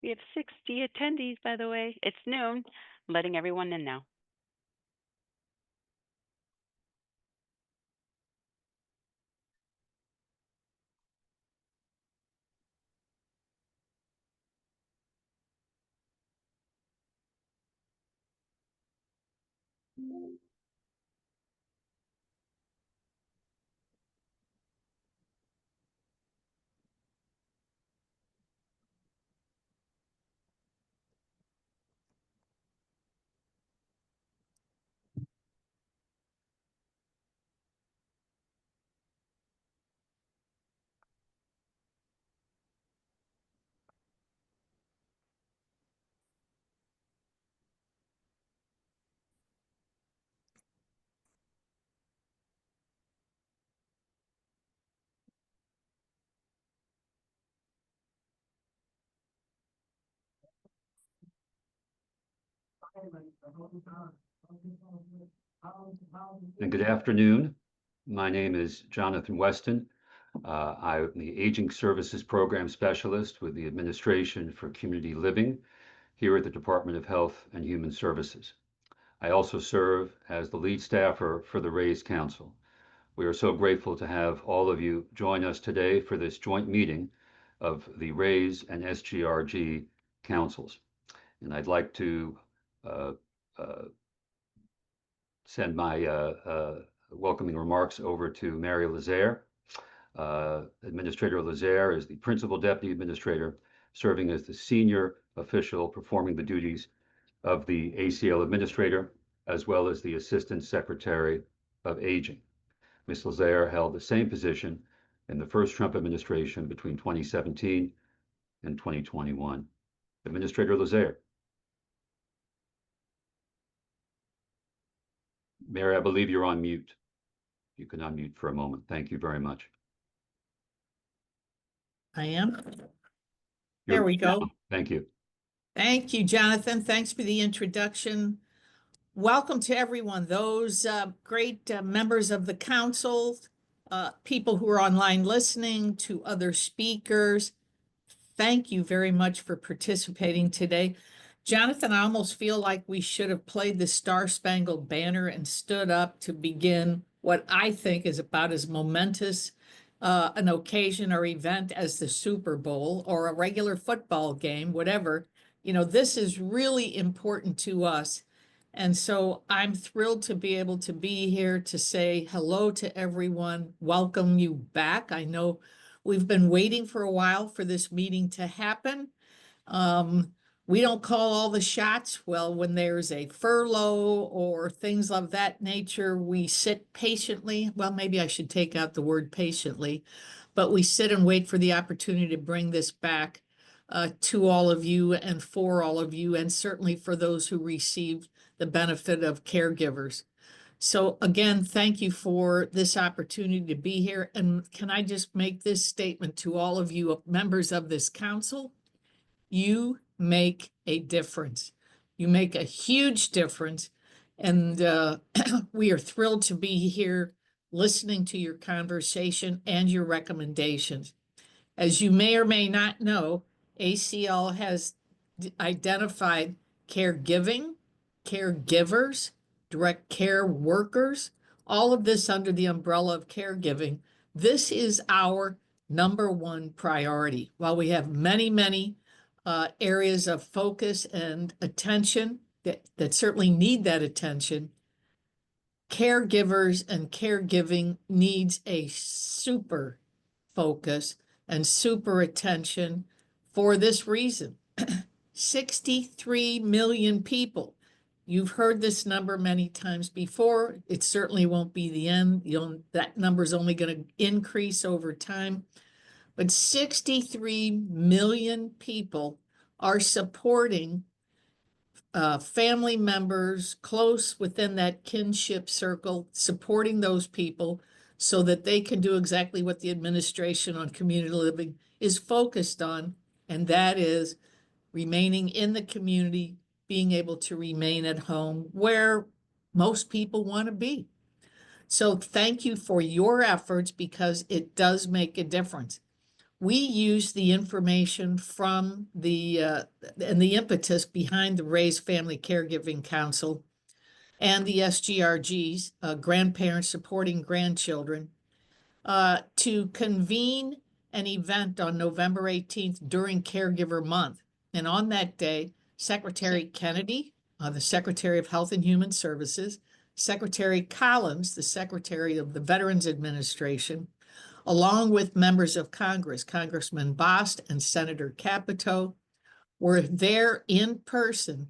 We have 60 attendees, by the way. It's noon, letting everyone in now. And good afternoon. My name is Jonathan Weston. I'm the Aging Services Program Specialist with the Administration for Community Living here at the Department of Health and Human Services. I also serve as the lead staffer for the RAISE Council. We are so grateful to have all of you join us today for this joint meeting of the RAISE and SGRG councils. And I'd like to uh, uh, send my welcoming remarks over to Mary Lazare. Administrator Lazare is the Principal Deputy Administrator, serving as the senior official performing the duties of the ACL Administrator, as well as the Assistant Secretary of Aging. Ms. Lazare held the same position in the first Trump administration between 2017 and 2021. Administrator Lazare. Mary, I believe you're on mute. You can unmute for a moment. Thank you very much. I am. There we go. Thank you. Thank you, Jonathan. Thanks for the introduction. Welcome to everyone, those great members of the council, people who are online listening, to other speakers. Thank you very much for participating today. Jonathan, I almost feel like we should have played the Star-Spangled Banner and stood up to begin what I think is about as momentous an occasion or event as the Super Bowl or a regular football game, whatever. You know, this is really important to us. And so I'm thrilled to be able to be here to say hello to everyone, welcome you back. I know we've been waiting for a while for this meeting to happen. We don't call all the shots. Well, when there's a furlough or things of that nature, we sit patiently. Well, maybe I should take out the word patiently, but we sit and wait for the opportunity to bring this back to all of you and for all of you, and certainly for those who receive the benefit of caregivers. So again, thank you for this opportunity to be here. And can I just make this statement to all of you members of this council? You make a difference. You make a huge difference. And we are thrilled to be here listening to your conversation and your recommendations. As you may or may not know, ACL has identified caregiving, caregivers, direct care workers, all of this under the umbrella of caregiving. This is our number one priority. While we have many, many areas of focus and attention that certainly need that attention, caregivers and caregiving needs a super focus and super attention for this reason. 63 million people. You've heard this number many times before. It certainly won't be the end. That number is only going to increase over time. But 63 million people are supporting family members close within that kinship circle, supporting those people so that they can do exactly what the Administration on Community Living is focused on, and that is remaining in the community, being able to remain at home where most people want to be. So thank you for your efforts, because it does make a difference. we use the information from and the impetus behind the Raise Family Caregiving Council and the SGRGs, Grandparents Supporting Grandchildren, to convene an event on November 18th during Caregiver Month. And on that day, Secretary Kennedy, the Secretary of Health and Human Services, Secretary Collins, the Secretary of the Veterans Administration, along with members of Congress, Congressman Bost and Senator Capito, were there in person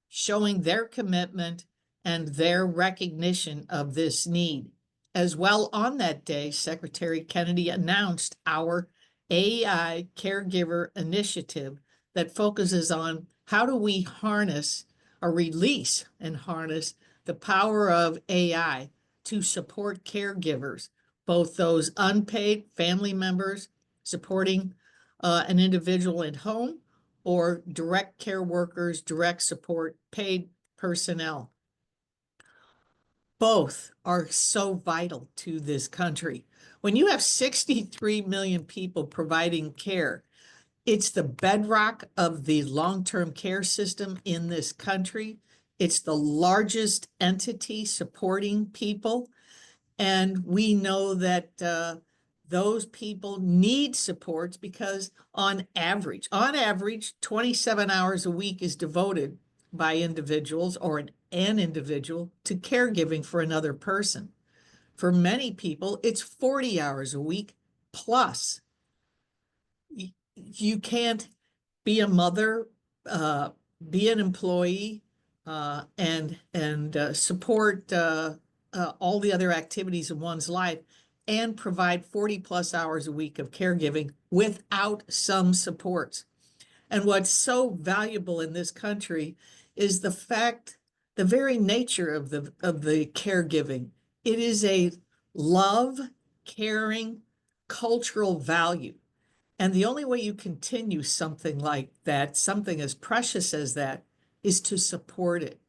showing their commitment and their recognition of this need. As well, on that day, Secretary Kennedy announced our AI Caregiver Initiative that focuses on how do we harness or release and harness the power of AI to support caregivers, both those unpaid family members supporting an individual at home, or direct care workers, direct support, paid personnel. Both are so vital to this country. When you have 63 million people providing care, it's the bedrock of the long-term care system in this country. It's the largest entity supporting people. And we know that those people need supports because on average, 27 hours a week is devoted by individuals or an individual to caregiving for another person. For many people, it's 40 hours a week plus. You can't be a mother, be an employee, and support all the other activities in one's life and provide 40 plus hours a week of caregiving without some supports. And what's so valuable in this country is the very nature of the caregiving. It is a love, caring, cultural value. And the only way you continue something like that, something as precious as that, is to support it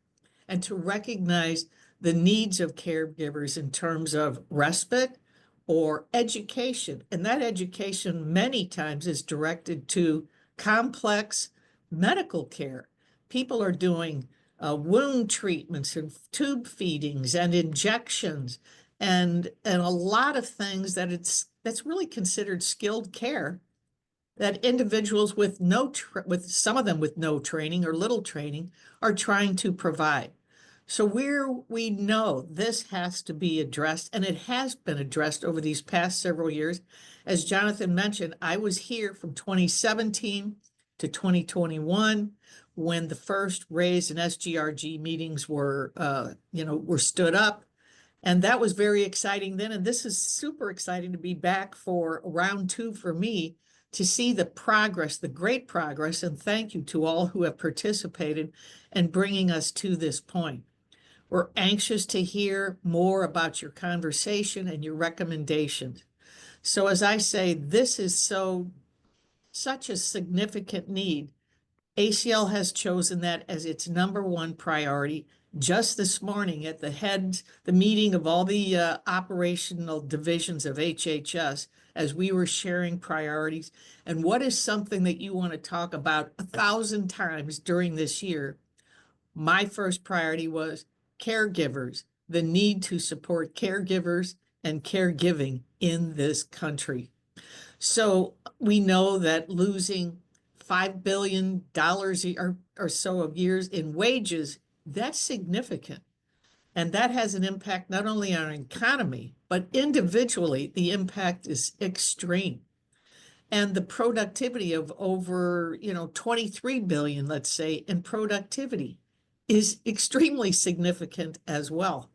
and to recognize the needs of caregivers in terms of respite or education. And that education many times is directed to complex medical care. People are doing wound treatments and tube feedings and injections and a lot of things that's really considered skilled care that individuals with some of them with no training or little training are trying to provide. So we know this has to be addressed, and it has been addressed over these past several years. As Jonathan mentioned, I was here from 2017 to 2021 when the first RAISE and SGRG meetings were stood up. And that was very exciting then. And this is super exciting to be back for round 2 for me, to see the progress, the great progress. And thank you to all who have participated in bringing us to this point. We're anxious to hear more about your conversation and your recommendations. So as I say, this is such a significant need. ACL has chosen that as its #1 priority. Just this morning at the meeting of all the operational divisions of HHS, as we were sharing priorities and what is something that you want to talk about 1,000 times during this year, my first priority was caregivers, the need to support caregivers and caregiving in this country. So we know that losing $5 billion or so of years in wages, that's significant. And that has an impact not only on our economy, but individually, the impact is extreme. And the productivity of over, 23 billion, let's say, in productivity is extremely significant as well.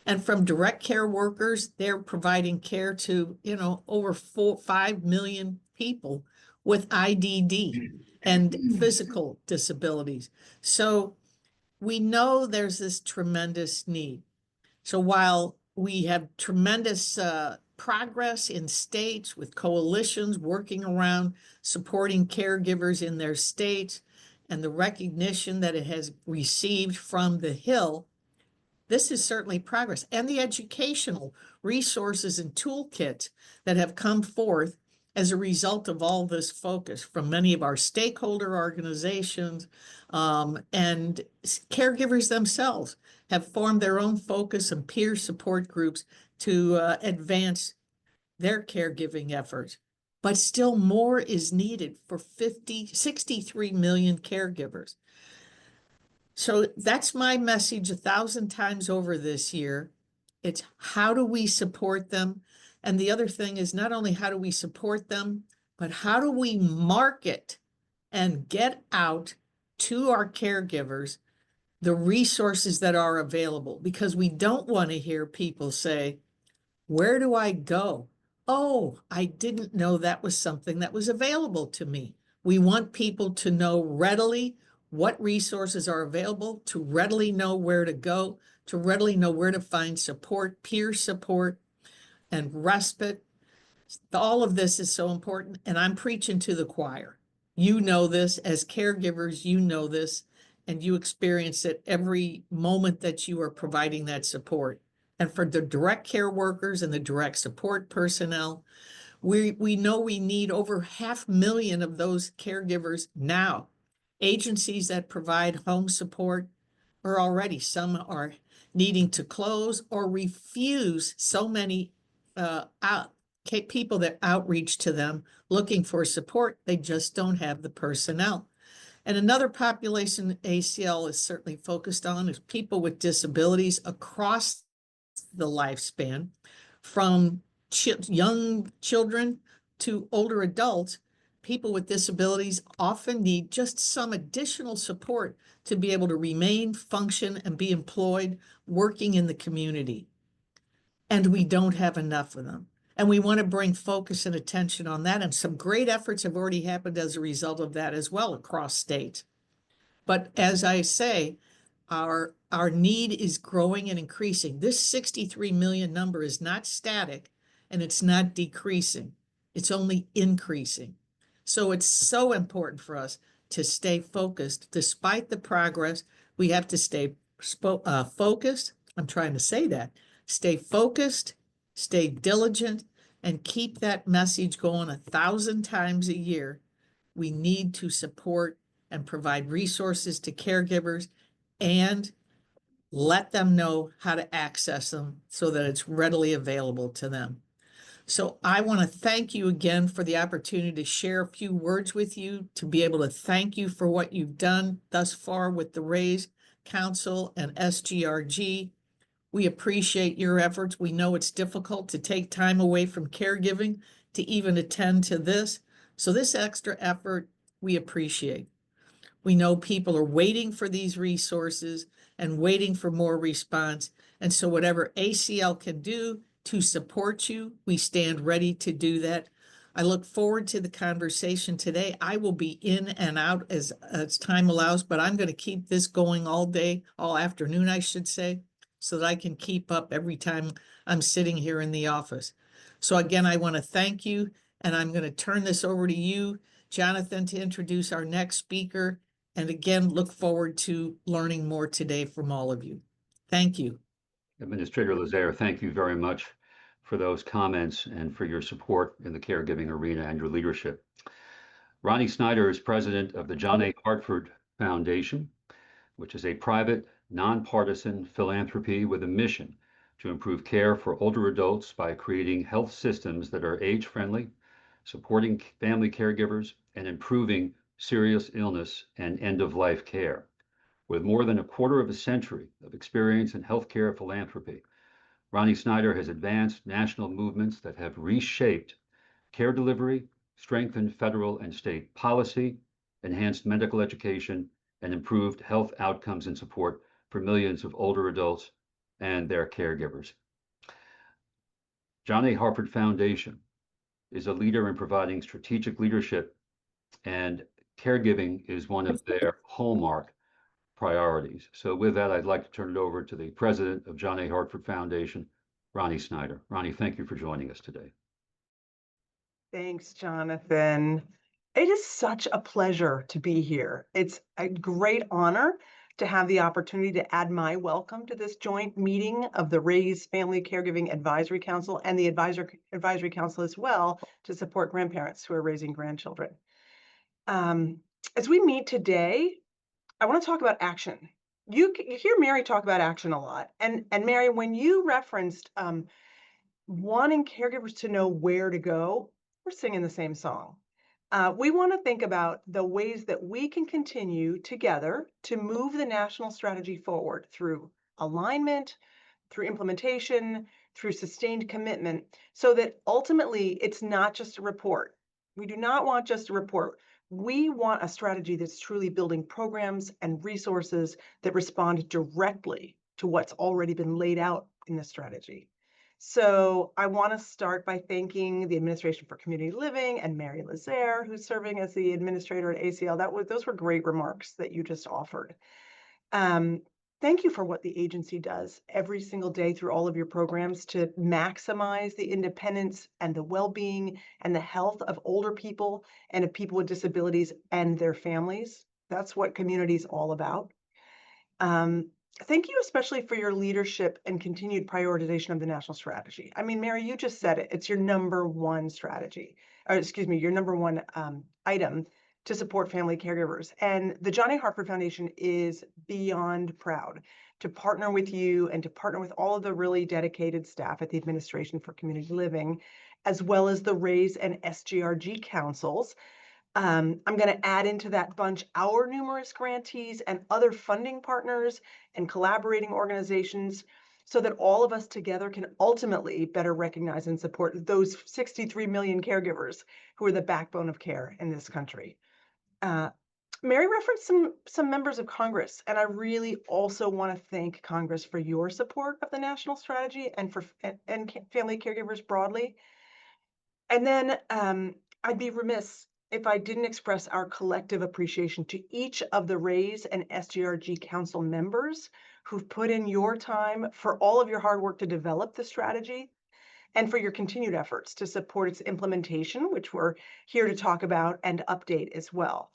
And from direct care workers, they're providing care to, over 5 million people with IDD and physical disabilities. So we know there's this tremendous need. So while we have tremendous progress in states with coalitions working around supporting caregivers in their states and the recognition that it has received from the Hill, this is certainly progress. And the educational resources and toolkits that have come forth as a result of all this focus from many of our stakeholder organizations, and caregivers themselves have formed their own focus and peer support groups to advance their caregiving efforts. But still more is needed for 63 million caregivers. So that's my message 1,000 times over this year. It's how do we support them? And the other thing is not only how do we support them, but how do we market and get out to our caregivers the resources that are available? Because we don't want to hear people say, where do I go? Oh, I didn't know that was something that was available to me. We want people to know readily what resources are available, to readily know where to go, to readily know where to find support, peer support, and respite. All of this is so important, and I'm preaching to the choir. You know this as caregivers, you know this, and you experience it every moment that you are providing that support. And for the direct care workers and the direct support personnel, we know we need over 500,000 of those caregivers now. Agencies that provide home support are already, some are needing to close or refuse. So many people that outreach to them looking for support, they just don't have the personnel. And another population ACL is certainly focused on is people with disabilities across the lifespan, from young children to older adults. People with disabilities often need just some additional support to be able to remain, function, and be employed, working in the community. And we don't have enough of them. And we want to bring focus and attention on that. And some great efforts have already happened as a result of that as well across states. But as I say, our need is growing and increasing. This 63 million number is not static and it's not decreasing. It's only increasing. So it's so important for us to stay focused. Despite the progress, we have to stay focused. I'm trying to say that. Stay focused, stay diligent, and keep that message going 1,000 times a year. We need to support and provide resources to caregivers and let them know how to access them so that it's readily available to them. So I want to thank you again for the opportunity to share a few words with you, to be able to thank you for what you've done thus far with the RAISE Council and SGRG. We appreciate your efforts. We know it's difficult to take time away from caregiving to even attend to this. So this extra effort, we appreciate. We know people are waiting for these resources and waiting for more response. And so whatever ACL can do to support you, we stand ready to do that. I look forward to the conversation today. I will be in and out as time allows, but I'm going to keep this going all day, all afternoon, I should say, so that I can keep up every time I'm sitting here in the office. So again, I want to thank you, and I'm going to turn this over to you, Jonathan, to introduce our next speaker. And again, look forward to learning more today from all of you. Thank you. Administrator Lazare, thank you very much for those comments and for your support in the caregiving arena and your leadership. Ronnie Snyder is president of the John A. Hartford Foundation, which is a private, nonpartisan philanthropy with a mission to improve care for older adults by creating health systems that are age-friendly, supporting family caregivers, and improving serious illness and end-of-life care. With more than a quarter of a century of experience in healthcare philanthropy, Ronnie Snyder has advanced national movements that have reshaped care delivery, strengthened federal and state policy, enhanced medical education, and improved health outcomes and support for millions of older adults and their caregivers. John A. Hartford Foundation is a leader in providing strategic leadership, and caregiving is one of their hallmark priorities. So with that, I'd like to turn it over to the president of John A. Hartford Foundation, Ronnie Snyder. Ronnie, thank you for joining us today. Thanks, Jonathan. It is such a pleasure to be here. It's a great honor to have the opportunity to add my welcome to this joint meeting of the Raise Family Caregiving Advisory Council and the Advisory Council as well to support grandparents who are raising grandchildren. As we meet today, I want to talk about action. You hear Mary talk about action a lot. And Mary, when you referenced wanting caregivers to know where to go, we're singing the same song. We want to think about the ways that we can continue together to move the national strategy forward through alignment, through implementation, through sustained commitment, so that ultimately it's not just a report. We do not want just a report. We want a strategy that's truly building programs and resources that respond directly to what's already been laid out in the strategy. So I want to start by thanking the Administration for Community Living and Mary Lazare, who's serving as the administrator at ACL. Those were great remarks that you just offered. Thank you for what the agency does every single day through all of your programs to maximize the independence and the well-being and the health of older people and of people with disabilities and their families. That's what community is all about. Thank you especially for your leadership and continued prioritization of the national strategy. I mean, Mary, you just said it. It's your number one strategy, or excuse me, your number one item to support family caregivers. And the John A. Hartford Foundation is beyond proud to partner with you and to partner with all of the really dedicated staff at the Administration for Community Living, as well as the RAISE and SGRG councils. I'm going to add into that bunch our numerous grantees and other funding partners and collaborating organizations so that all of us together can ultimately better recognize and support those 63 million caregivers who are the backbone of care in this country. Mary referenced some members of Congress, and I really also want to thank Congress for your support of the national strategy and for family caregivers broadly. And then I'd be remiss if I didn't express our collective appreciation to each of the RAISE and SGRG council members who've put in your time for all of your hard work to develop the strategy and for your continued efforts to support its implementation, which we're here to talk about and update as well.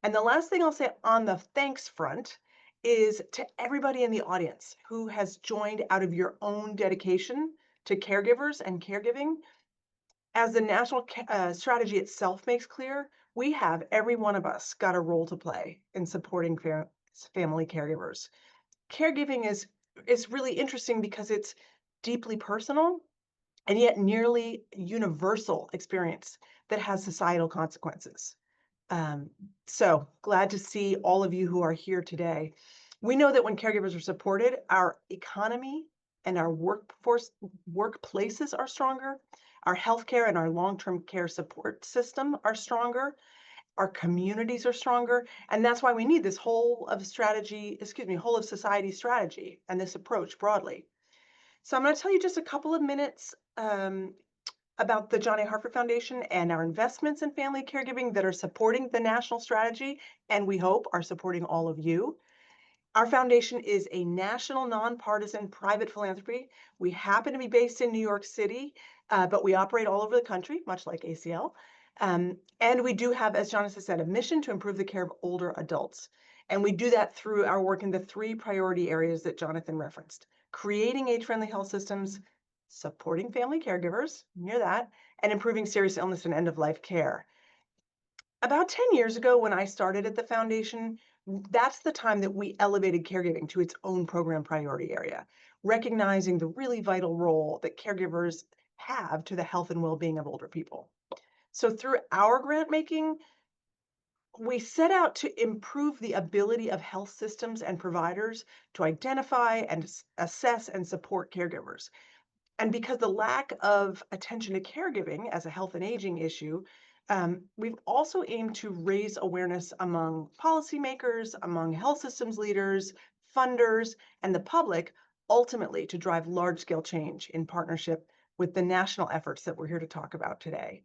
And the last thing I'll say on the thanks front is to everybody in the audience who has joined out of your own dedication to caregivers and caregiving. As the national strategy itself makes clear, we have, every one of us, got a role to play in supporting family caregivers. Caregiving is really interesting because it's deeply personal and yet nearly universal experience that has societal consequences. So glad to see all of you who are here today. We know that when caregivers are supported, our economy and our workplaces are stronger. Our healthcare and our long-term care support system are stronger. Our communities are stronger. And that's why we need this whole of society strategy and this approach broadly. So I'm going to tell you just a couple of minutes about the John A. Hartford Foundation and our investments in family caregiving that are supporting the national strategy, and we hope are supporting all of you. Our foundation is a national nonpartisan private philanthropy. We happen to be based in New York City, but we operate all over the country, much like ACL. And we do have, as Jonathan said, a mission to improve the care of older adults. And we do that through our work in the 3 priority areas that Jonathan referenced: creating age-friendly health systems, supporting family caregivers, near that, and improving serious illness and end-of-life care. About 10 years ago, when I started at the foundation, that's the time that we elevated caregiving to its own program priority area, recognizing the really vital role that caregivers have to the health and well-being of older people. So through our grant making, we set out to improve the ability of health systems and providers to identify and assess and support caregivers. And because the lack of attention to caregiving as a health and aging issue, we've also aimed to raise awareness among policymakers, among health systems leaders, funders, and the public, ultimately to drive large-scale change in partnership with the national efforts that we're here to talk about today.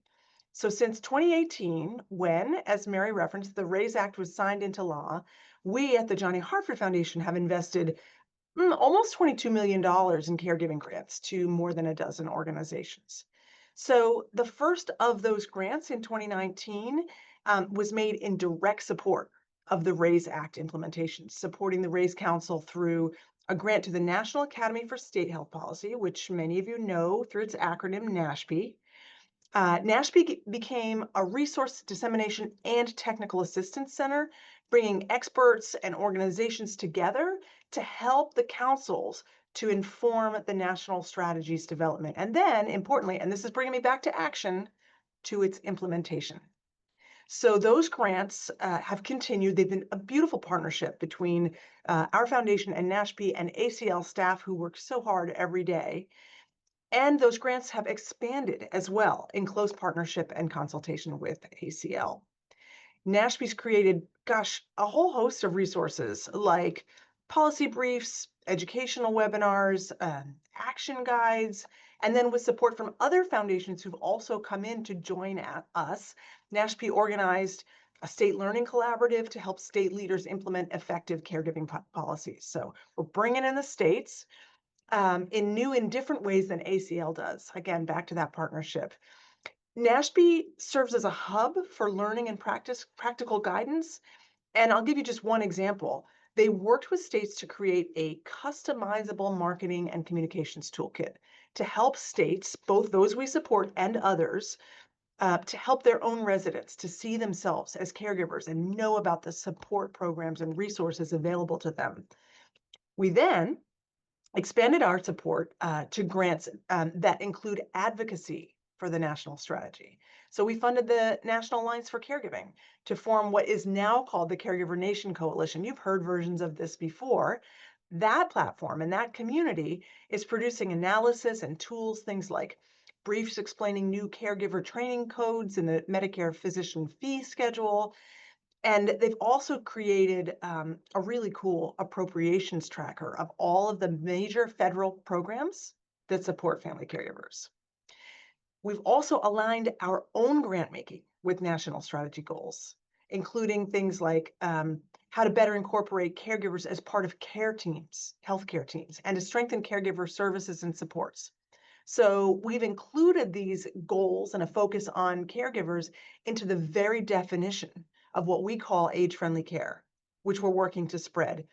So since 2018, when, as Mary referenced, the RAISE Act was signed into law, we at the John A. Hartford Foundation have invested almost $22 million in caregiving grants to more than a dozen organizations. So the first of those grants in 2019 was made in direct support of the RAISE Act implementation, supporting the RAISE Council through a grant to the National Academy for State Health Policy, which many of you know through its acronym NASHP. NASHP became a resource dissemination and technical assistance center, bringing experts and organizations together to help the councils to inform the national strategies development. And then, importantly, and this is bringing me back to action, to its implementation. So those grants have continued. They've been a beautiful partnership between our foundation and NASHP and ACL staff who work so hard every day. And those grants have expanded as well in close partnership and consultation with ACL. NASHP's created, a whole host of resources like policy briefs, educational webinars, action guides, and then with support from other foundations who've also come in to join us, NASHP organized a state learning collaborative to help state leaders implement effective caregiving policies. So we're bringing in the states in new and different ways than ACL does. Again, back to that partnership. NASHP serves as a hub for learning and practical guidance. And I'll give you just one example. They worked with states to create a customizable marketing and communications toolkit to help states, both those we support and others, to help their own residents to see themselves as caregivers and know about the support programs and resources available to them. We then expanded our support to grants that include advocacy for the national strategy. So we funded the National Alliance for Caregiving to form what is now called the Caregiver Nation Coalition. You've heard versions of this before. That platform and that community is producing analysis and tools, things like briefs explaining new caregiver training codes in the Medicare physician fee schedule. And they've also created a really cool appropriations tracker of all of the major federal programs that support family caregivers. We've also aligned our own grant making with national strategy goals, including things like how to better incorporate caregivers as part of care teams, healthcare teams, and to strengthen caregiver services and supports. So we've included these goals and a focus on caregivers into the very definition of what we call age-friendly care, which we're working to spread.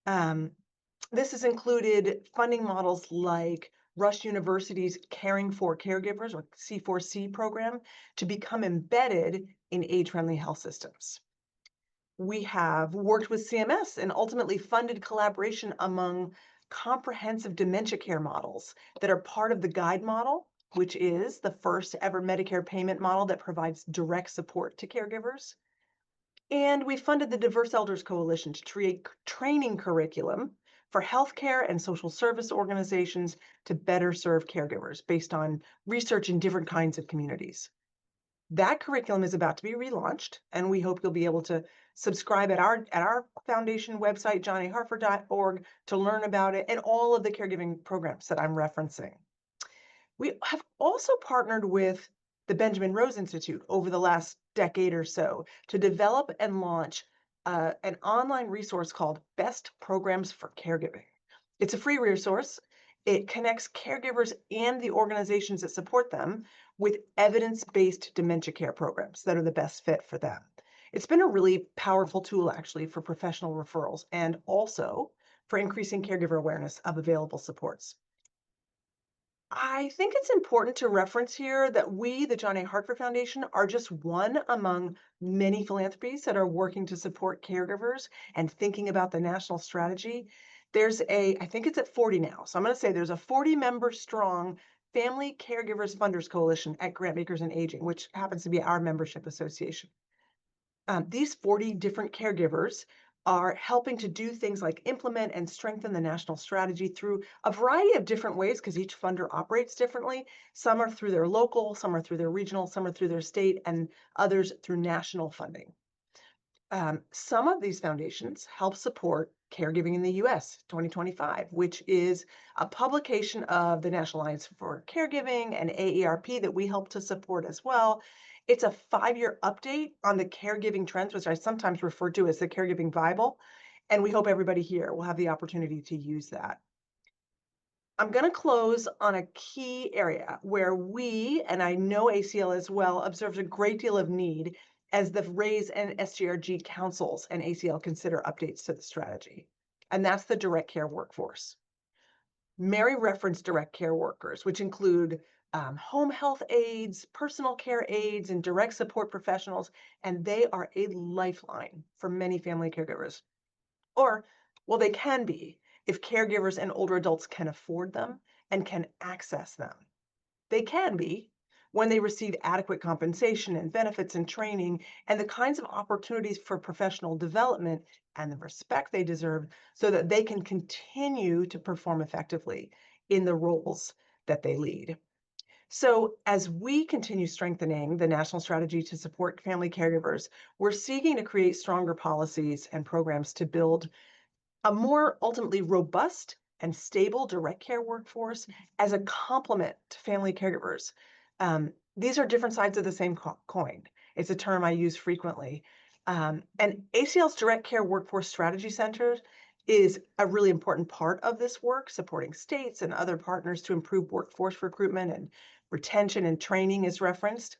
This has included funding models like Rush University's Caring for Caregivers, or C4C program, to become embedded in age-friendly health systems. We have worked with CMS and ultimately funded collaboration among comprehensive dementia care models that are part of the GUIDE model, which is the first ever Medicare payment model that provides direct support to caregivers. And we funded the Diverse Elders Coalition to create training curriculum for healthcare and social service organizations to better serve caregivers based on research in different kinds of communities. That curriculum is about to be relaunched, and we hope you'll be able to subscribe at our foundation website, johnahartford.org, to learn about it and all of the caregiving programs that I'm referencing. We have also partnered with the Benjamin Rose Institute over the last decade or so to develop and launch an online resource called Best Programs for Caregiving. It's a free resource. It connects caregivers and the organizations that support them with evidence-based dementia care programs that are the best fit for them. It's been a really powerful tool, actually, for professional referrals and also for increasing caregiver awareness of available supports. I think it's important to reference here that we, the John A. Hartford Foundation, are just one among many philanthropies that are working to support caregivers and thinking about the national strategy. I think it's at 40 now. So I'm going to say there's a 40-member strong Family Caregivers Funders Coalition at Grantmakers and Aging, which happens to be our membership association. These 40 different caregivers are helping to do things like implement and strengthen the national strategy through a variety of different ways, because each funder operates differently. Some are through their local, some are through their regional, some are through their state, and others through national funding. Some of these foundations help support Caregiving in the U.S. 2025, which is a publication of the National Alliance for Caregiving and AARP that we help to support as well. It's a 5-year update on the caregiving trends, which I sometimes refer to as the Caregiving Bible, and we hope everybody here will have the opportunity to use that. I'm going to close on a key area where we, and I know ACL as well, observes a great deal of need, as the RAISE and SGRG councils and ACL consider updates to the strategy. And that's the direct care workforce. Mary referenced direct care workers, which include home health aides, personal care aides, and direct support professionals, and they are a lifeline for many family caregivers. Or, well, they can be if caregivers and older adults can afford them and can access them. They can be when they receive adequate compensation and benefits and training and the kinds of opportunities for professional development and the respect they deserve so that they can continue to perform effectively in the roles that they lead. So as we continue strengthening the national strategy to support family caregivers, we're seeking to create stronger policies and programs to build a more ultimately robust and stable direct care workforce as a complement to family caregivers. These are different sides of the same coin. It's a term I use frequently. And ACL's Direct Care Workforce Strategy Center is a really important part of this work, supporting states and other partners to improve workforce recruitment and retention and training is referenced.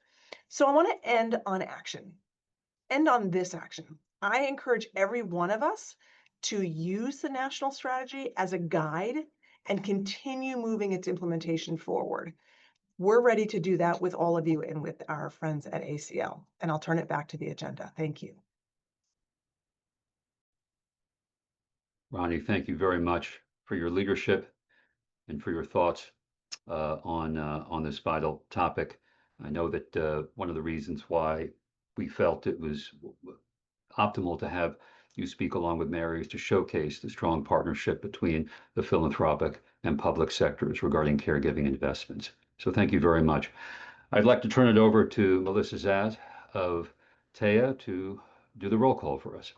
So I want to end on action. End on this action. I encourage every one of us to use the national strategy as a guide and continue moving its implementation forward. We're ready to do that with all of you and with our friends at ACL. And I'll turn it back to the agenda. Thank you. Ronnie, thank you very much for your leadership and for your thoughts on this vital topic. I know that one of the reasons why we felt it was optimal to have you speak along with Mary is to showcase the strong partnership between the philanthropic and public sectors regarding caregiving investments. So thank you very much. I'd like to turn it over to Melissa Zaz of TAEA to do the roll call for us.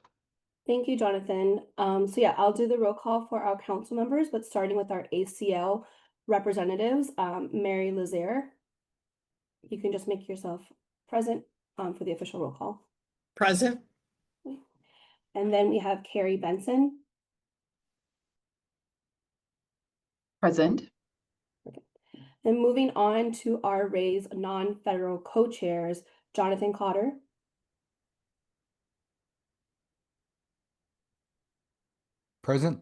Thank you, Jonathan. So yeah, I'll do the roll call for our council members, but starting with our ACL representatives, Mary Lazaire. You can just make yourself present for the official roll call. Present. And then we have Carrie Benson. Present. And moving on to our RAISE non-federal co-chairs, Jonathan Cotter. Present.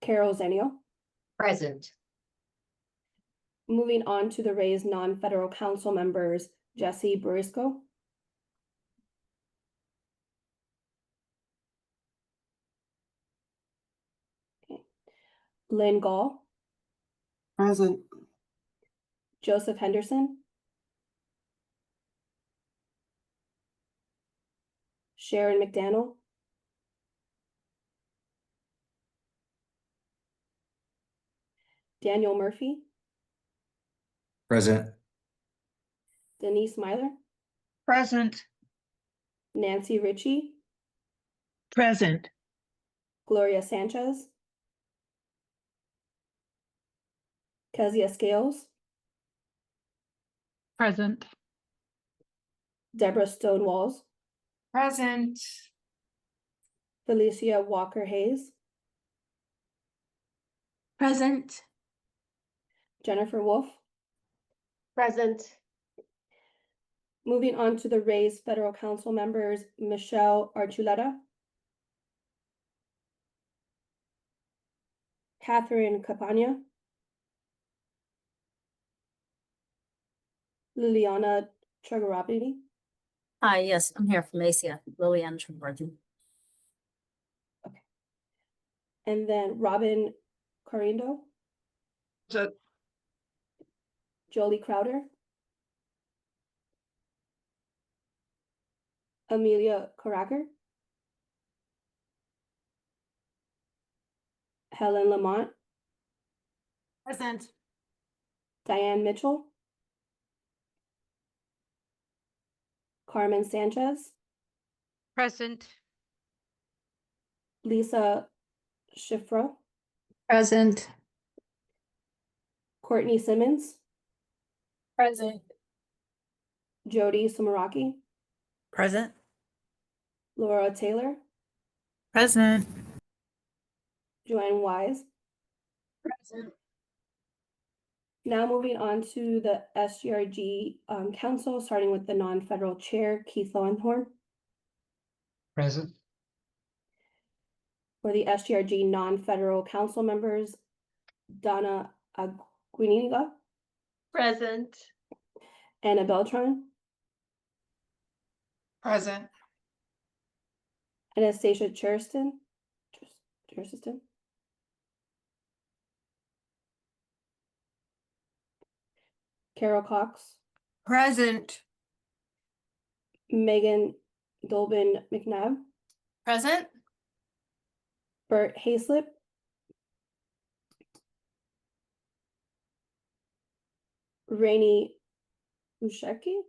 Carol Zenio. Present. Moving on to the RAISE non-federal council members, Jesse Briscoe. Okay. Lynn Gall. Present. Joseph Henderson. Sharon McDaniel. Daniel Murphy. Present. Denise Myler. Present. Nancy Ritchie. Present. Gloria Sanchez. Kezia Scales. Present. Deborah Stonewalls. Present. Felicia Walker Hayes. Present. Jennifer Wolf. Present. Moving on to the RAISE federal council members, Michelle Archuleta. Catherine Capania. Liliana Chagarabidi. Hi, yes, I'm here from ACL, Liliana Trimworthy. And then Robin Corindo. Jolie Crowder. Amelia Caracker. Helen Lamont. Present. Diane Mitchell. Carmen Sanchez. Present. Lisa Schifro. Present. Courtney Simmons. Present. Jody Sumaraki. Present. Laura Taylor. Present. Joanne Wise. Present. Now moving on to the SGRG Council, starting with the non-federal chair, Keith Lowenthorn. Present. For the SGRG non-federal council members, Donna Aguiniga, Present. Anna Beltran, Present. Anastasia Churston, Carol Cox, Present. Megan Dolbin McNabb, Present. Bert Hayslip, Rainey Usheki,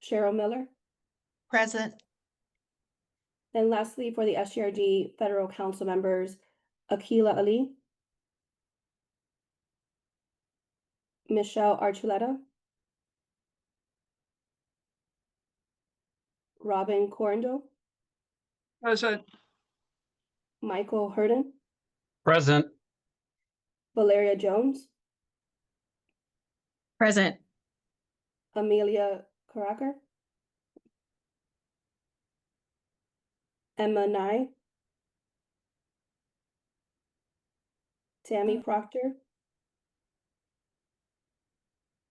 Cheryl Miller, Present. and lastly, for the SGRG federal council members, Akila Ali, Michelle Archuleta, Robin Corndo, Present. Michael Hurden, Present. Valeria Jones, Present. Amelia Caracker, Emma Nye, Tammy Proctor,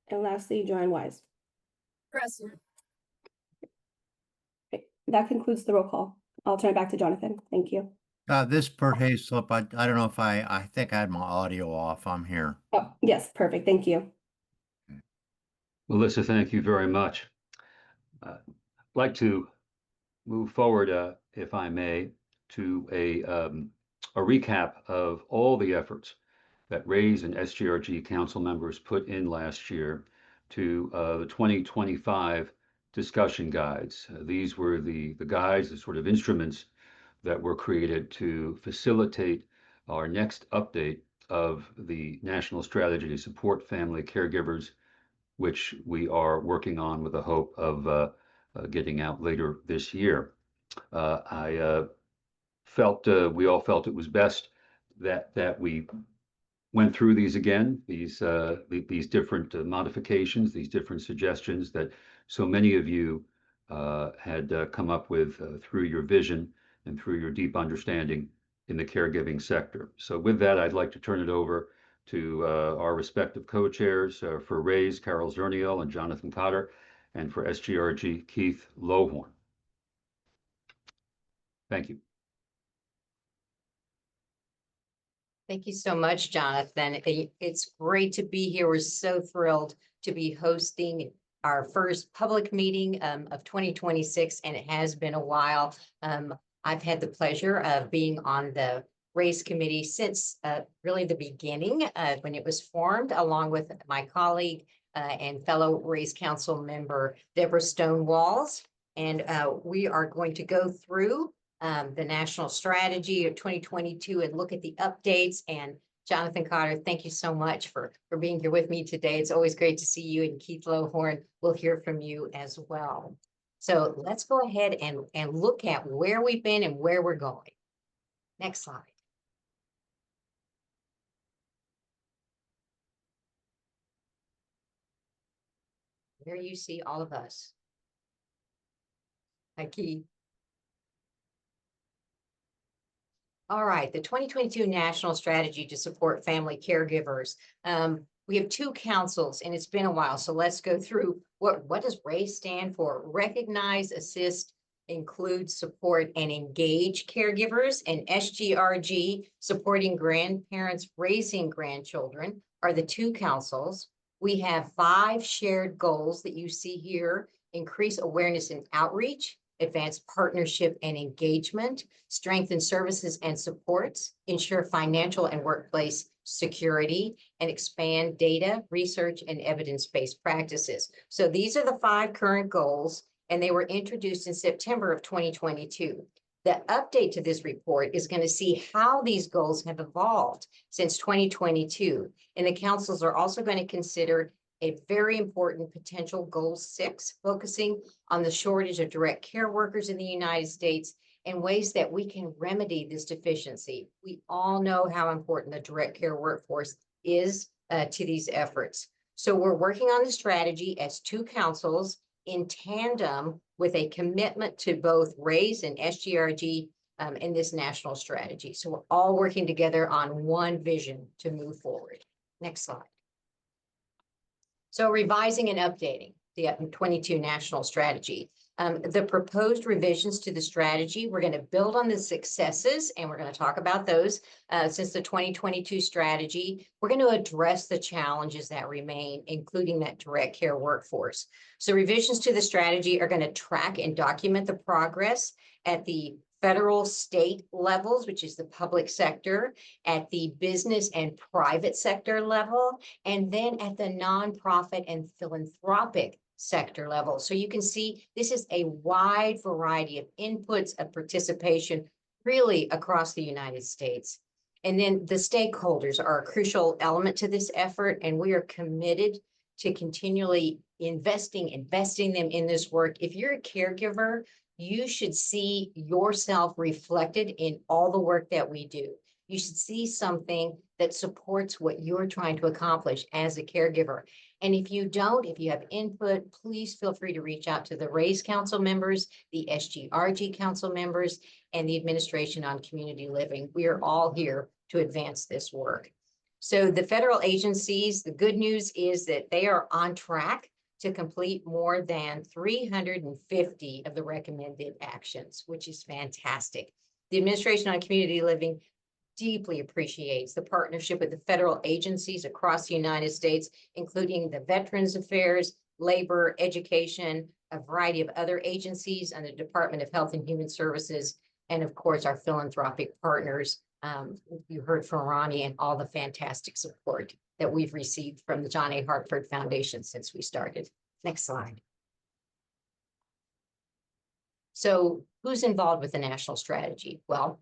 and lastly, Joanne Wise. Present. Okay, that concludes the roll call. I'll turn it back to Jonathan. Thank you. This Bert Hayslip, I don't know if I think I had my audio off. I'm here. Oh, yes, perfect. Thank you. Melissa, thank you very much. I'd like to move forward, if I may, to a recap of all the efforts that RAISE and SGRG council members put in last year to the 2025 discussion guides. These were the guides, the sort of instruments that were created to facilitate our next update of the national strategy to support family caregivers, which we are working on with the hope of getting out later this year. I felt we all felt it was best that we went through these again, these different modifications, these different suggestions that so many of you had come up with through your vision and through your deep understanding in the caregiving sector. So with that, I'd like to turn it over to our respective co-chairs for RAISE, Carol Zernial and Jonathan Cotter, and for SGRG, Keith Lowhorn. Thank you. Thank you so much, Jonathan. It's great to be here. We're so thrilled to be hosting our first public meeting of 2026, and it has been a while. I've had the pleasure of being on the RAISE committee since really the beginning when it was formed, along with my colleague and fellow RAISE council member, Deborah Stonewalls. And we are going to go through the national strategy of 2022 and look at the updates. And Jonathan Cotter, thank you so much for being here with me today. It's always great to see you, and Keith Lowhorn, we'll hear from you as well. So let's go ahead and look at where we've been and where we're going. Next slide. There you see all of us. Hi, Keith. All right, the 2022 National Strategy to Support Family Caregivers. We have two councils, and it's been a while, so let's go through what does RAISE stand for? Recognize, assist, include, support, and engage caregivers, and SGRG, supporting grandparents raising grandchildren, are the two councils. We have 5 shared goals that you see here: increase awareness and outreach, advance partnership and engagement, strengthen services and supports, ensure financial and workplace security, and expand data, research, and evidence-based practices. So these are the 5 current goals, and they were introduced in September of 2022. The update to this report is going to see how these goals have evolved since 2022. And the councils are also going to consider a very important potential goal 6, focusing on the shortage of direct care workers in the United States and ways that we can remedy this deficiency. We all know how important the direct care workforce is to these efforts. So we're working on the strategy as two councils in tandem with a commitment to both RAISE and SGRG in this national strategy. So we're all working together on one vision to move forward. Next slide. So revising and updating the 22 national strategy. The proposed revisions to the strategy, we're going to build on the successes, and we're going to talk about those since the 2022 strategy. We're going to address the challenges that remain, including that direct care workforce. So revisions to the strategy are going to track and document the progress at the federal, state levels, which is the public sector, at the business and private sector level, and then at the nonprofit and philanthropic sector level. So you can see this is a wide variety of inputs of participation really across the United States. And then the stakeholders are a crucial element to this effort, and we are committed to continually investing them in this work. If you're a caregiver, you should see yourself reflected in all the work that we do. You should see something that supports what you're trying to accomplish as a caregiver. And if you don't, if you have input, please feel free to reach out to the RAISE Council members, the SGRG Council members, and the Administration on Community Living. We are all here to advance this work. So the federal agencies, the good news is that they are on track to complete more than 350 of the recommended actions, which is fantastic. The Administration on Community Living deeply appreciates the partnership with the federal agencies across the United States, including the Veterans Affairs, Labor, Education, a variety of other agencies, and the Department of Health and Human Services, and of course, our philanthropic partners. You heard from Ronnie and all the fantastic support that we've received from the John A. Hartford Foundation since we started. Next slide. So who's involved with the national strategy? Well,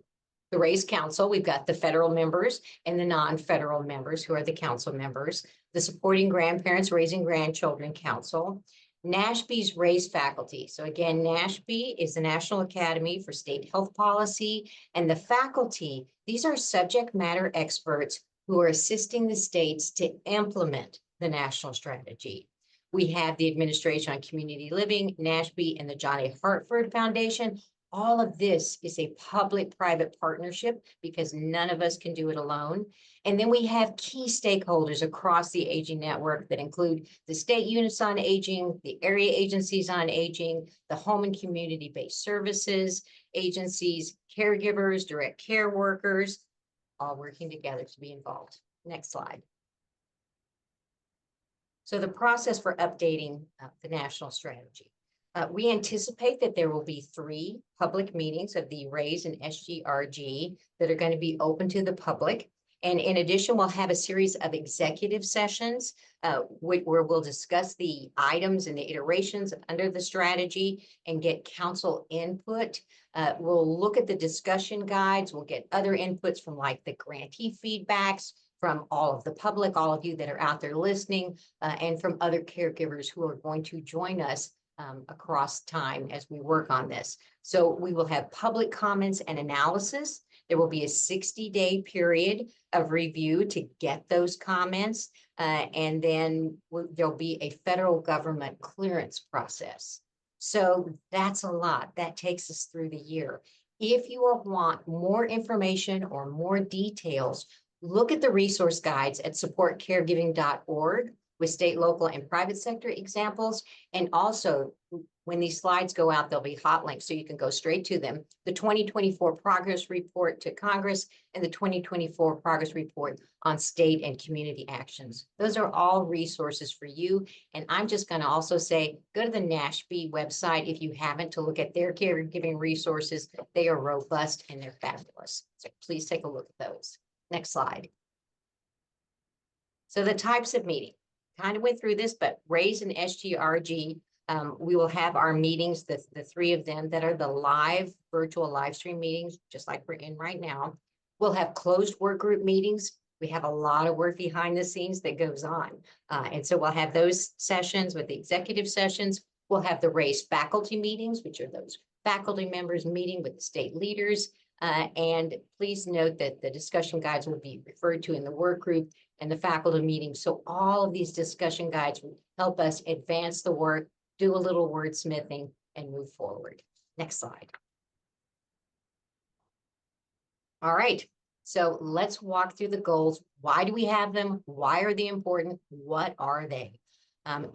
the RAISE Council, we've got the federal members and the non-federal members who are the council members, the Supporting Grandparents Raising Grandchildren Council, NASHB's RAISE faculty. So again, NASHB is the National Academy for State Health Policy, and the faculty, these are subject matter experts who are assisting the states to implement the national strategy. We have the Administration on Community Living, NASHB, and the John A. Hartford Foundation. All of this is a public-private partnership because none of us can do it alone. And then we have key stakeholders across the aging network that include the state units on aging, the area agencies on aging, the home and community-based services agencies, caregivers, direct care workers, all working together to be involved. Next slide. So the process for updating the national strategy. We anticipate that there will be 3 public meetings of the RAISE and SGRG that are going to be open to the public. And in addition, we'll have a series of executive sessions where we'll discuss the items and the iterations under the strategy and get council input. We'll look at the discussion guides. We'll get other inputs from like the grantee feedbacks, from all of the public, all of you that are out there listening, and from other caregivers who are going to join us across time as we work on this. So we will have public comments and analysis. There will be a 60-day period of review to get those comments, and then there'll be a federal government clearance process. So that's a lot. That takes us through the year. If you want more information or more details, look at the resource guides at supportcaregiving.org with state, local, and private sector examples. And also, when these slides go out, there'll be hot links so you can go straight to them. The 2024 progress report to Congress and the 2024 progress report on state and community actions. Those are all resources for you. And I'm just going to also say, go to the NASHB website if you haven't to look at their caregiving resources. They are robust and they're fabulous. So please take a look at those. Next slide. So the types of meeting, kind of went through this, but RAISE and SGRG, we will have our meetings, the 3 of them that are the live virtual live stream meetings, just like we're in right now. We'll have closed work group meetings. We have a lot of work behind the scenes that goes on. And so we'll have those sessions with the executive sessions. We'll have the RAISE faculty meetings, which are those faculty members meeting with the state leaders. And please note that the discussion guides will be referred to in the work group and the faculty meeting. So all of these discussion guides will help us advance the work, do a little wordsmithing, and move forward. Next slide. All right, so let's walk through the goals. Why do we have them? Why are they important? What are they?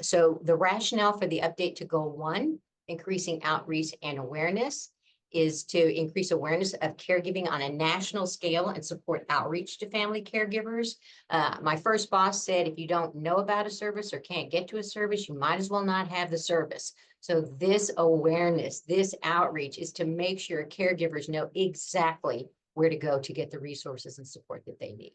So the rationale for the update to goal 1, increasing outreach and awareness, is to increase awareness of caregiving on a national scale and support outreach to family caregivers. My first boss said, if you don't know about a service or can't get to a service, you might as well not have the service. So this awareness, this outreach is to make sure caregivers know exactly where to go to get the resources and support that they need.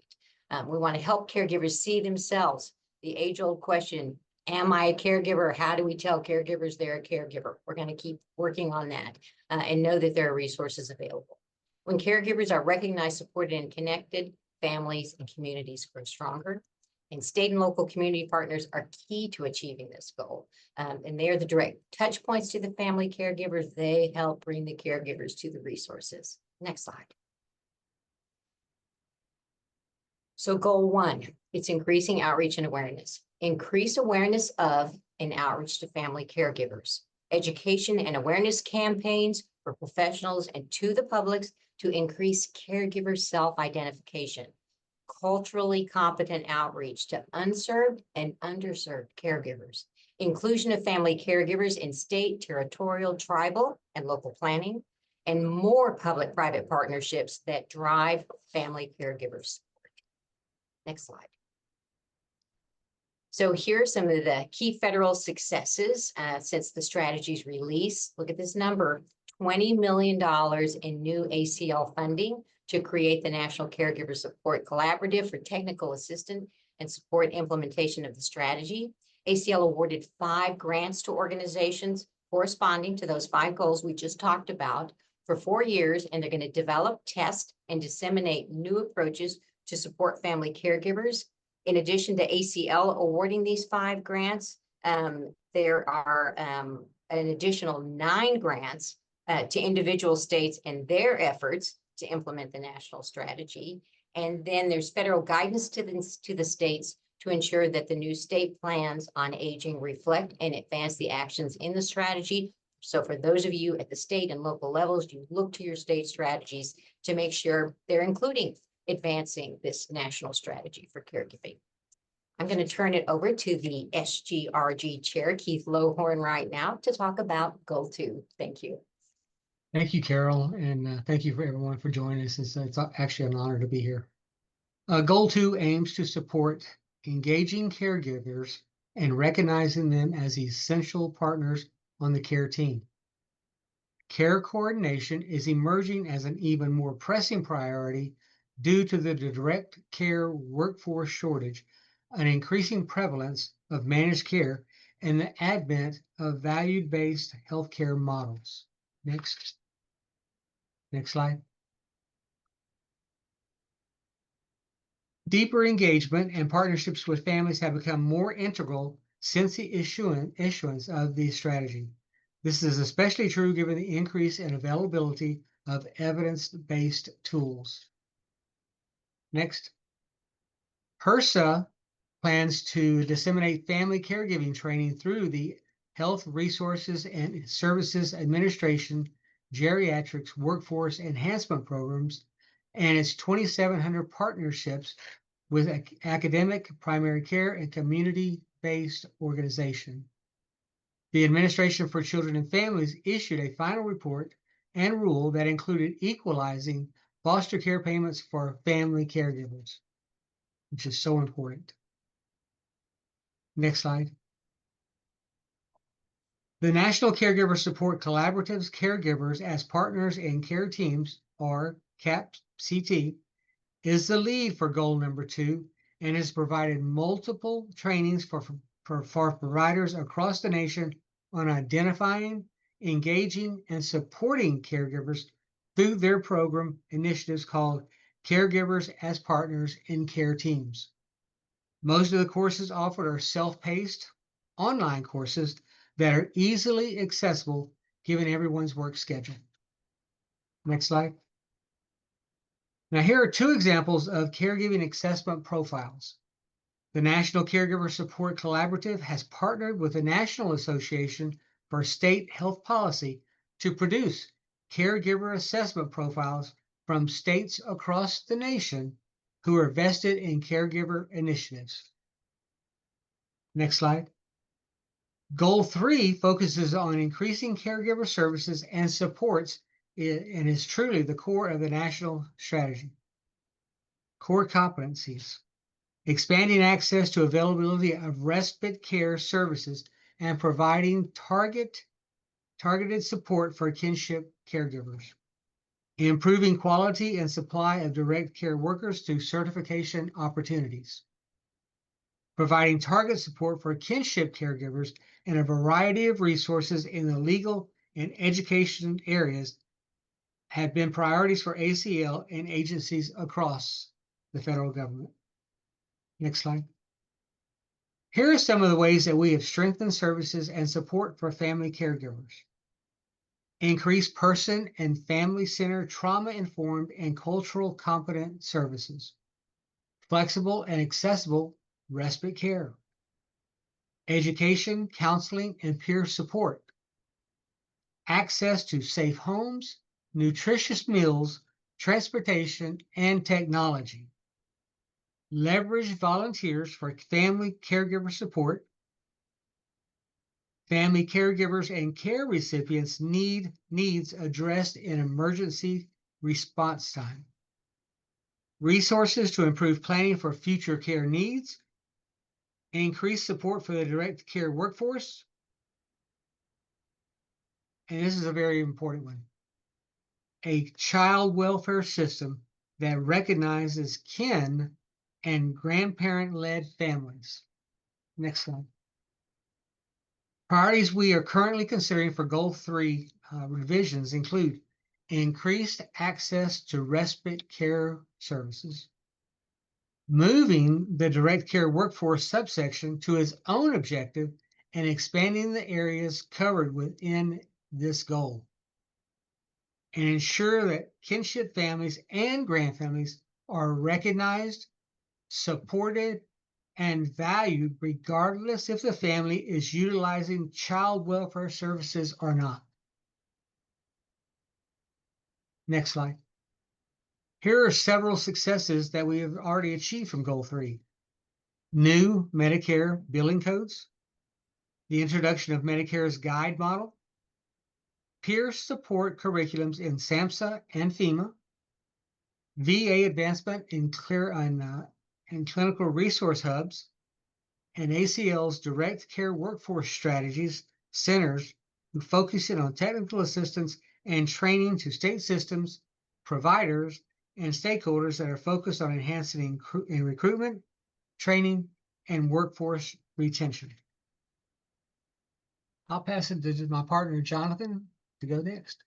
We want to help caregivers see themselves. The age-old question, am I a caregiver? How do we tell caregivers they're a caregiver? We're going to keep working on that and know that there are resources available. When caregivers are recognized, supported, and connected, families and communities grow stronger. And state and local community partners are key to achieving this goal. And they are the direct touch points to the family caregivers. They help bring the caregivers to the resources. Next slide. So goal 1, it's increasing outreach and awareness. Increase awareness of and outreach to family caregivers. Education and awareness campaigns for professionals and to the public to increase caregiver self-identification. Culturally competent outreach to unserved and underserved caregivers. Inclusion of family caregivers in state, territorial, tribal, and local planning. And more public-private partnerships that drive family caregivers. Next slide. So here are some of the key federal successes since the strategy's release. Look at this number, $20 million in new ACL funding to create the National Caregiver Support Collaborative for technical assistance and support implementation of the strategy. ACL awarded 5 grants to organizations corresponding to those 5 goals we just talked about for 4 years, and they're going to develop, test, and disseminate new approaches to support family caregivers. In addition to ACL awarding these 5 grants, there are an additional 9 grants to individual states and their efforts to implement the national strategy. And then there's federal guidance to the states to ensure that the new state plans on aging reflect and advance the actions in the strategy. So for those of you at the state and local levels, you look to your state strategies to make sure they're including advancing this national strategy for caregiving. I'm going to turn it over to the SGRG chair, Keith Lohorn, right now to talk about Goal 2. Thank you. Thank you, Carol, and thank you for everyone for joining us. It's actually an honor to be here. Goal 2 aims to support engaging caregivers and recognizing them as essential partners on the care team. Care coordination is emerging as an even more pressing priority due to the direct care workforce shortage, an increasing prevalence of managed care, and the advent of value-based healthcare models. Next slide. Deeper engagement and partnerships with families have become more integral since the issuance of the strategy. This is especially true given the increase in availability of evidence-based tools. Next. HRSA plans to disseminate family caregiving training through the Health Resources and Services Administration Geriatrics Workforce Enhancement Programs and its 2,700 partnerships with academic, primary care, and community-based organizations. The Administration for Children and Families issued a final report and rule that included equalizing foster care payments for family caregivers, which is so important. Next slide. The National Caregiver Support Collaborative's caregivers as partners in care teams, or CAP-CT, is the lead for goal number 2 and has provided multiple trainings for providers across the nation on identifying, engaging, and supporting caregivers through their program initiatives called Caregivers as Partners in Care Teams. Most of the courses offered are self-paced online courses that are easily accessible given everyone's work schedule. Next slide. Now, here are two examples of caregiving assessment profiles. The National Caregiver Support Collaborative has partnered with the National Association for State Health Policy to produce caregiver assessment profiles from states across the nation who are vested in caregiver initiatives. Next slide. Goal 3 focuses on increasing caregiver services and supports and is truly the core of the national strategy. Core competencies: expanding access to availability of respite care services and providing targeted support for kinship caregivers. Improving quality and supply of direct care workers through certification opportunities. Providing target support for kinship caregivers and a variety of resources in the legal and education areas have been priorities for ACL and agencies across the federal government. Next slide. Here are some of the ways that we have strengthened services and support for family caregivers. Increase person and family-centered, trauma-informed, and cultural competent services. Flexible and accessible respite care. Education, counseling, and peer support. Access to safe homes, nutritious meals, transportation, and technology. Leverage volunteers for family caregiver support. Family caregivers and care recipients needs addressed in emergency response time. Resources to improve planning for future care needs. Increase support for the direct care workforce. And this is a very important one. A child welfare system that recognizes kin and grandparent-led families. Next slide. Priorities we are currently considering for Goal 3 revisions include increased access to respite care services, moving the direct care workforce subsection to its own objective and expanding the areas covered within this goal, and ensure that kinship families and grandfamilies are recognized, supported, and valued regardless if the family is utilizing child welfare services or not. Next slide. Here are several successes that we have already achieved from Goal 3. New Medicare billing codes, the introduction of Medicare's guide model, peer support curriculums in SAMHSA and FEMA, VA advancement in clinical resource hubs, and ACL's direct care workforce strategies centers who focus in on technical assistance and training to state systems, providers, and stakeholders that are focused on enhancing recruitment, training, and workforce retention. I'll pass it to my partner, Jonathan, to go next.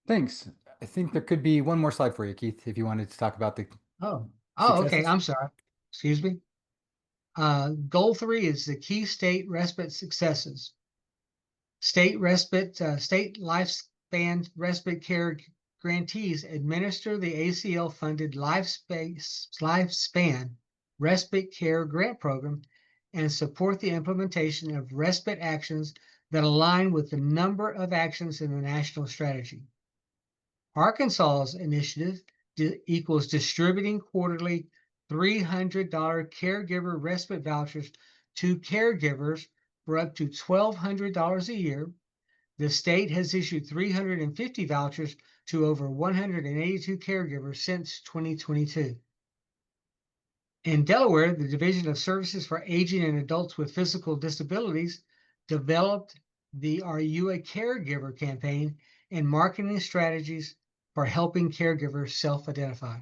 Thanks. I think there could be one more slide for you, Keith, if you wanted to talk about the Okay. successes. I'm sorry. Excuse me. Goal 3 is the key state respite successes. State lifespan respite care grantees administer the ACL-funded lifespan respite care grant program and support the implementation of respite actions that align with the number of actions in the national strategy. Arkansas's initiative equals distributing quarterly $300 caregiver respite vouchers to caregivers for up to $1,200 a year. The state has issued 350 vouchers to over 182 caregivers since 2022. In Delaware, the Division of Services for Aging and Adults with Physical Disabilities developed the Are You a Caregiver campaign and marketing strategies for helping caregivers self-identify.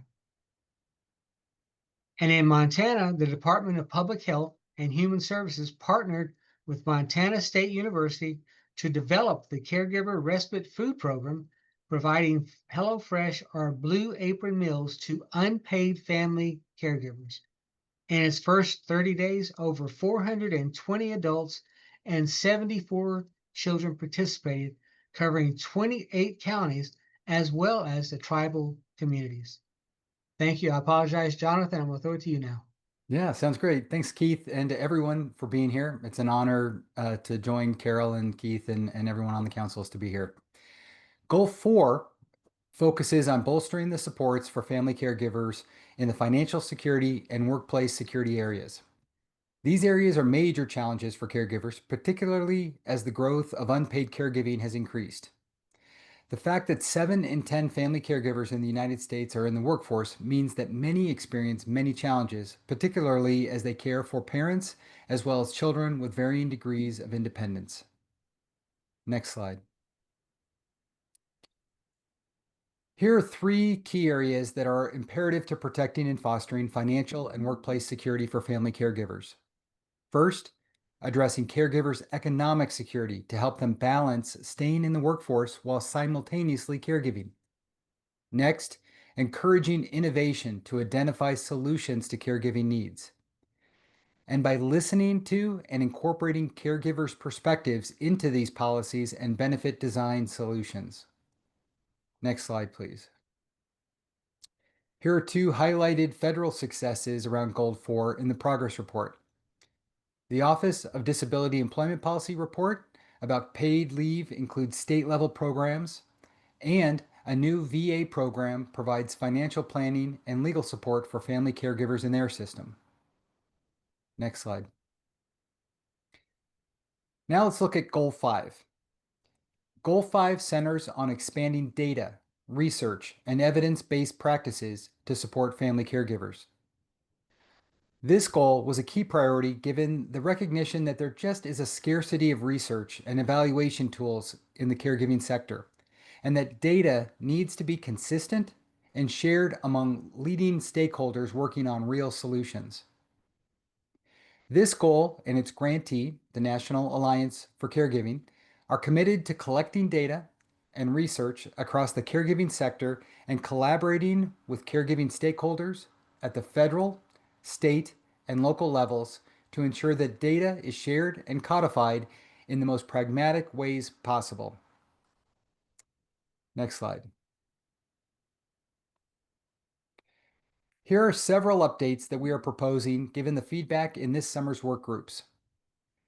And in Montana, the Department of Public Health and Human Services partnered with Montana State University to develop the Caregiver Respite Food Program, providing HelloFresh or Blue Apron meals to unpaid family caregivers. In its first 30 days, over 420 adults and 74 children participated, covering 28 counties as well as the tribal communities. Thank you. I apologize, Jonathan. I'm going to throw it to you now. Yeah, sounds great. Thanks, Keith, and to everyone for being here. It's an honor to join Carol and Keith and everyone on the councils to be here. Goal 4 focuses on bolstering the supports for family caregivers in the financial security and workplace security areas. These areas are major challenges for caregivers, particularly as the growth of unpaid caregiving has increased. The fact that 7 in 10 family caregivers in the United States are in the workforce means that many experience many challenges, particularly as they care for parents as well as children with varying degrees of independence. Next slide. Here are 3 key areas that are imperative to protecting and fostering financial and workplace security for family caregivers. First, addressing caregivers' economic security to help them balance staying in the workforce while simultaneously caregiving. Next, encouraging innovation to identify solutions to caregiving needs. And by listening to and incorporating caregivers' perspectives into these policies and benefit design solutions. Next slide, please. Here are 2 highlighted federal successes around Goal 4 in the progress report. The Office of Disability Employment Policy report about paid leave includes state-level programs, and a new VA program provides financial planning and legal support for family caregivers in their system. Next slide. Now let's look at Goal 5. Goal 5 centers on expanding data, research, and evidence-based practices to support family caregivers. This goal was a key priority given the recognition that there just is a scarcity of research and evaluation tools in the caregiving sector, and that data needs to be consistent and shared among leading stakeholders working on real solutions. This goal and its grantee, the National Alliance for Caregiving, are committed to collecting data and research across the caregiving sector and collaborating with caregiving stakeholders at the federal, state, and local levels to ensure that data is shared and codified in the most pragmatic ways possible. Next slide. Here are several updates that we are proposing given the feedback in this summer's work groups.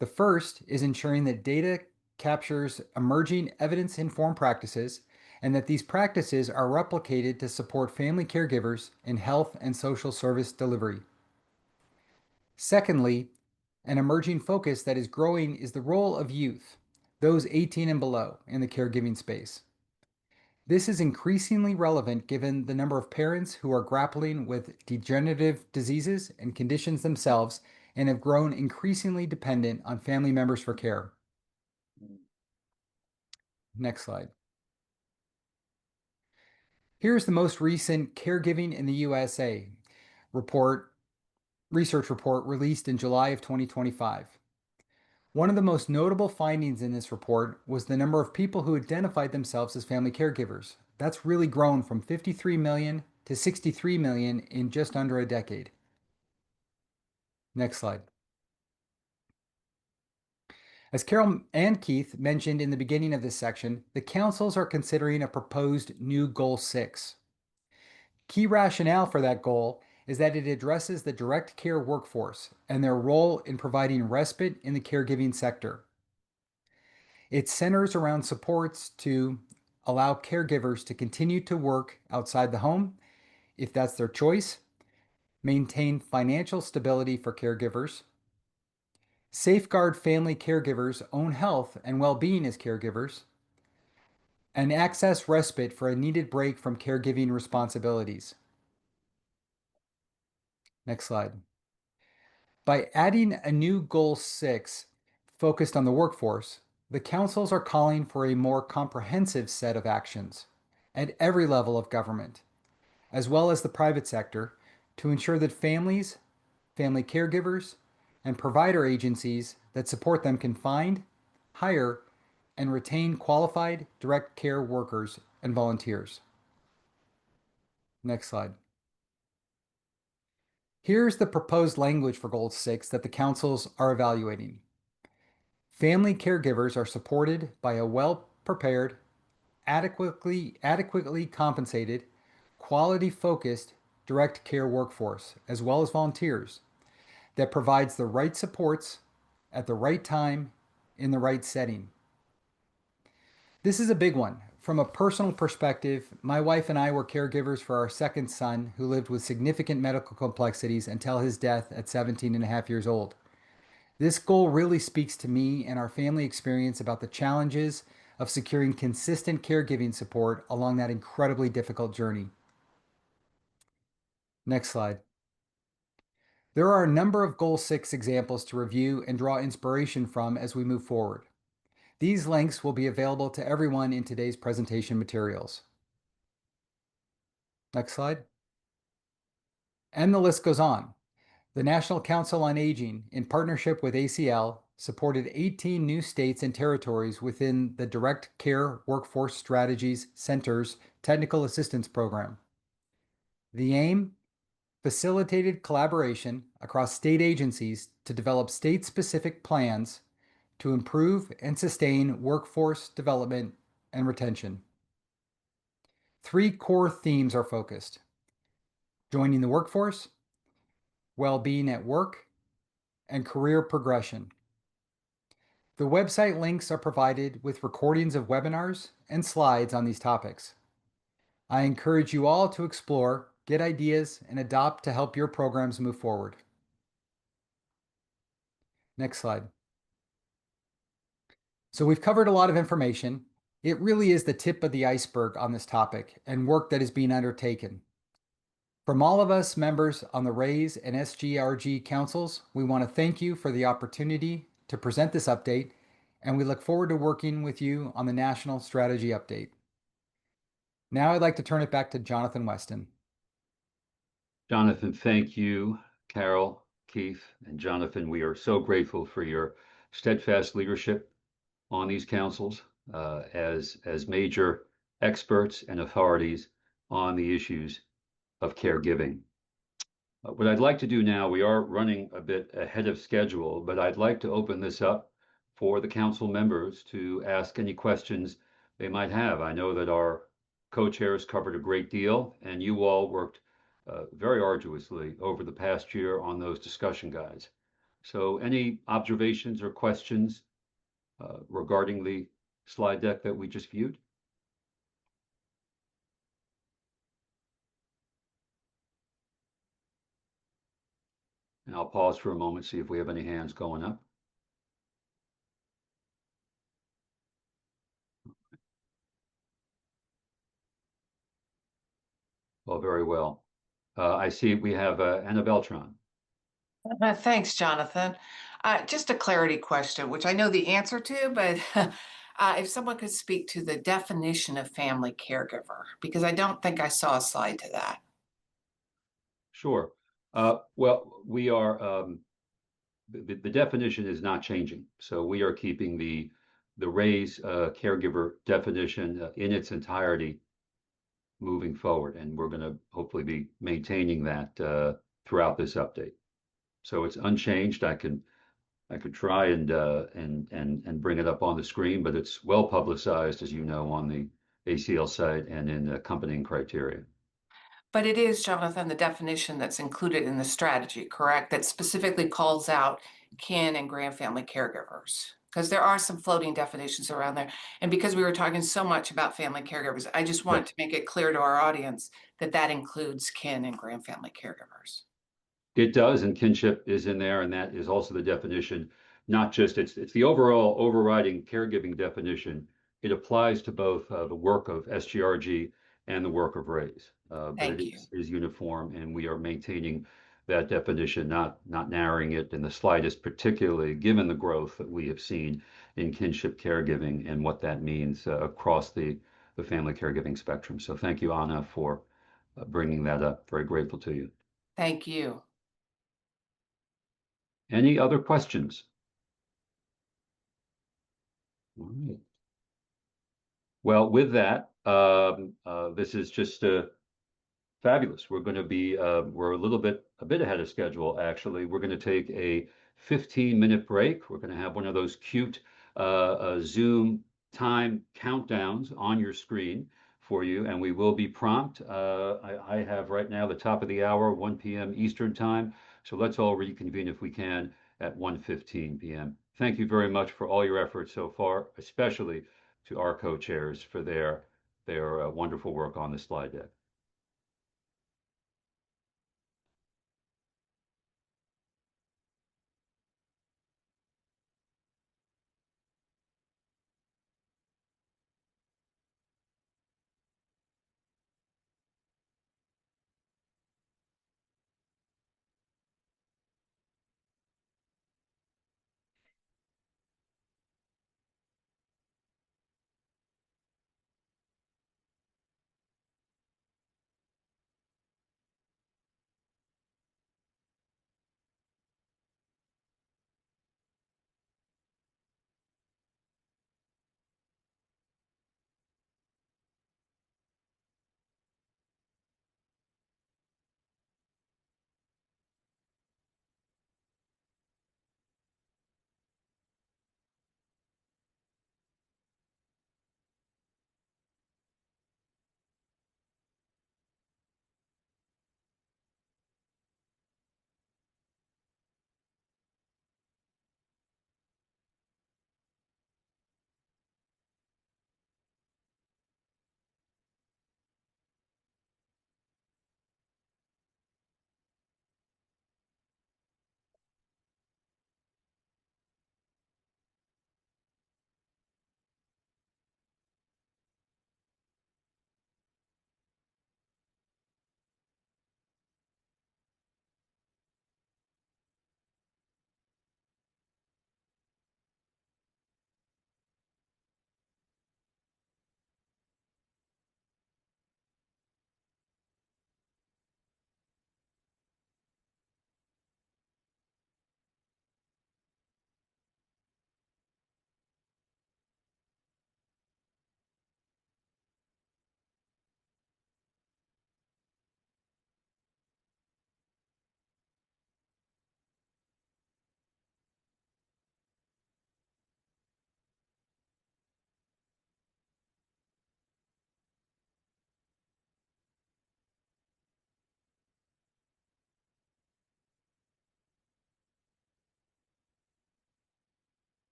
The first is ensuring that data captures emerging evidence-informed practices and that these practices are replicated to support family caregivers in health and social service delivery. Secondly, an emerging focus that is growing is the role of youth, those 18 and below, in the caregiving space. This is increasingly relevant given the number of parents who are grappling with degenerative diseases and conditions themselves and have grown increasingly dependent on family members for care. Next slide. Here's the most recent Caregiving in the USA research report released in July of 2025. One of the most notable findings in this report was the number of people who identified themselves as family caregivers. That's really grown from 53 million to 63 million in just under a decade. Next slide. As Carol and Keith mentioned in the beginning of this section, the councils are considering a proposed new Goal 6. Key rationale for that goal is that it addresses the direct care workforce and their role in providing respite in the caregiving sector. It centers around supports to allow caregivers to continue to work outside the home, if that's their choice, maintain financial stability for caregivers, safeguard family caregivers' own health and well-being as caregivers, and access respite for a needed break from caregiving responsibilities. Next slide. By adding a new Goal 6 focused on the workforce, the councils are calling for a more comprehensive set of actions at every level of government, as well as the private sector, to ensure that families, family caregivers, and provider agencies that support them can find, hire, and retain qualified direct care workers and volunteers. Next slide. Here's the proposed language for Goal 6 that the councils are evaluating. Family caregivers are supported by a well-prepared, adequately compensated, quality-focused direct care workforce, as well as volunteers, that provides the right supports at the right time in the right setting. This is a big one. From a personal perspective, my wife and I were caregivers for our second son, who lived with significant medical complexities until his death at 17 and a half years old. This goal really speaks to me and our family experience about the challenges of securing consistent caregiving support along that incredibly difficult journey. Next slide. There are a number of Goal 6 examples to review and draw inspiration from as we move forward. These links will be available to everyone in today's presentation materials. Next slide. And the list goes on. The National Council on Aging, in partnership with ACL, supported 18 new states and territories within the Direct Care Workforce Strategies Center's Technical Assistance Program. The aim? Facilitated collaboration across state agencies to develop state-specific plans to improve and sustain workforce development and retention. 3 core themes are focused: joining the workforce, well-being at work, and career progression. The website links are provided with recordings of webinars and slides on these topics. I encourage you all to explore, get ideas, and adopt to help your programs move forward. Next slide. So we've covered a lot of information. It really is the tip of the iceberg on this topic and work that is being undertaken. From all of us members on the RAISE and SGRG councils, we want to thank you for the opportunity to present this update, and we look forward to working with you on the National Strategy Update. Now I'd like to turn it back to Jonathan Weston. Jonathan, thank you. Carol, Keith, and Jonathan, we are so grateful for your steadfast leadership on these councils as major experts and authorities on the issues of caregiving. What I'd like to do now, we are running a bit ahead of schedule, but I'd like to open this up for the council members to ask any questions they might have. I know that our co-chairs covered a great deal, and you all worked very arduously over the past year on those discussion guides. So any observations or questions regarding the slide deck that we just viewed? And I'll pause for a moment, see if we have any hands going up. Well, very well. I see we have Anna Beltran. Thanks, Jonathan. Just a clarity question, which I know the answer to, but if someone could speak to the definition of family caregiver, because I don't think I saw a slide to that. Sure. Well, we are, the definition is not changing. So we are keeping the RAISE caregiver definition in its entirety moving forward. And we're going to hopefully be maintaining that throughout this update. So it's unchanged. I could try and bring it up on the screen, but it's well publicized, as you know, on the ACL site and in accompanying criteria. But it is, Jonathan, the definition that's included in the strategy, correct? That specifically calls out kin and grandfamily caregivers, because there are some floating definitions around there. And because we were talking so much about family caregivers, I just want to make it clear to our audience that that includes kin and grandfamily caregivers. It does, and kinship is in there, and that is also the definition. Not just, it's the overall overriding caregiving definition. It applies to both the work of SGRG and the work of RAISE. But it is uniform, and we are maintaining that definition, not narrowing it in the slightest, particularly given the growth that we have seen in kinship caregiving and what that means across the family caregiving spectrum. So thank you, Anna, for bringing that up. Very grateful to you. Thank you. Any other questions? All right. Well, with that, this is just fabulous. We're going to be, we're a bit ahead of schedule, actually. We're going to take a 15-minute break. We're going to have one of those cute Zoom time countdowns on your screen for you, and we will be prompt. I have right now the top of the hour, 1 p.m. Eastern Time. So let's all reconvene if we can at 1:15 p.m. Thank you very much for all your efforts so far, especially to our co-chairs for their wonderful work on the slide deck.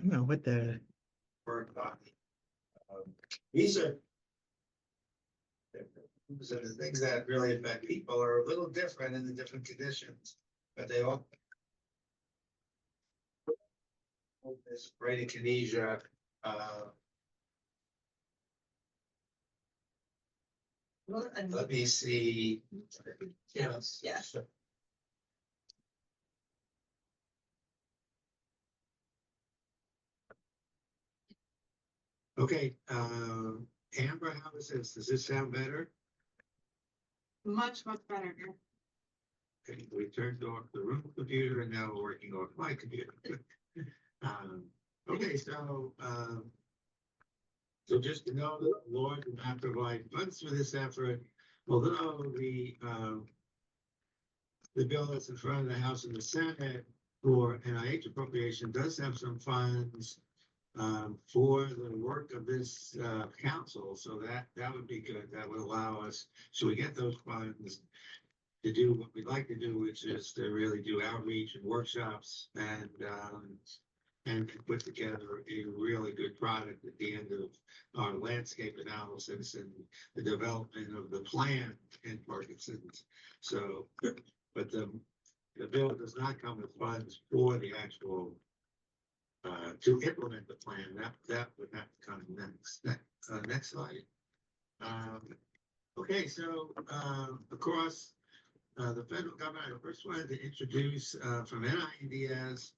don't know what the. These are so the things that really affect people are a little different in the different conditions, but they all. This bradykinesia, let me see. Yes. Yes. Okay, Amber, how is this? Does this sound better? Much better. Okay, we turned off the room computer and now we're working off my computer. Um, okay, so just to know that the Lord will not provide funds for this effort, although the bill that's in front of the House and the Senate for NIH appropriation does have some funds for the work of this council, so that would be good. That would allow us, so we get those funds to do what we'd like to do, which is to really do outreach and workshops and put together a really good product at the end of our landscape analysis and the development of the plan in Parkinson's. So, but the bill does not come with funds for the actual to implement the plan. That would have to come next. Next slide. Okay, so across the federal government, I first wanted to introduce from NINDS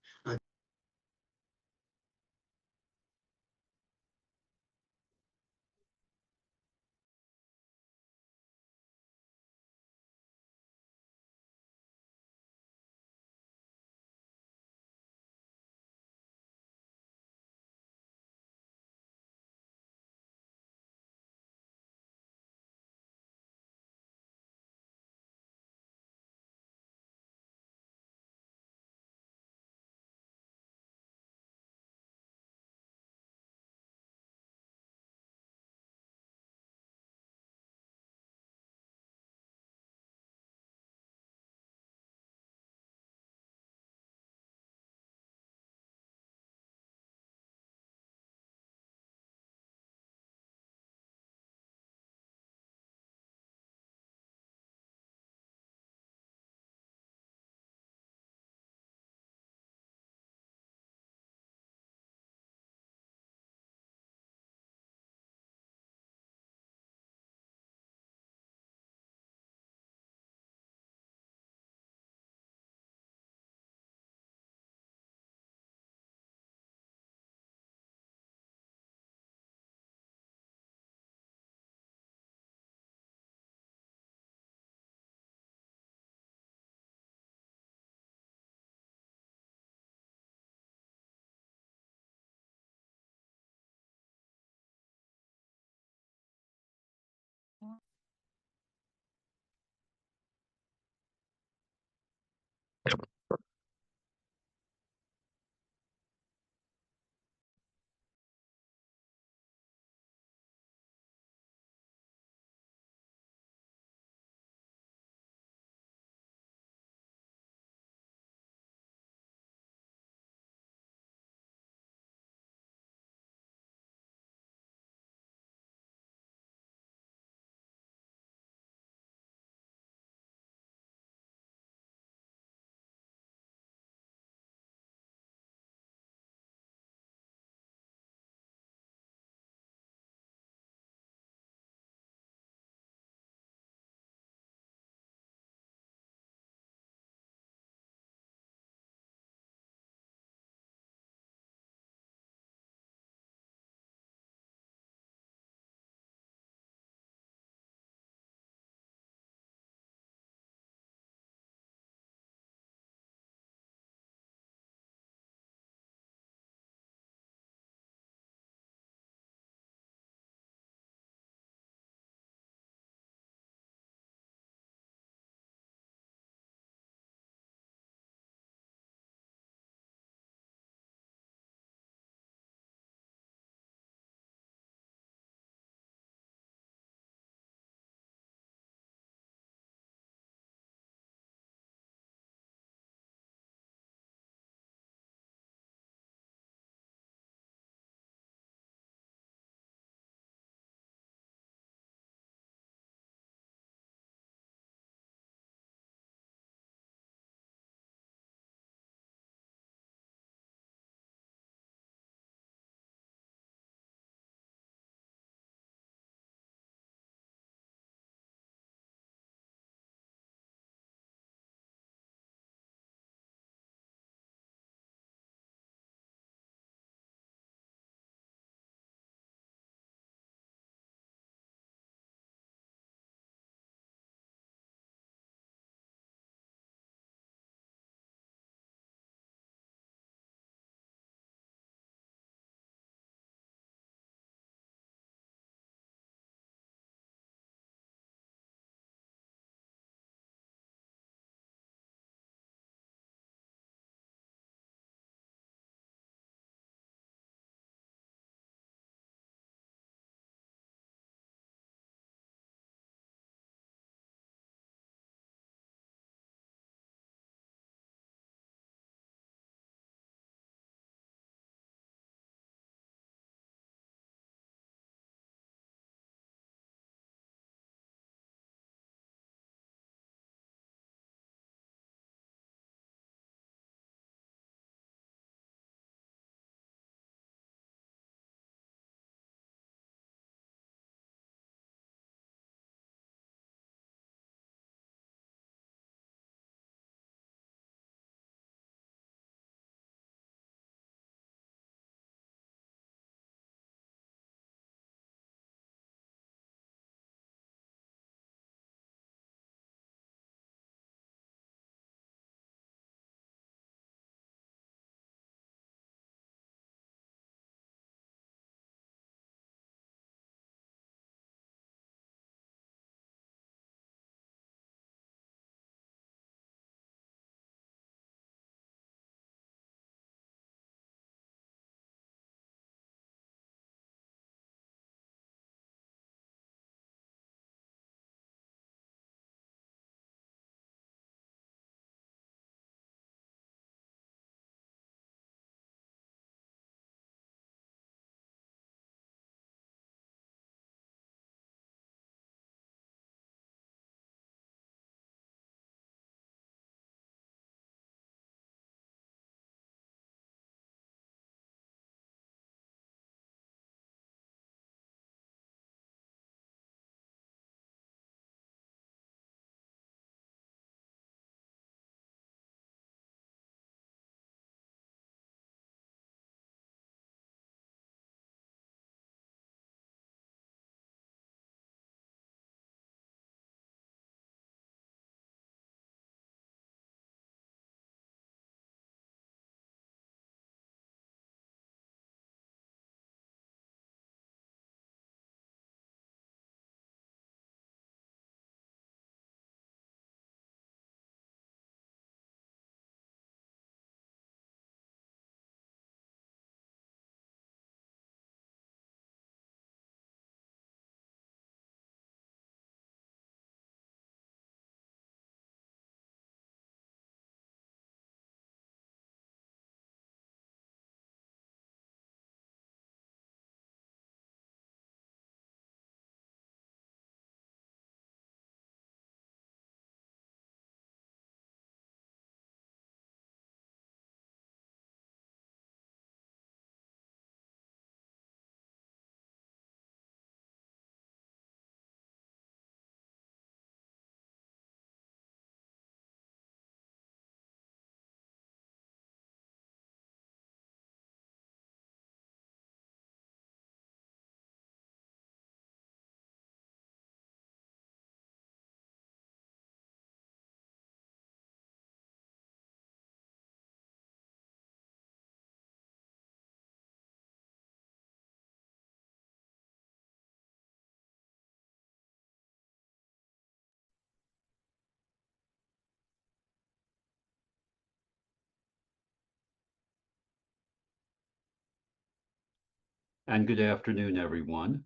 And good afternoon, everyone.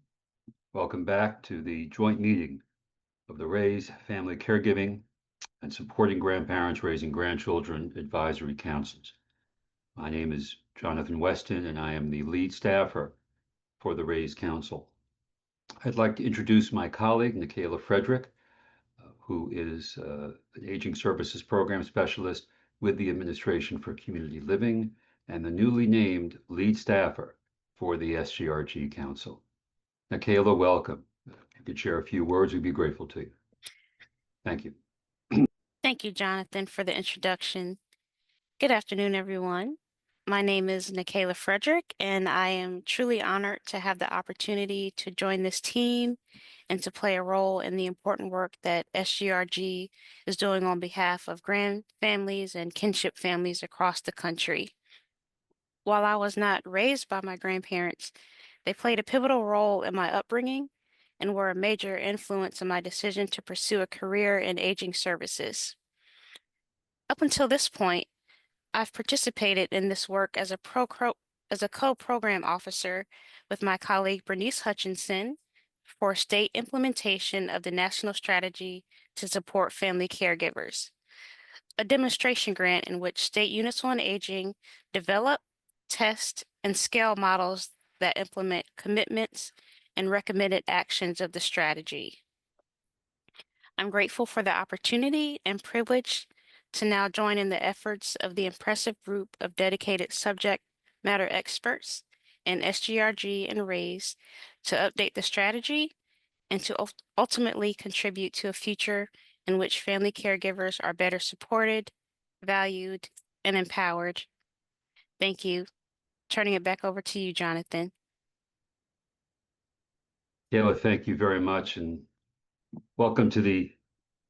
Welcome back to the joint meeting of the Raise Family Caregiving and Supporting Grandparents Raising Grandchildren Advisory Councils. My name is Jonathan Weston, and I am the lead staffer for the Raise Council. I'd like to introduce my colleague, Nikayla Frederick, who is an Aging Services Program Specialist with the Administration for Community Living and the newly named lead staffer for the SGRG Council. Nikayla, welcome. If you could share a few words, we'd be grateful to you. Thank you. Thank you, Jonathan, for the introduction. Good afternoon, everyone. My name is Nikayla Frederick, and I am truly honored to have the opportunity to join this team and to play a role in the important work that SGRG is doing on behalf of grand families and kinship families across the country. While I was not raised by my grandparents, they played a pivotal role in my upbringing and were a major influence in my decision to pursue a career in aging services. Up until this point, I've participated in this work as a co-program officer with my colleague Bernice Hutchinson for state implementation of the National Strategy to Support Family Caregivers, a demonstration grant in which state units on aging develop, test, and scale models that implement commitments and recommended actions of the strategy. I'm grateful for the opportunity and privilege to now join in the efforts of the impressive group of dedicated subject matter experts in SGRG and RAISE to update the strategy and to ultimately contribute to a future in which family caregivers are better supported, valued, and empowered. Thank you. Turning it back over to you, Jonathan. Nikayla, thank you very much, and welcome to the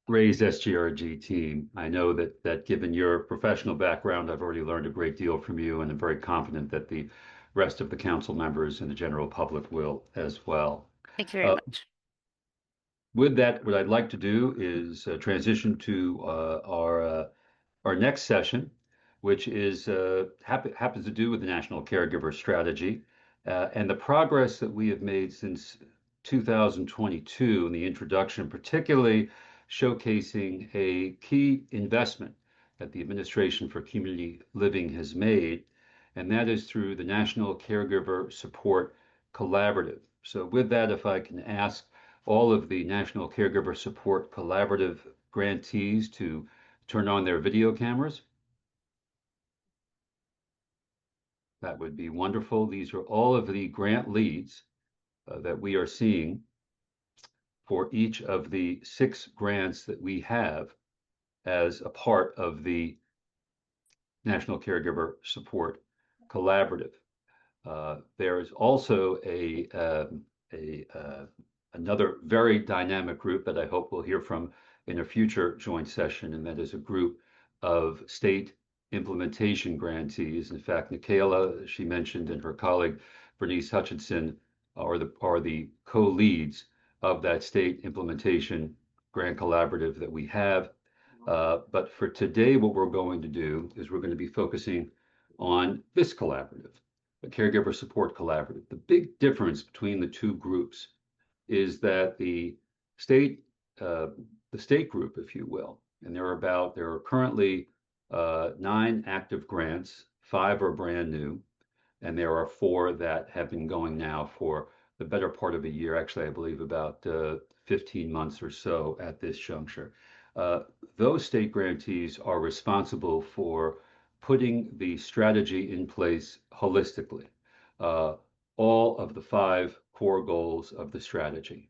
Raise SGRG team. I know that given your professional background, I've already learned a great deal from you, and I'm very confident that the rest of the council members and the general public will as well. Thank you very much. With that, what I'd like to do is transition to our next session, which is happens to do with the National Caregiver Strategy and the progress that we have made since 2022 in the introduction, particularly showcasing a key investment that the Administration for Community Living has made, and that is through the National Caregiver Support Collaborative. So with that, if I can ask all of the National Caregiver Support Collaborative grantees to turn on their video cameras. That would be wonderful. These are all of the grant leads that we are seeing for each of the 6 grants that we have as a part of the National Caregiver Support Collaborative. There is also another very dynamic group that I hope we'll hear from in a future joint session, and that is a group of state implementation grantees. In fact, Nikayla, she mentioned, and her colleague Bernice Hutchinson are the co-leads of that state implementation grant collaborative that we have. But for today, what we're going to do is we're going to be focusing on this collaborative, the Caregiver Support Collaborative. The big difference between the two groups is that the state group, if you will, and there are currently 9 active grants, 5 are brand new, and there are 4 that have been going now for the better part of a year. Actually, I believe about 15 months or so at this juncture. Those state grantees are responsible for putting the strategy in place holistically. All of the 5 core goals of the strategy.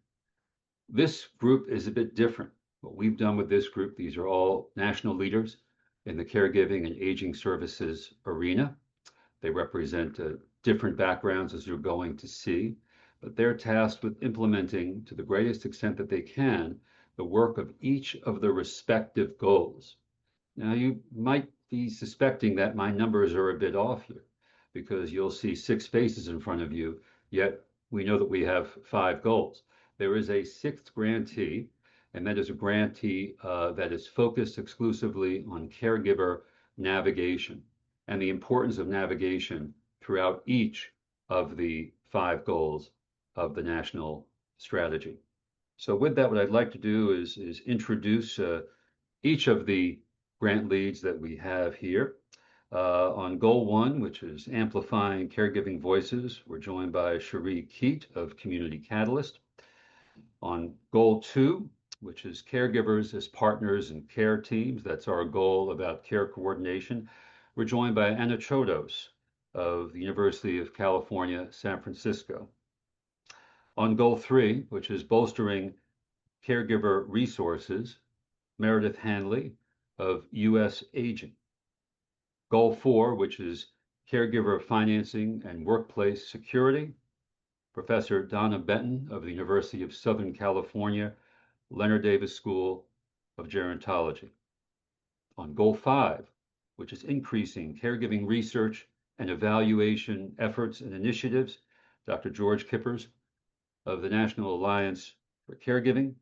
This group is a bit different. What we've done with this group, these are all national leaders in the caregiving and aging services arena. They represent different backgrounds, as you're going to see, but they're tasked with implementing, to the greatest extent that they can, the work of each of the respective goals. Now, you might be suspecting that my numbers are a bit off here, because you'll see 6 faces in front of you, yet we know that we have 5 goals. There is a 6th grantee, and that is a grantee that is focused exclusively on caregiver navigation and the importance of navigation throughout each of the 5 goals of the national strategy. So with that, what I'd like to do is introduce each of the grant leads that we have here. On goal 1, which is amplifying caregiving voices, we're joined by Cherie Keat of Community Catalyst. On goal 2, which is caregivers as partners and care teams, that's our goal about care coordination. We're joined by Anna Chodos of the University of California, San Francisco. On goal 3, which is bolstering caregiver resources, Meredith Hanley of US Aging. Goal 4, which is caregiver financing and workplace security, Professor Donna Benton of the University of Southern California, Leonard Davis School of Gerontology. On goal 5, which is increasing caregiving research and evaluation efforts and initiatives, Dr. George Kippers of the National Alliance for Caregiving.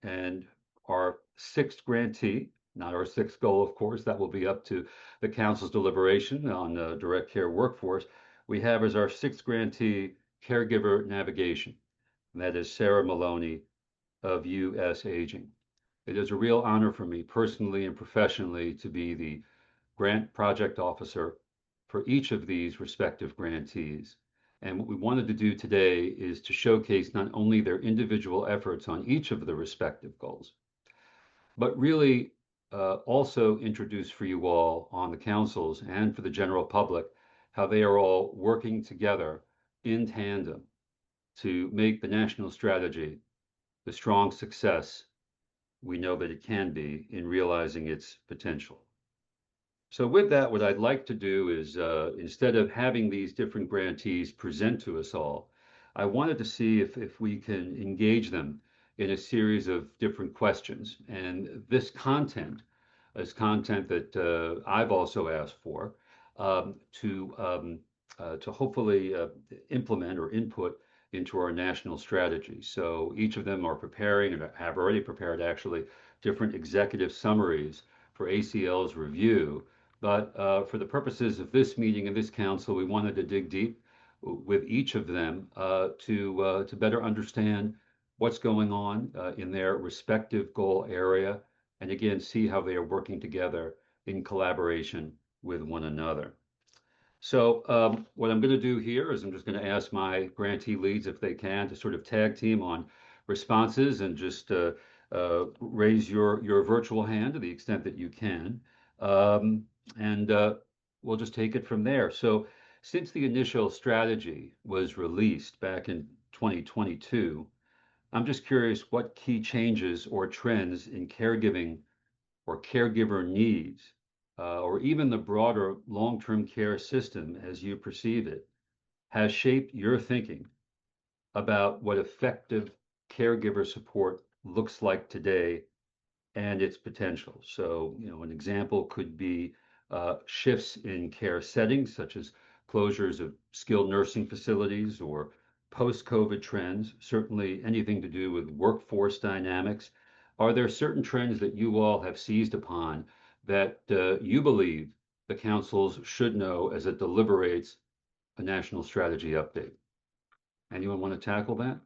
And our 6th grantee, not our 6th goal, of course, that will be up to the council's deliberation on direct care workforce. We have as our 6th grantee caregiver navigation, and that is Sarah Maloney of US Aging. It is a real honor for me personally and professionally to be the grant project officer for each of these respective grantees. And what we wanted to do today is to showcase not only their individual efforts on each of the respective goals, but really also introduce for you all on the councils and for the general public how they are all working together in tandem to make the national strategy the strong success we know that it can be in realizing its potential. So with that, what I'd like to do is, instead of having these different grantees present to us all, I wanted to see if we can engage them in a series of different questions. And this content is content that I've also asked for to hopefully implement or input into our national strategy. So each of them are preparing and have already prepared actually different executive summaries for ACL's review. But for the purposes of this meeting and this council, we wanted to dig deep with each of them to better understand what's going on in their respective goal area, and again, see how they are working together in collaboration with one another. So what I'm going to do here is I'm just going to ask my grantee leads if they can to sort of tag team on responses and just raise your virtual hand to the extent that you can. And we'll just take it from there. So since the initial strategy was released back in 2022, I'm just curious what key changes or trends in caregiving or caregiver needs, or even the broader long-term care system as you perceive it, has shaped your thinking about what effective caregiver support looks like today and its potential. So, an example could be shifts in care settings, such as closures of skilled nursing facilities or post-COVID trends, certainly anything to do with workforce dynamics. Are there certain trends that you all have seized upon that you believe the councils should know as it deliberates a national strategy update? Anyone want to tackle that?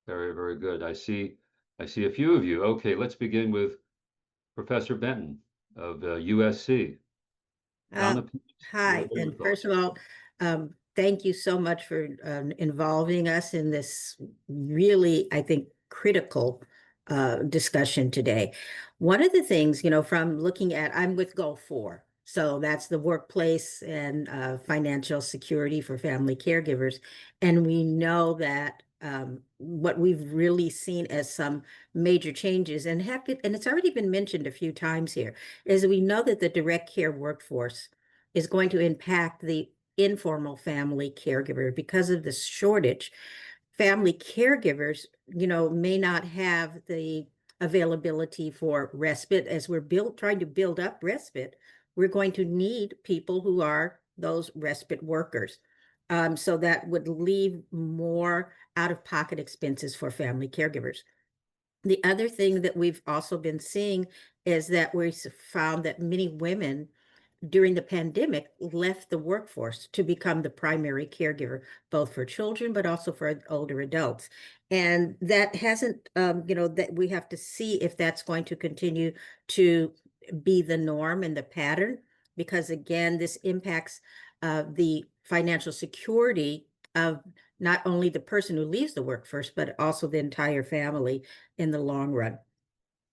Very, very good. I see a few of you. Okay, let's begin with Professor Benton of USC. Donna, Hi, what are your and thoughts? first of all, thank you so much for involving us in this really, I think, critical discussion today. One of the things, from looking at, I'm with Goal 4. So that's the workplace and financial security for family caregivers. And we know that what we've really seen as some major changes, and it's already been mentioned a few times here, is we know that the direct care workforce is going to impact the informal family caregiver because of the shortage. Family caregivers, may not have the availability for respite. As we're trying to build up respite, we're going to need people who are those respite workers. So that would leave more out-of-pocket expenses for family caregivers. The other thing that we've also been seeing is that we've found that many women during the pandemic, left the workforce to become the primary caregiver, both for children, but also for older adults. And that hasn't, that we have to see if that's going to continue to be the norm and the pattern, because again, this impacts the financial security of not only the person who leaves the workforce, but also the entire family in the long run.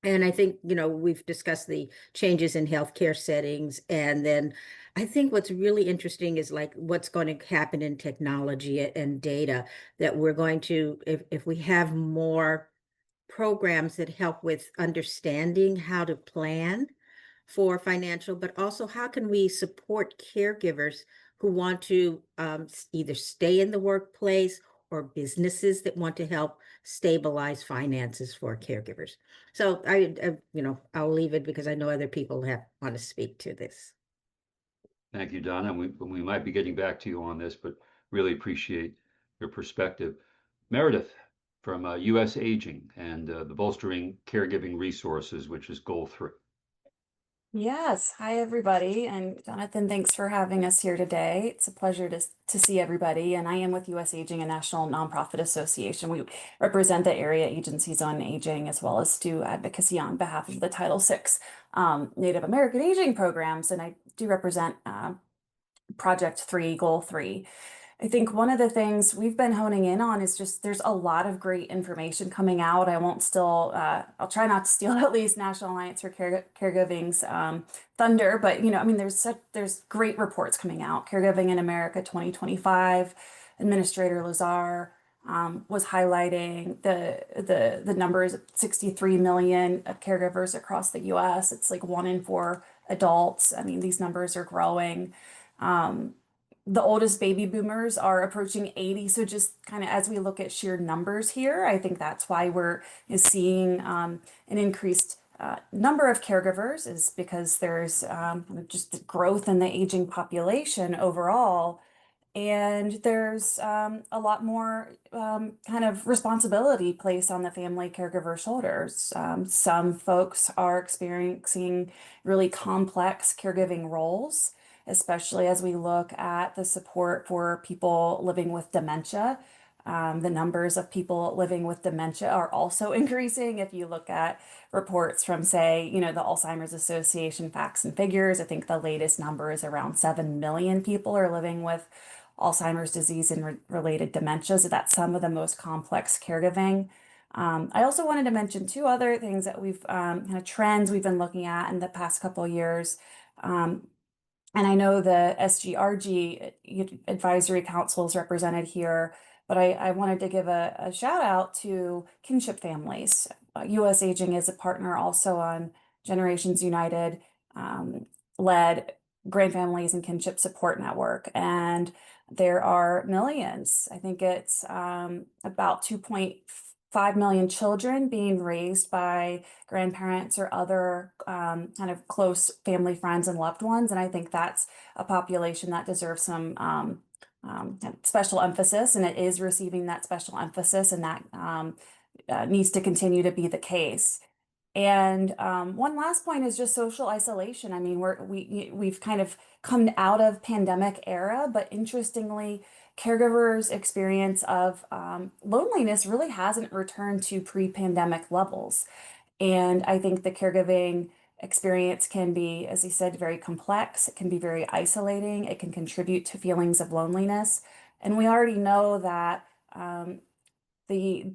And I think, we've discussed the changes in healthcare settings. And then I think what's really interesting is like what's going to happen in technology and data, that we're going to, if we have more programs that help with understanding how to plan for financial, but also how can we support caregivers who want to either stay in the workplace or businesses that want to help stabilize finances for caregivers. So I'll leave it because I know other people want to speak to this. Thank you, Donna. We might be getting back to you on this, but really appreciate your perspective. Meredith from US Aging and the Bolstering Caregiving Resources, which is Goal 3. Yes. Hi, everybody. And Jonathan, thanks for having us here today. It's a pleasure to see everybody. And I am with US Aging, a national nonprofit association. We represent the area agencies on aging, as well as do advocacy on behalf of the Title VI Native American aging programs. And I do represent Project 3, Goal 3. I think one of the things we've been honing in on is just there's a lot of great information coming out. I'll try not to steal at least National Alliance for Caregiving's thunder, but there's great reports coming out. Caregiving in America 2025, Administrator Lazar was highlighting the numbers, 63 million caregivers across the US. It's like 1 in 4 adults. I mean, these numbers are growing. The oldest baby boomers are approaching 80. So just kind of as we look at sheer numbers here, I think that's why we're seeing an increased number of caregivers, is because there's just the growth in the aging population overall. And there's a lot more kind of responsibility placed on the family caregiver shoulders. Some folks are experiencing really complex caregiving roles, especially as we look at the support for people living with dementia. The numbers of people living with dementia are also increasing. If you look at reports from, say, the Alzheimer's Association facts and figures, I think the latest number is around 7 million people are living with Alzheimer's disease and related dementia. So that's some of the most complex caregiving. I also wanted to mention 2 other things that we've kind of trends we've been looking at in the past couple of years. And I know the SGRG advisory council is represented here, but I wanted to give a shout out to kinship families. US Aging is a partner also on Generations United led Grand Families and Kinship Support Network. And there are millions, I think it's about 2.5 million children being raised by grandparents or other kind of close family, friends, and loved ones. And I think that's a population that deserves some special emphasis, and it is receiving that special emphasis, and that needs to continue to be the case. And one last point is just social isolation. I mean, we've kind of come out of pandemic era, but interestingly, caregivers' experience of loneliness really hasn't returned to pre-pandemic levels. And I think the caregiving experience can be, as he said, very complex. It can be very isolating. It can contribute to feelings of loneliness. And we already know that the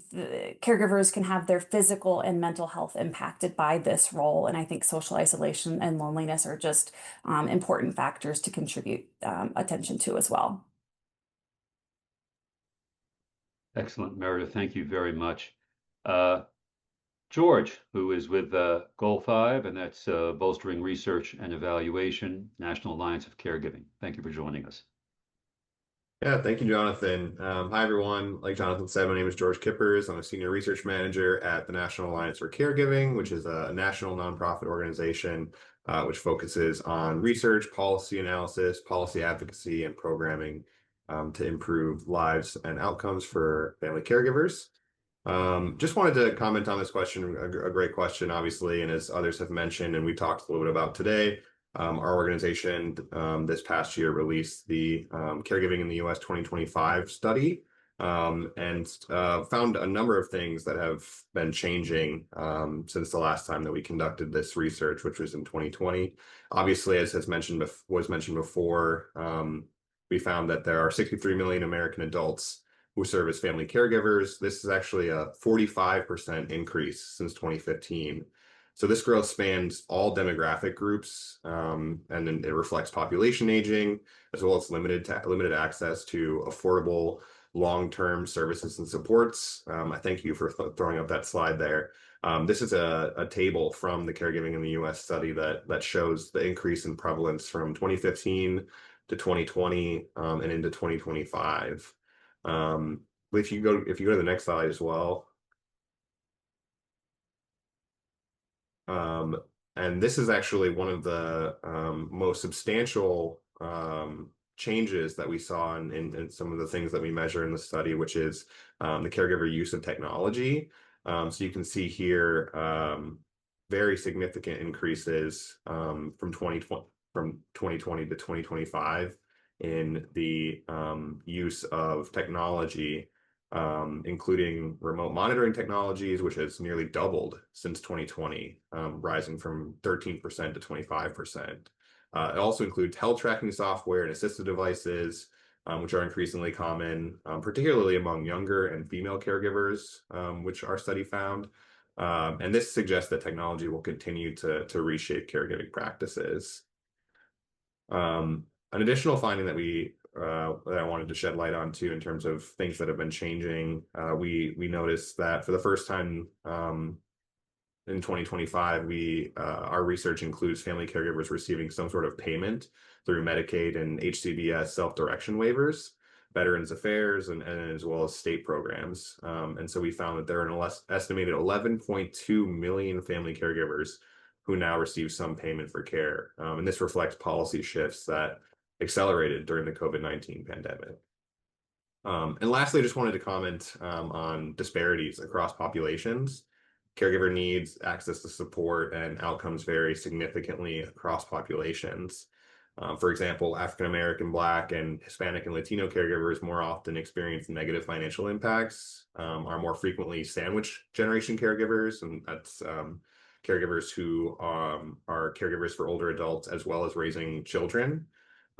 caregivers can have their physical and mental health impacted by this role. And I think social isolation and loneliness are just important factors to contribute attention to as well. Excellent, Meredith. Thank you very much. George, who is with Goal 5, and that's Bolstering Research and Evaluation, National Alliance of Caregiving. Thank you for joining us. Yeah, thank you, Jonathan. Hi, everyone. Like Jonathan said, my name is George Kippers. I'm a Senior Research Manager at the National Alliance for Caregiving, which is a national nonprofit organization which focuses on research, policy analysis, policy advocacy, and programming to improve lives and outcomes for family caregivers. Just wanted to comment on this question, a great question, obviously, and as others have mentioned, and we talked a little bit about today, Our organization this past year released the Caregiving in the U.S. 2025 study, and found a number of things that have been changing since the last time that we conducted this research, which was in 2020. Obviously, as was mentioned before, we found that there are 63 million American adults who serve as family caregivers. This is actually a 45% increase since 2015. So this growth spans all demographic groups, and then it reflects population aging, as well as limited access to affordable long-term services and supports. I thank you for throwing up that slide there. This is a table from the Caregiving in the U.S. study that shows the increase in prevalence from 2015 to 2020 and into 2025. If you go to the next slide as well. And this is actually one of the most substantial changes that we saw in some of the things that we measure in the study, which is the caregiver use of technology. So you can see here very significant increases from 2020 to 2025 in the use of technology, including remote monitoring technologies, which has nearly doubled since 2020, rising from 13% to 25%. It also includes health tracking software and assistive devices, which are increasingly common, particularly among younger and female caregivers, which our study found. And this suggests that technology will continue to reshape caregiving practices. An additional finding that I wanted to shed light on too, in terms of things that have been changing, we noticed that for the first time in 2025, our research includes family caregivers receiving some sort of payment through Medicaid and HCBS self-direction waivers, Veterans Affairs, and as well as state programs. And so we found that there are an estimated 11.2 million family caregivers who now receive some payment for care. And this reflects policy shifts that accelerated during the COVID-19 pandemic. And lastly, I just wanted to comment on disparities across populations. Caregiver needs, access to support, and outcomes vary significantly across populations. For example, African American, Black, and Hispanic and Latino caregivers more often experience negative financial impacts, are more frequently sandwich generation caregivers, and that's caregivers who are caregivers for older adults as well as raising children.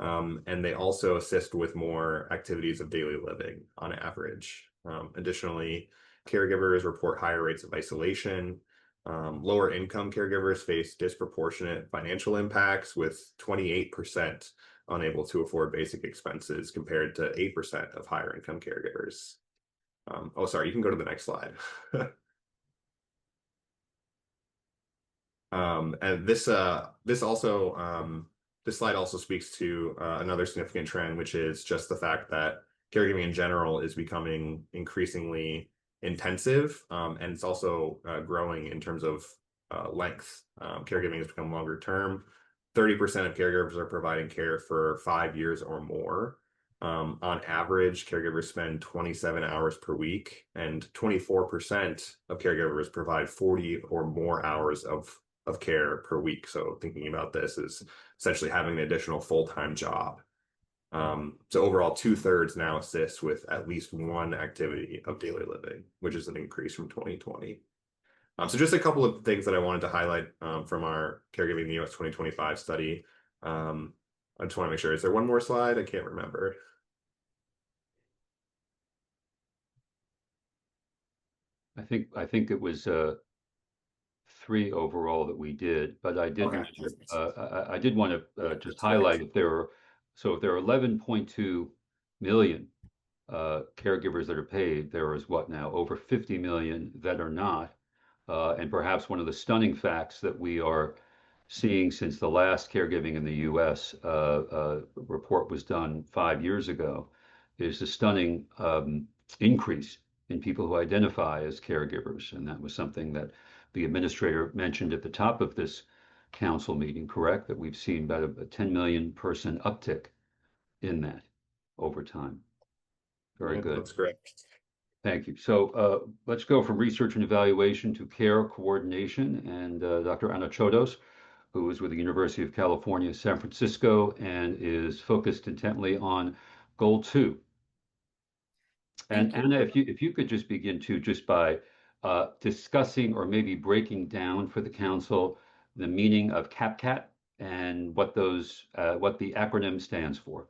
And they also assist with more activities of daily living on average. Additionally, caregivers report higher rates of isolation. Lower income caregivers face disproportionate financial impacts, with 28% unable to afford basic expenses compared to 8% of higher income caregivers. Oh, sorry, you can go to the next slide. And this slide also speaks to another significant trend, which is just the fact that caregiving in general is becoming increasingly intensive, and it's also growing in terms of length. Caregiving has become longer term. 30% of caregivers are providing care for 5 years or more. On average, caregivers spend 27 hours per week, and 24% of caregivers provide 40 or more hours of care per week. So thinking about this is essentially having an additional full-time job. So overall, 2/3 now assist with at least one activity of daily living, which is an increase from 2020. So just a couple of things that I wanted to highlight from our Caregiving in the U.S. 2025 study. I just want to make sure, is there one more slide? I can't remember. I think it was 3 overall that we did, but I did want to just highlight if there are 11.2 million caregivers that are paid. There is what now, over 50 million that are not. And perhaps one of the stunning facts that we are seeing since the last Caregiving in the U.S. Report was done 5 years ago is a stunning increase in people who identify as caregivers. And that was something that the administrator mentioned at the top of this council meeting, correct? That we've seen about a 10 million person uptick in that over time. Very good. That's correct. Thank you. So let's go from research and evaluation to care coordination. And Dr. Anna Chodos, who is with the University of California, San Francisco, and is focused intently on Goal 2. And Anna, if you could just begin to just by discussing or maybe breaking down for the council the meaning of CAPCAT and what what the acronym stands for.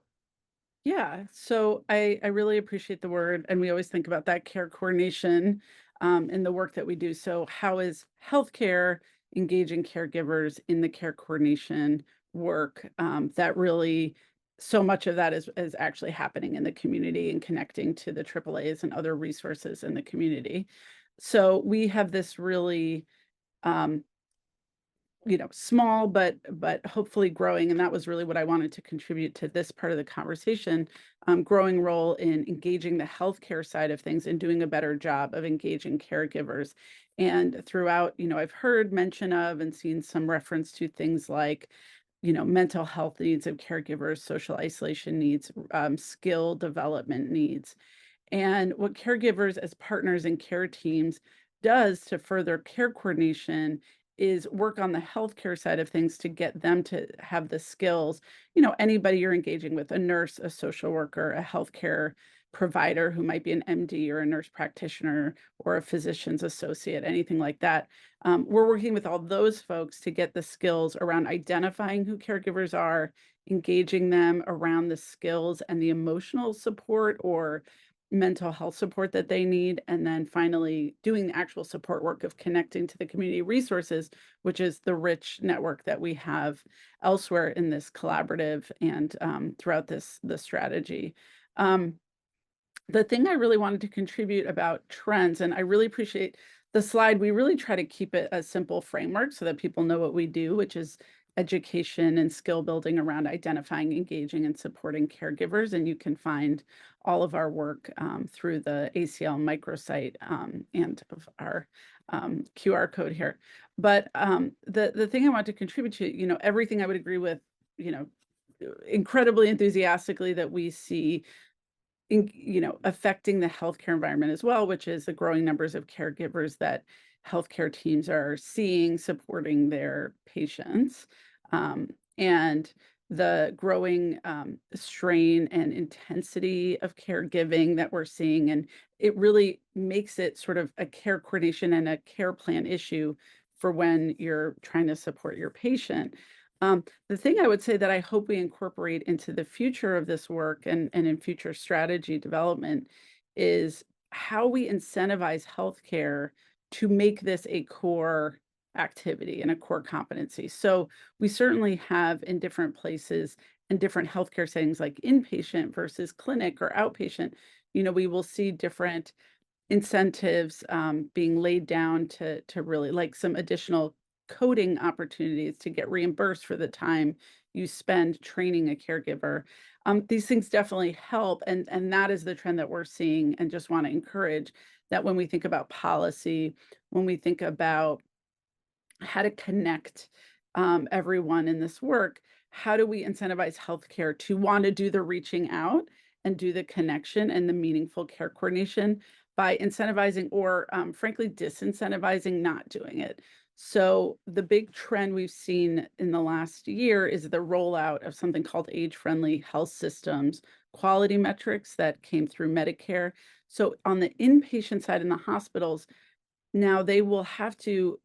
Yeah, so I really appreciate the word, and we always think about that care coordination in the work that we do. So how is healthcare engaging caregivers in the care coordination work? That really, so much of that is actually happening in the community and connecting to the AAAs and other resources in the community. So we have this really small but hopefully growing, and that was really what I wanted to contribute to this part of the conversation, growing role in engaging the healthcare side of things and doing a better job of engaging caregivers. And throughout, I've heard mention of and seen some reference to things like, mental health needs of caregivers, social isolation needs, skill development needs. And what caregivers as partners in care teams does to further care coordination is work on the healthcare side of things to get them to have the skills. Anybody you're engaging with, a nurse, a social worker, a healthcare provider who might be an MD or a nurse practitioner or a physician's associate, anything like that. We're working with all those folks to get the skills around identifying who caregivers are, engaging them around the skills and the emotional support or mental health support that they need, and then finally doing the actual support work of connecting to the community resources, which is the rich network that we have elsewhere in this collaborative and throughout the strategy. The thing I really wanted to contribute about trends, and I really appreciate the slide, we really try to keep it a simple framework so that people know what we do, which is education and skill building around identifying, engaging, and supporting caregivers. And you can find all of our work through the ACL microsite and of our QR code here. But the thing I want to contribute to, everything I would agree with, incredibly enthusiastically that we see affecting the healthcare environment as well, which is the growing numbers of caregivers that healthcare teams are seeing supporting their patients, and the growing strain and intensity of caregiving that we're seeing. And it really makes it sort of a care coordination and a care plan issue for when you're trying to support your patient. The thing I would say that I hope we incorporate into the future of this work and in future strategy development is how we incentivize healthcare to make this a core activity and a core competency. So we certainly have in different places and different healthcare settings, like inpatient versus clinic or outpatient, we will see different incentives being laid down to really, like, some additional coding opportunities to get reimbursed for the time you spend training a caregiver. These things definitely help, and that is the trend that we're seeing, and just want to encourage that when we think about policy, when we think about how to connect everyone in this work, how do we incentivize healthcare to want to do the reaching out and do the connection and the meaningful care coordination by incentivizing or frankly disincentivizing not doing it. So the big trend we've seen in the last year is the rollout of something called age-friendly health systems quality metrics that came through Medicare. So on the inpatient side in the hospitals, now they will have to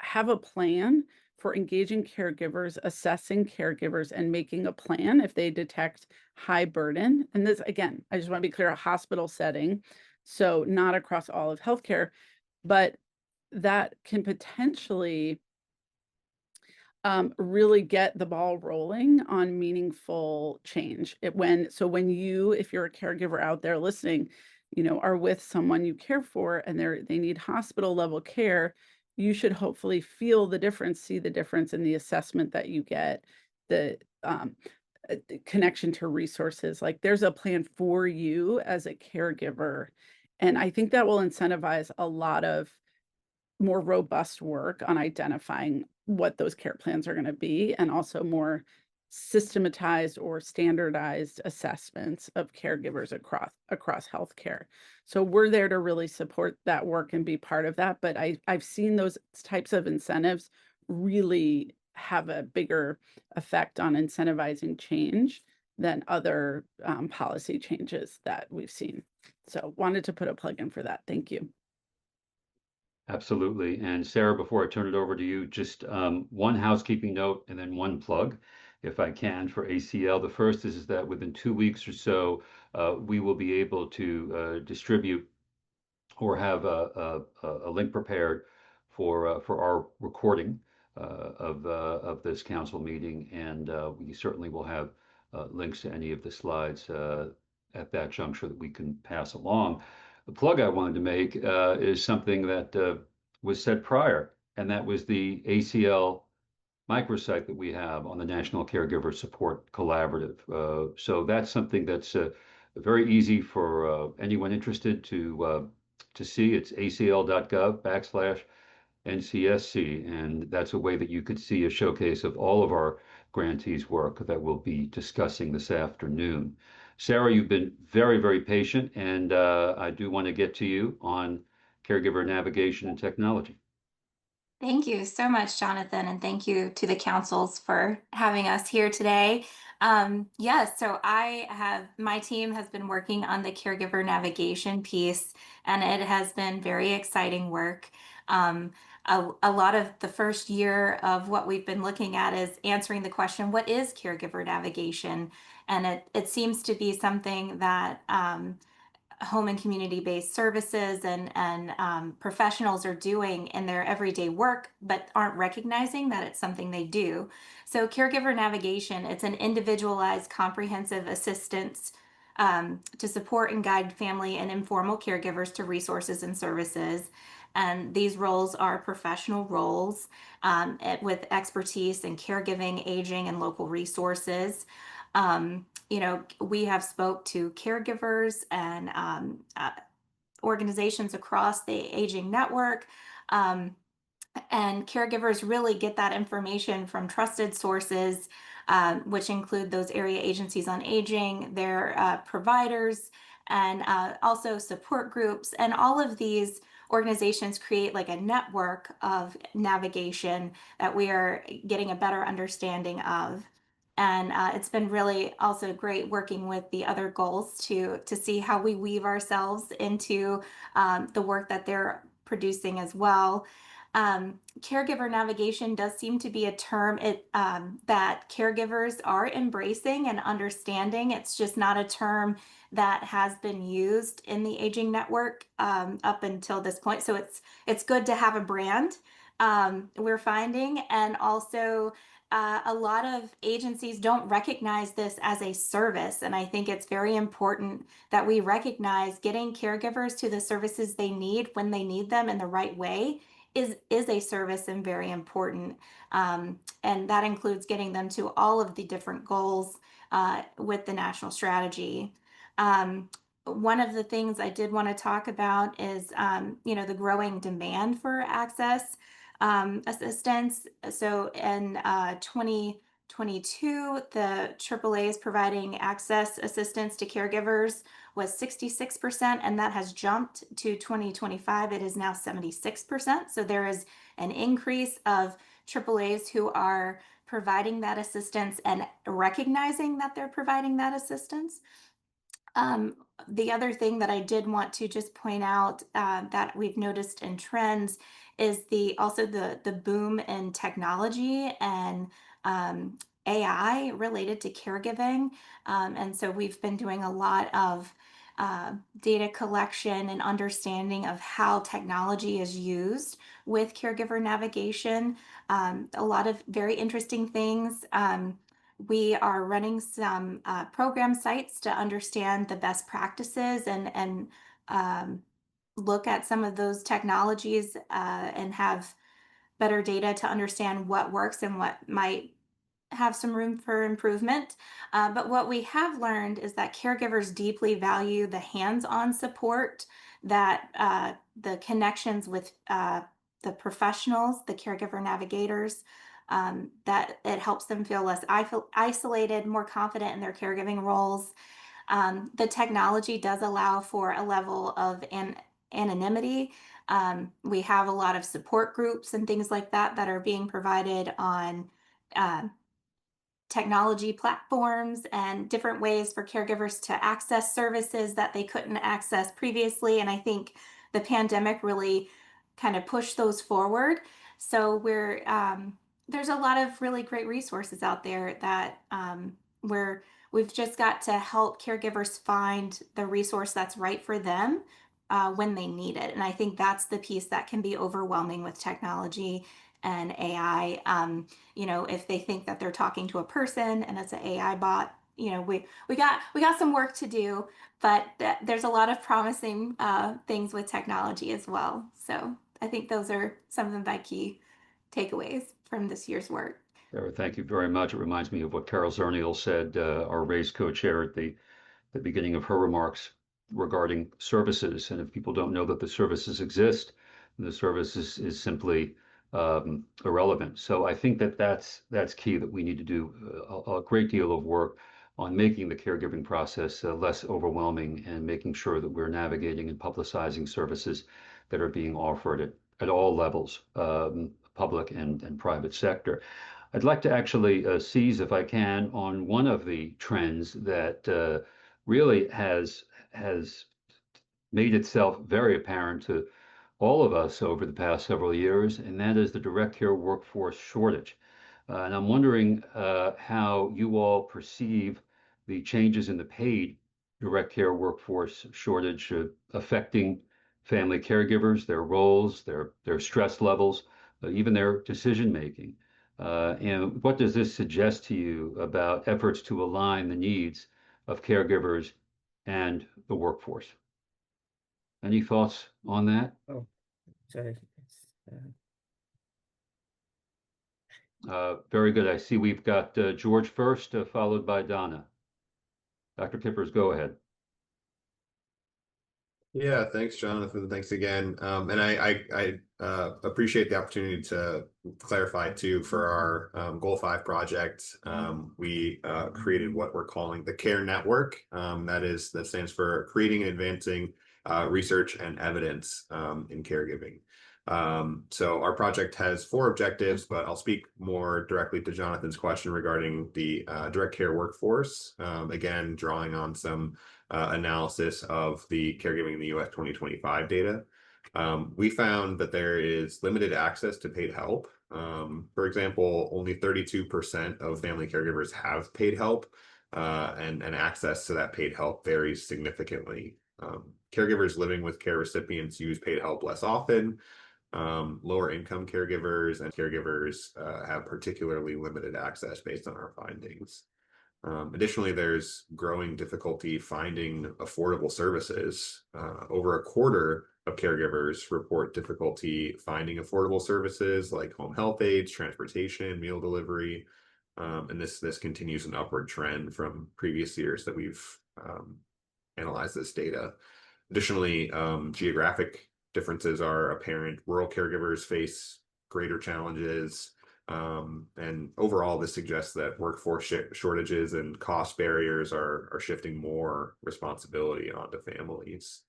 have a plan for engaging caregivers, assessing caregivers, and making a plan if they detect high burden. And this, again, I just want to be clear, a hospital setting, so not across all of healthcare, but that can potentially really get the ball rolling on meaningful change. When you, if you're a caregiver out there listening, are with someone you care for and they need hospital level care, you should hopefully feel the difference, see the difference in the assessment that you get, the connection to resources. Like, there's a plan for you as a caregiver. And I think that will incentivize a lot of more robust work on identifying what those care plans are going to be, and also more systematized or standardized assessments of caregivers across healthcare. So we're there to really support that work and be part of that. But I've seen those types of incentives really have a bigger effect on incentivizing change than other policy changes that we've seen. So wanted to put a plug in for that. Thank you. Absolutely. And Sarah, before I turn it over to you, just one housekeeping note and then one plug, if I can, for ACL. The first is that within 2 weeks or so, we will be able to distribute or have a link prepared for our recording of this council meeting, and we certainly will have links to any of the slides at that juncture that we can pass along. The plug I wanted to make is something that was said prior, and that was the ACL microsite that we have on the National Caregiver Support Collaborative. So that's something that's very easy for anyone interested to see. It's acl.gov/NCSC, and that's a way that you could see a showcase of all of our grantees' work that we'll be discussing this afternoon. Sarah, you've been very, very patient, and I do want to get to you on caregiver navigation and technology. Thank you so much, Jonathan, and thank you to the councils for having us here today. Yes, so my team has been working on the caregiver navigation piece, and it has been very exciting work. A lot of the first year of what we've been looking at is answering the question, what is caregiver navigation? And it seems to be something that home and community-based services and professionals are doing in their everyday work, but aren't recognizing that it's something they do. So caregiver navigation, it's an individualized comprehensive assistance to support and guide family and informal caregivers to resources and services. And these roles are professional roles with expertise in caregiving, aging, and local resources. We have spoke to caregivers and organizations across the aging network. And caregivers really get that information from trusted sources, which include those area agencies on aging, their providers, and also support groups. And all of these organizations create like a network of navigation that we are getting a better understanding of. And it's been really also great working with the other goals to see how we weave ourselves into the work that they're producing as well. Caregiver navigation does seem to be a term that caregivers are embracing and understanding. It's just not a term that has been used in the aging network up until this point. So it's good to have a brand, we're finding, and also a lot of agencies don't recognize this as a service. And I think it's very important that we recognize getting caregivers to the services they need when they need them in the right way is a service and very important. And that includes getting them to all of the different goals with the national strategy. One of the things I did want to talk about is, the growing demand for access assistance. So in 2022, the AAA is providing access assistance to caregivers was 66%, and that has jumped to 2025. It is now 76%. So there is an increase of AAAs who are providing that assistance and recognizing that they're providing that assistance. The other thing that I did want to just point out that we've noticed in trends is also the boom in technology and AI related to caregiving. And so we've been doing a lot of data collection and understanding of how technology is used with caregiver navigation. A lot of very interesting things. We are running some program sites to understand the best practices and look at some of those technologies and have better data to understand what works and what might have some room for improvement. But what we have learned is that caregivers deeply value the hands-on support, that the connections with the professionals, the caregiver navigators, that it helps them feel less isolated, more confident in their caregiving roles. The technology does allow for a level of anonymity. We have a lot of support groups and things like that that are being provided on technology platforms and different ways for caregivers to access services that they couldn't access previously. And I think the pandemic really kind of pushed those forward. So there's a lot of really great resources out there that we've just got to help caregivers find the resource that's right for them when they need it. And I think that's the piece that can be overwhelming with technology and AI. If they think that they're talking to a person and it's an AI bot, we got some work to do, but there's a lot of promising things with technology as well. So I think those are some of my key takeaways from this year's work. Sarah, thank you very much. It reminds me of what Carol Zernial said, our RAISE co-chair at the beginning of her remarks regarding services. And if people don't know that the services exist, the services is simply irrelevant. So I think that that's key, that we need to do a great deal of work on making the caregiving process less overwhelming and making sure that we're navigating and publicizing services that are being offered at all levels, public and private sector. I'd like to actually seize, if I can, on one of the trends that really has made itself very apparent to all of us over the past several years, and that is the direct care workforce shortage. And I'm wondering how you all perceive the changes in the paid direct care workforce shortage affecting family caregivers, their roles, their stress levels, even their decision making. And what does this suggest to you about efforts to align the needs of caregivers and the workforce? Any thoughts on that? Oh, sorry. Very good. I see we've got George first, followed by Donna. Dr. Kippers, go ahead. Yeah, thanks, Jonathan. Thanks again. And I appreciate the opportunity to clarify too for our Goal 5 project. We created what we're calling the Care Network. That stands for Creating and Advancing Research and Evidence in Caregiving. So our project has 4 objectives, but I'll speak more directly to Jonathan's question regarding the direct care workforce. Again, drawing on some analysis of the Caregiving in the U.S. 2025 data. We found that there is limited access to paid help. For example, only 32% of family caregivers have paid help, and access to that paid help varies significantly. Caregivers living with care recipients use paid help less often. Lower income caregivers and caregivers have particularly limited access based on our findings. Additionally, there's growing difficulty finding affordable services. Over a quarter of caregivers report difficulty finding affordable services like home health aides, transportation, meal delivery, and this continues an upward trend from previous years that we've analyzed this data. Additionally, geographic differences are apparent. Rural caregivers face greater challenges. And overall, this suggests that workforce shortages and cost barriers are shifting more responsibility onto families.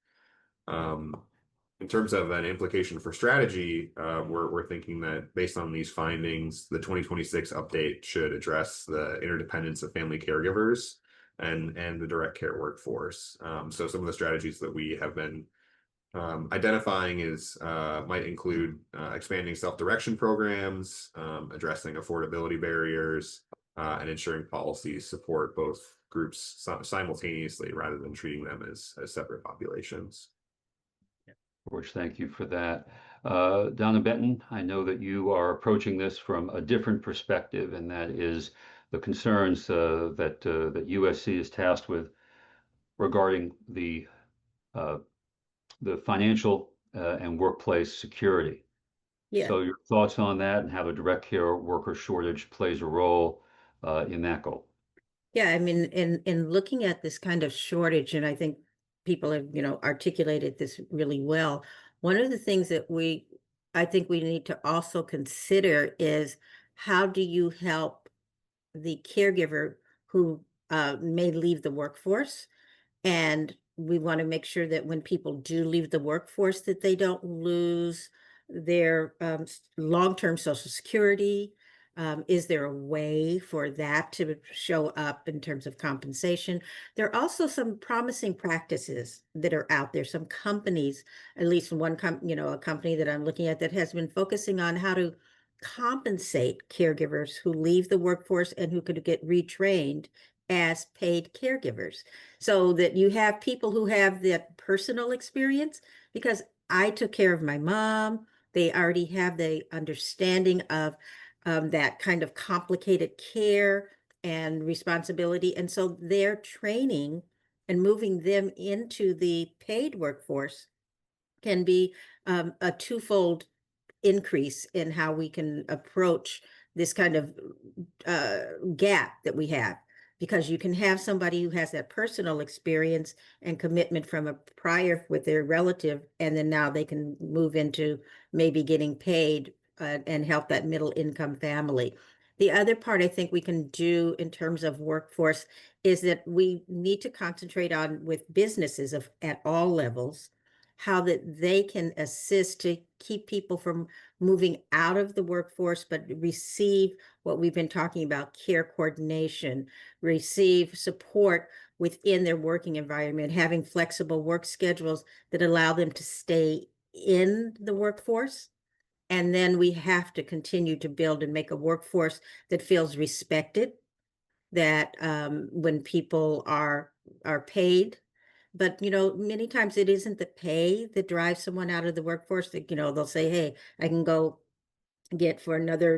In terms of an implication for strategy, we're thinking that based on these findings, the 2026 update should address the interdependence of family caregivers and the direct care workforce. So some of the strategies that we have been identifying might include expanding self-direction programs, addressing affordability barriers, and ensuring policies support both groups simultaneously rather than treating them as separate populations. George, thank you for that. Donna Benton, I know that you are approaching this from a different perspective, and that is the concerns that USC is tasked with regarding the financial and workplace security. Yeah. So your thoughts on that and how the direct care worker shortage plays a role in that goal? Yeah, I mean, in looking at this kind of shortage, and I think people have, articulated this really well. One of the things that I think we need to also consider is how do you help the caregiver who may leave the workforce? And we want to make sure that when people do leave the workforce, that they don't lose their long-term Social Security, Is there a way for that to show up in terms of compensation? There are also some promising practices that are out there. Some companies, at least one a company that I'm looking at that has been focusing on how to compensate caregivers who leave the workforce and who could get retrained as paid caregivers, so that you have people who have that personal experience. Because I took care of my mom, they already have the understanding of that kind of complicated care and responsibility. And so their training and moving them into the paid workforce can be a twofold increase in how we can approach this kind of gap that we have. Because you can have somebody who has that personal experience and commitment from a prior with their relative, and then now they can move into maybe getting paid and help that middle income family. The other part I think we can do in terms of workforce is that we need to concentrate on with businesses at all levels, how that they can assist to keep people from moving out of the workforce, but receive what we've been talking about, care coordination, receive support within their working environment, having flexible work schedules that allow them to stay in the workforce. And then we have to continue to build and make a workforce that feels respected, that when people are paid. But, many times it isn't the pay that drives someone out of the workforce. That, they'll say, hey, I can go get for another,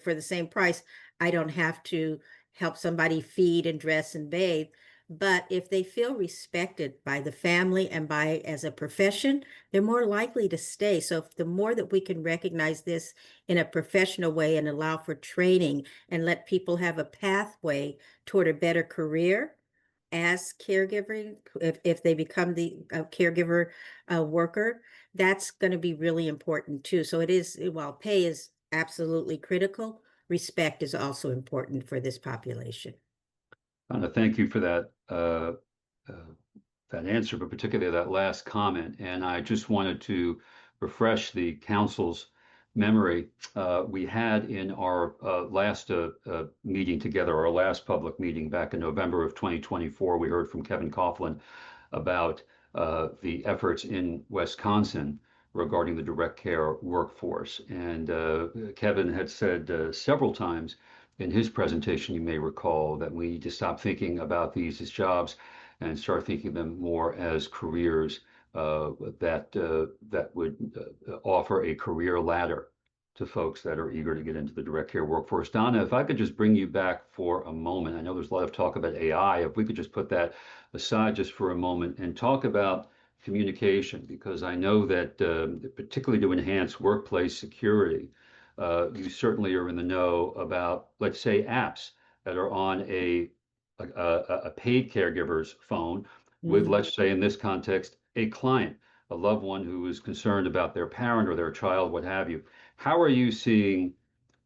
for the same price. I don't have to help somebody feed and dress and bathe. But if they feel respected by the family and by as a profession, they're more likely to stay. So if the more that we can recognize this in a professional way and allow for training and let people have a pathway toward a better career as caregiving, if they become the caregiver worker, that's going to be really important too. So it is, while pay is absolutely critical, respect is also important for this population. Anna, thank you for that answer, but particularly that last comment. And I just wanted to refresh the council's memory. We had in our last meeting together, our last public meeting back in November of 2024, we heard from Kevin Coughlin about the efforts in Wisconsin regarding the direct care workforce. And Kevin had said several times in his presentation, you may recall, that we need to stop thinking about these as jobs and start thinking of them more as careers that would offer a career ladder to folks that are eager to get into the direct care workforce. Donna, if I could just bring you back for a moment. I know there's a lot of talk about AI. If we could just put that aside just for a moment and talk about communication, because I know that particularly to enhance workplace security, you certainly are in the know about, let's say, apps that are on a paid caregiver's phone with, let's say, in this context, a client, a loved one who is concerned about their parent or their child, what have you. How are you seeing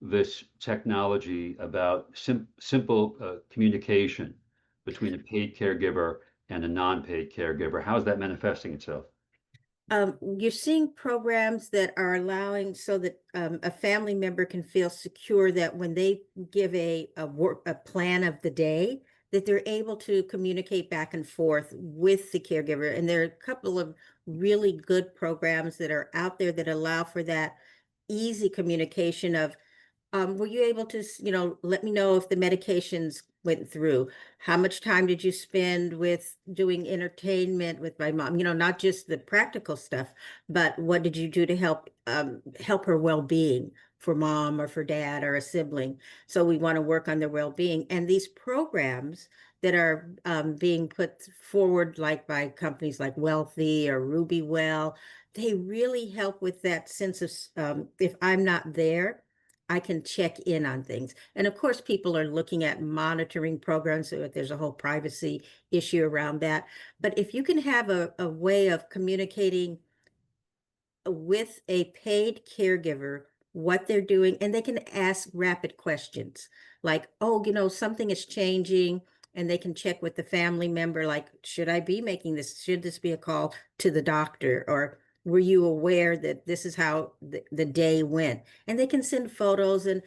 this technology about simple communication between a paid caregiver and a non-paid caregiver? How is that manifesting itself? You're seeing programs that are allowing so that a family member can feel secure that when they give a plan of the day, that they're able to communicate back and forth with the caregiver. And there are a couple of really good programs that are out there that allow for that easy communication of, were you able to, let me know if the medications went through? How much time did you spend with doing entertainment with my mom? Not just the practical stuff, but what did you do to help her well-being for mom or for dad or a sibling? So we want to work on their well-being. And these programs that are being put forward, like by companies like Wealthy or Ruby Well, they really help with that sense of if I'm not there, I can check in on things. And of course, people are looking at monitoring programs, so there's a whole privacy issue around that. But if you can have a way of communicating with a paid caregiver what they're doing, and they can ask rapid questions like, oh, something is changing, and they can check with the family member, like, should I be making this? Should this be a call to the doctor? Or were you aware that this is how the day went? And they can send photos. And,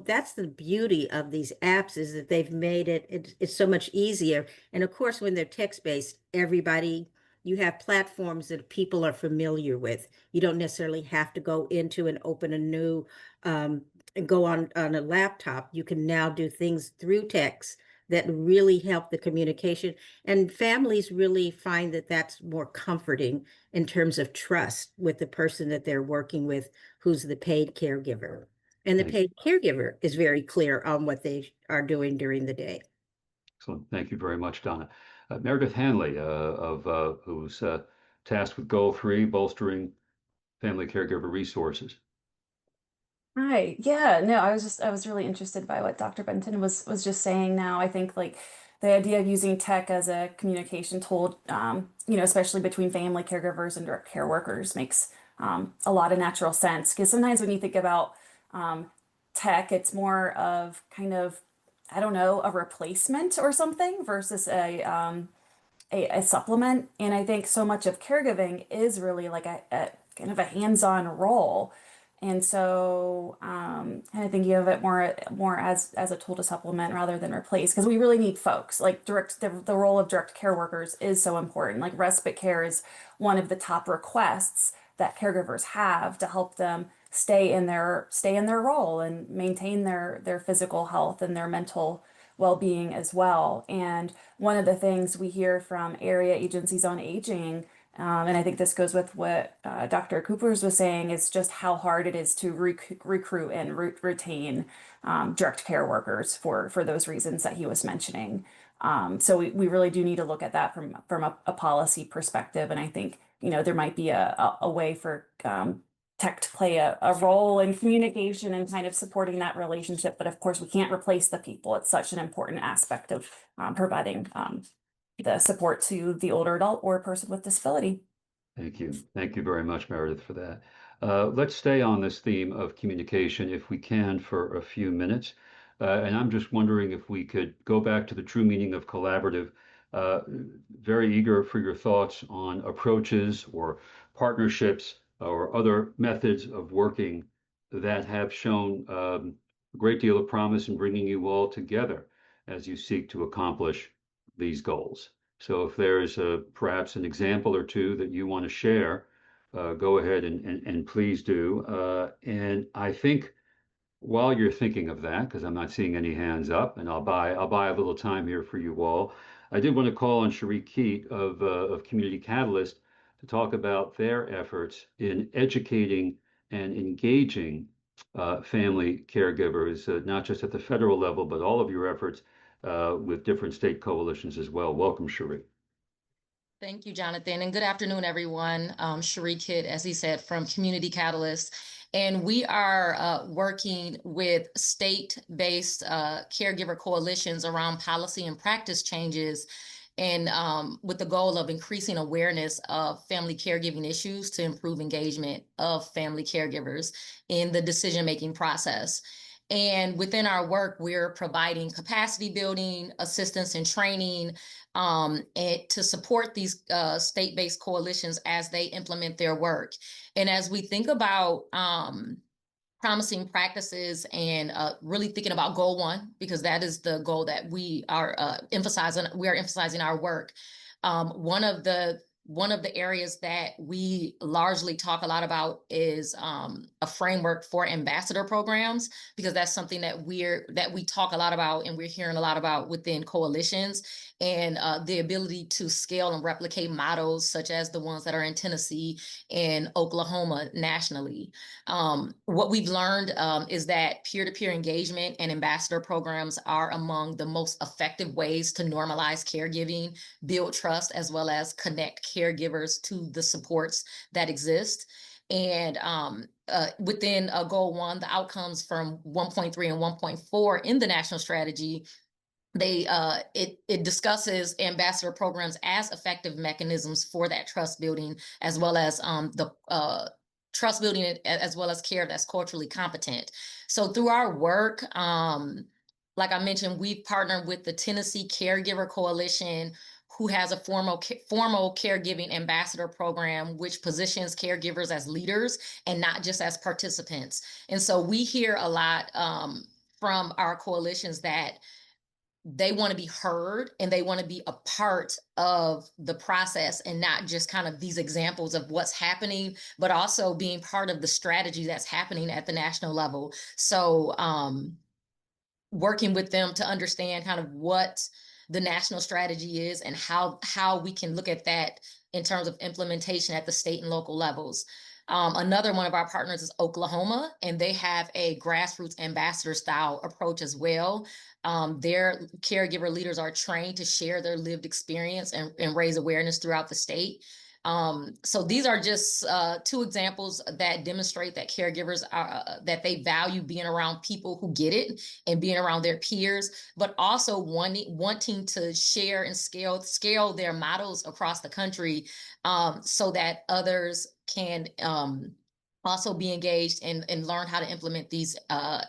that's the beauty of these apps, is that they've made it's so much easier. And of course, when they're text-based, you have platforms that people are familiar with. You don't necessarily have to go into and open a new, and go on a laptop. You can now do things through text that really help the communication. And families really find that that's more comforting in terms of trust with the person that they're working with, who's the paid caregiver. And the paid caregiver is very clear on what they are doing during the day. Excellent. Thank you very much, Donna. Meredith Hanley, who's tasked with Goal 3, bolstering family caregiver resources. Hi. Yeah, no, I was really interested by what Dr. Benton was just saying now. I think like the idea of using tech as a communication tool, especially between family caregivers and direct care workers makes a lot of natural sense. Because sometimes when you think about tech, it's more of kind of, I don't know, a replacement or something versus a supplement. And I think so much of caregiving is really like a kind of a hands-on role. And so and I think you have it more as a tool to supplement rather than replace, because we really need folks. Like the role of direct care workers is so important. Like respite care is one of the top requests that caregivers have to help them stay in their role and maintain their physical health and their mental well-being as well. And one of the things we hear from area agencies on aging, and I think this goes with what Dr. Coopers was saying, is just how hard it is to recruit and retain direct care workers for those reasons that he was mentioning. So we really do need to look at that from a policy perspective. And I think, there might be a way for tech to play a role in communication and kind of supporting that relationship. But of course, we can't replace the people. It's such an important aspect of providing the support to the older adult or person with disability. Thank you. Thank you very much, Meredith, for that. Let's stay on this theme of communication, if we can, for a few minutes. And I'm just wondering if we could go back to the true meaning of collaborative. Very eager for your thoughts on approaches or partnerships or other methods of working that have shown a great deal of promise in bringing you all together as you seek to accomplish these goals. So if there's perhaps an example or two that you want to share, go ahead and please do. And I think while you're thinking of that, because I'm not seeing any hands up, and I'll buy a little time here for you all. I did want to call on Cherie Keat of Community Catalyst to talk about their efforts in educating and engaging family caregivers, not just at the federal level, but all of your efforts with different state coalitions as well. Welcome, Cherie. Thank you, Jonathan, and good afternoon, everyone. Cherie Kidd, as he said, from Community Catalyst. And we are working with state-based caregiver coalitions around policy and practice changes, and with the goal of increasing awareness of family caregiving issues to improve engagement of family caregivers in the decision-making process. And within our work, we're providing capacity building, assistance and training, and to support these state-based coalitions as they implement their work. And as we think about promising practices and really thinking about goal 1, because that is the goal that we are emphasizing. We are emphasizing our work. One of the areas that we largely talk a lot about is a framework for ambassador programs, because that's something that we talk a lot about and we're hearing a lot about within coalitions, and the ability to scale and replicate models such as the ones that are in Tennessee and Oklahoma nationally. What we've learned is that peer-to-peer engagement and ambassador programs are among the most effective ways to normalize caregiving, build trust, as well as connect caregivers to the supports that exist. And within goal 1, the outcomes from 1.3 and 1.4 in the national strategy, it discusses ambassador programs as effective mechanisms for that trust building, as well as the trust building, as well as care that's culturally competent. So through our work, like I mentioned, we've partnered with the Tennessee Caregiver Coalition, who has a formal caregiving ambassador program, which positions caregivers as leaders and not just as participants. And so we hear a lot from our coalitions that they want to be heard and they want to be a part of the process and not just kind of these examples of what's happening, but also being part of the strategy that's happening at the national level. So working with them to understand kind of what the national strategy is and how we can look at that in terms of implementation at the state and local levels. Another one of our partners is Oklahoma, and they have a grassroots ambassador style approach as well. Their caregiver leaders are trained to share their lived experience and raise awareness throughout the state. So these are just two examples that demonstrate that caregivers are that they value being around people who get it and being around their peers, but also wanting to share and scale their models across the country, so that others can also be engaged and learn how to implement these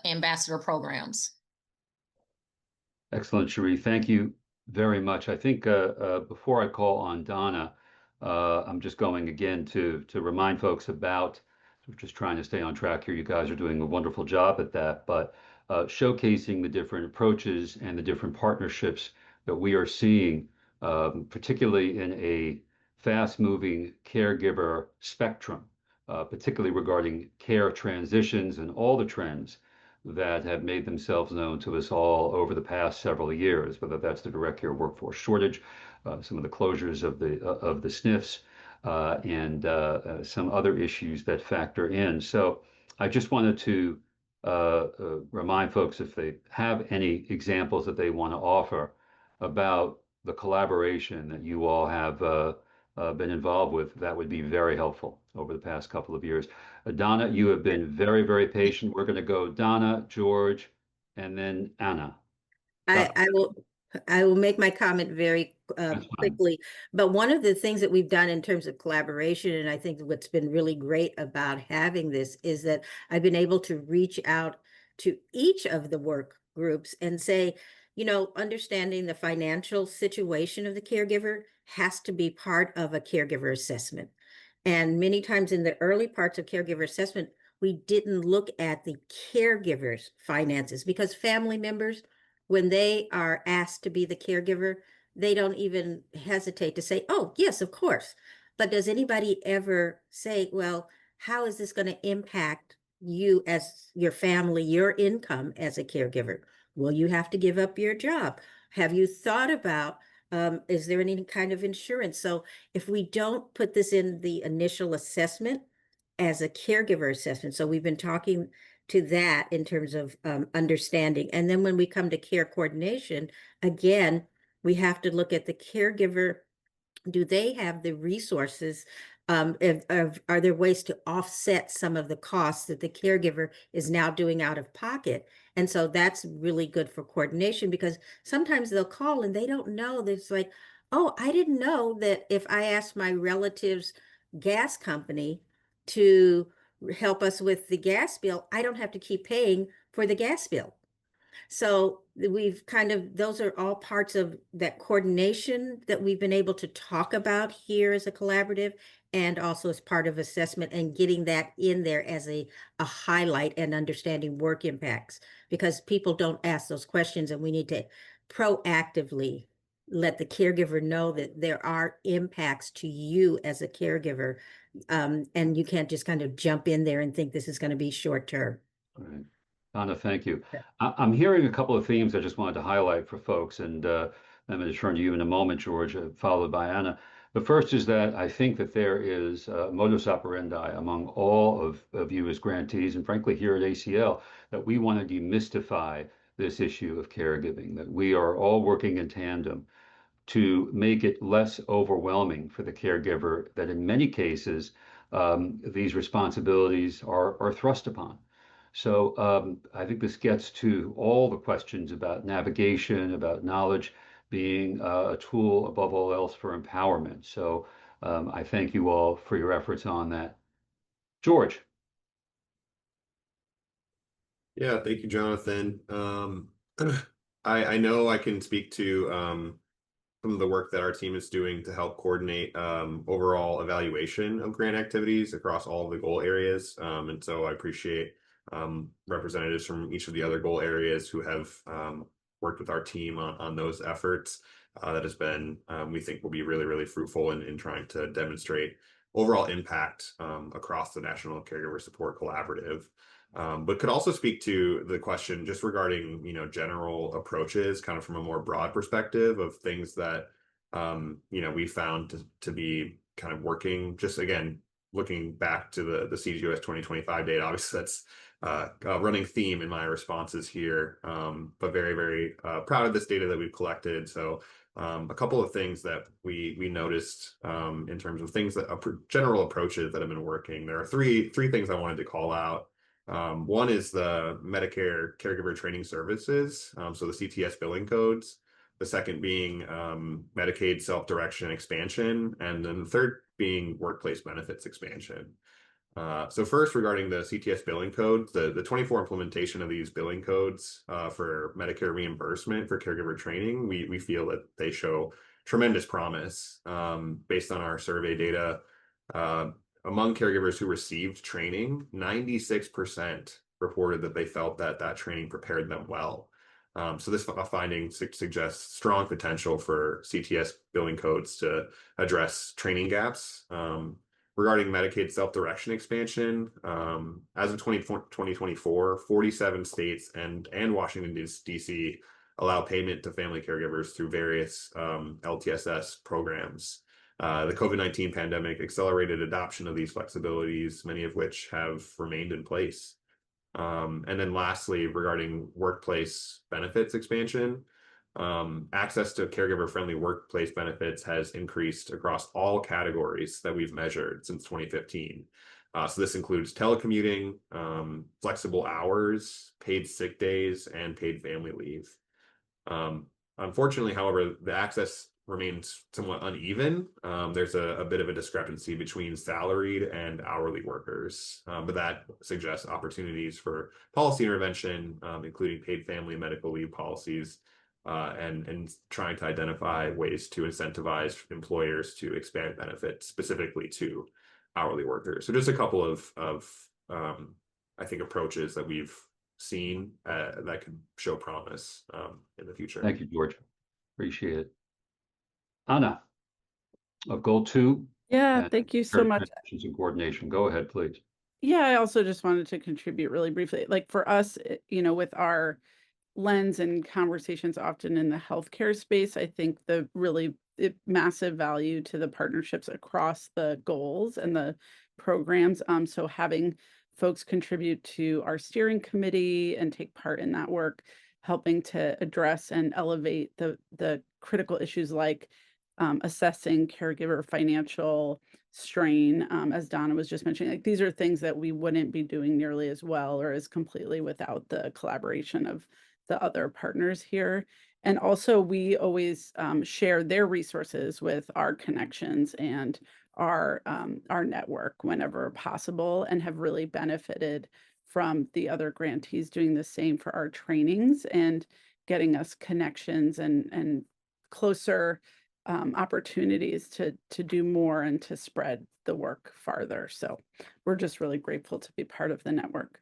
ambassador programs. Excellent, Cherie. Thank you very much. I think before I call on Donna, I'm just going again to remind folks about, we're just trying to stay on track here. You guys are doing a wonderful job at that, but showcasing the different approaches and the different partnerships that we are seeing, particularly in a fast-moving caregiver spectrum, particularly regarding care transitions and all the trends that have made themselves known to us all over the past several years, whether that's the direct care workforce shortage, some of the closures of the SNFs, and some other issues that factor in. So I just wanted to remind folks, if they have any examples that they want to offer about the collaboration that you all have been involved with, that would be very helpful over the past couple of years. Donna, you have been very, very patient. We're going to go Donna, George, and then Anna. I will make my comment very quickly. But one of the things that we've done in terms of collaboration, and I think what's been really great about having this, is that I've been able to reach out to each of the work groups and say, you know, understanding the financial situation of the caregiver has to be part of a caregiver assessment. And many times in the early parts of caregiver assessment, we didn't look at the caregiver's finances, because family members, when they are asked to be the caregiver, they don't even hesitate to say, oh, yes, of course. But does anybody ever say, well, how is this going to impact you as your family, your income as a caregiver? Will you have to give up your job? Have you thought about, is there any kind of insurance? So if we don't put this in the initial assessment as a caregiver assessment, so we've been talking to that in terms of understanding. And then when we come to care coordination, again, we have to look at the caregiver. Do they have the resources? Are there ways to offset some of the costs that the caregiver is now doing out of pocket? And so that's really good for coordination, because sometimes they'll call and they don't know. It's like, oh, I didn't know that if I asked my relative's gas company to help us with the gas bill, I don't have to keep paying for the gas bill. So we've kind of, those are all parts of that coordination that we've been able to talk about here as a collaborative, and also as part of assessment, and getting that in there as a highlight, and understanding work impacts, because people don't ask those questions, and we need to proactively let the caregiver know that there are impacts to you as a caregiver. And you can't just kind of jump in there and think this is going to be short term. Right. Donna, thank you. I'm hearing a couple of themes I just wanted to highlight for folks, and I'm going to turn to you in a moment, George, followed by Anna. The first is that I think that there is a modus operandi among all of you as grantees, and frankly here at ACL, that we want to demystify this issue of caregiving, that we are all working in tandem to make it less overwhelming for the caregiver, that in many cases these responsibilities are thrust upon. So I think this gets to all the questions about navigation, about knowledge being a tool above all else for empowerment. So I thank you all for your efforts on that. George. Yeah, thank you, Jonathan. I know I can speak to some of the work that our team is doing to help coordinate overall evaluation of grant activities across all of the goal areas. And so I appreciate representatives from each of the other goal areas who have worked with our team on those efforts. That has been, we think will be really, really fruitful in trying to demonstrate overall impact across the National Caregiver Support Collaborative. But could also speak to the question just regarding, general approaches, kind of from a more broad perspective of things that, we found to be kind of working. Just again, looking back to the CGOS 2025 data, obviously that's a running theme in my responses here, but very, very proud of this data that we've collected. So a couple of things that we noticed in terms of things that general approaches that have been working. There are three things I wanted to call out. One is the Medicare Caregiver Training Services, so the CTS billing codes. The second being Medicaid self-direction expansion, and then the third being workplace benefits expansion. So first, regarding the CTS billing codes, the 24 implementation of these billing codes for Medicare reimbursement for caregiver training, we feel that they show tremendous promise based on our survey data. Among caregivers who received training, 96% reported that they felt that training prepared them well. So this finding suggests strong potential for CTS billing codes to address training gaps. Regarding Medicaid self-direction expansion, as of 2024, 47 states and Washington, D.C. allow payment to family caregivers through various LTSS programs. The COVID-19 pandemic accelerated adoption of these flexibilities, many of which have remained in place. And then lastly, regarding workplace benefits expansion, access to caregiver-friendly workplace benefits has increased across all categories that we've measured since 2015. So this includes telecommuting, flexible hours, paid sick days, and paid family leave. Unfortunately, however, the access remains somewhat uneven. There's a bit of a discrepancy between salaried and hourly workers, but that suggests opportunities for policy intervention, including paid family and medical leave policies, and trying to identify ways to incentivize employers to expand benefits specifically to hourly workers. So just a couple of I think approaches that we've seen that could show promise in the future. Thank you, George. Appreciate it. Anna, of Goal 2. Yeah, thank you so much. Transactions and coordination. Go ahead, please. Yeah, I also just wanted to contribute really briefly. Like for us, with our lens and conversations often in the healthcare space, I think the really massive value to the partnerships across the goals and the programs. So having folks contribute to our steering committee and take part in that work, helping to address and elevate the critical issues like assessing caregiver financial strain, as Donna was just mentioning. Like these are things that we wouldn't be doing nearly as well or as completely without the collaboration of the other partners here. And also we always share their resources with our connections and our network whenever possible, and have really benefited from the other grantees doing the same for our trainings and getting us connections and closer opportunities to do more and to spread the work farther. So we're just really grateful to be part of the network.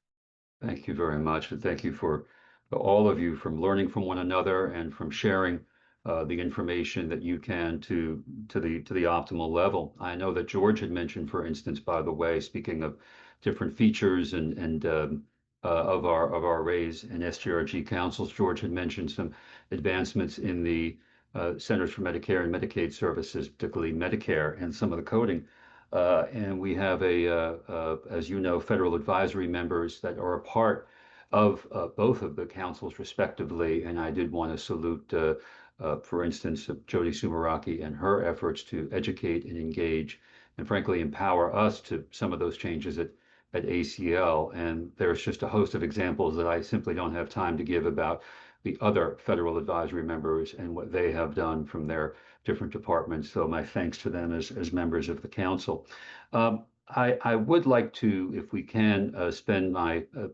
Thank you very much, and thank you for all of you from learning from one another and from sharing the information that you can to the optimal level. I know that George had mentioned, for instance, by the way, speaking of different features and of our RAISE and SGRG councils, George had mentioned some advancements in the Centers for Medicare and Medicaid Services, particularly Medicare, and some of the coding. And we have as you know, federal advisory members that are a part of both of the councils respectively. And I did want to salute, for instance, Jody Sumeraki and her efforts to educate and engage and frankly empower us to some of those changes at ACL. And there's just a host of examples that I simply don't have time to give about the other federal advisory members and what they have done from their different departments. So my thanks to them as members of the council. I would like to, if we can, spend the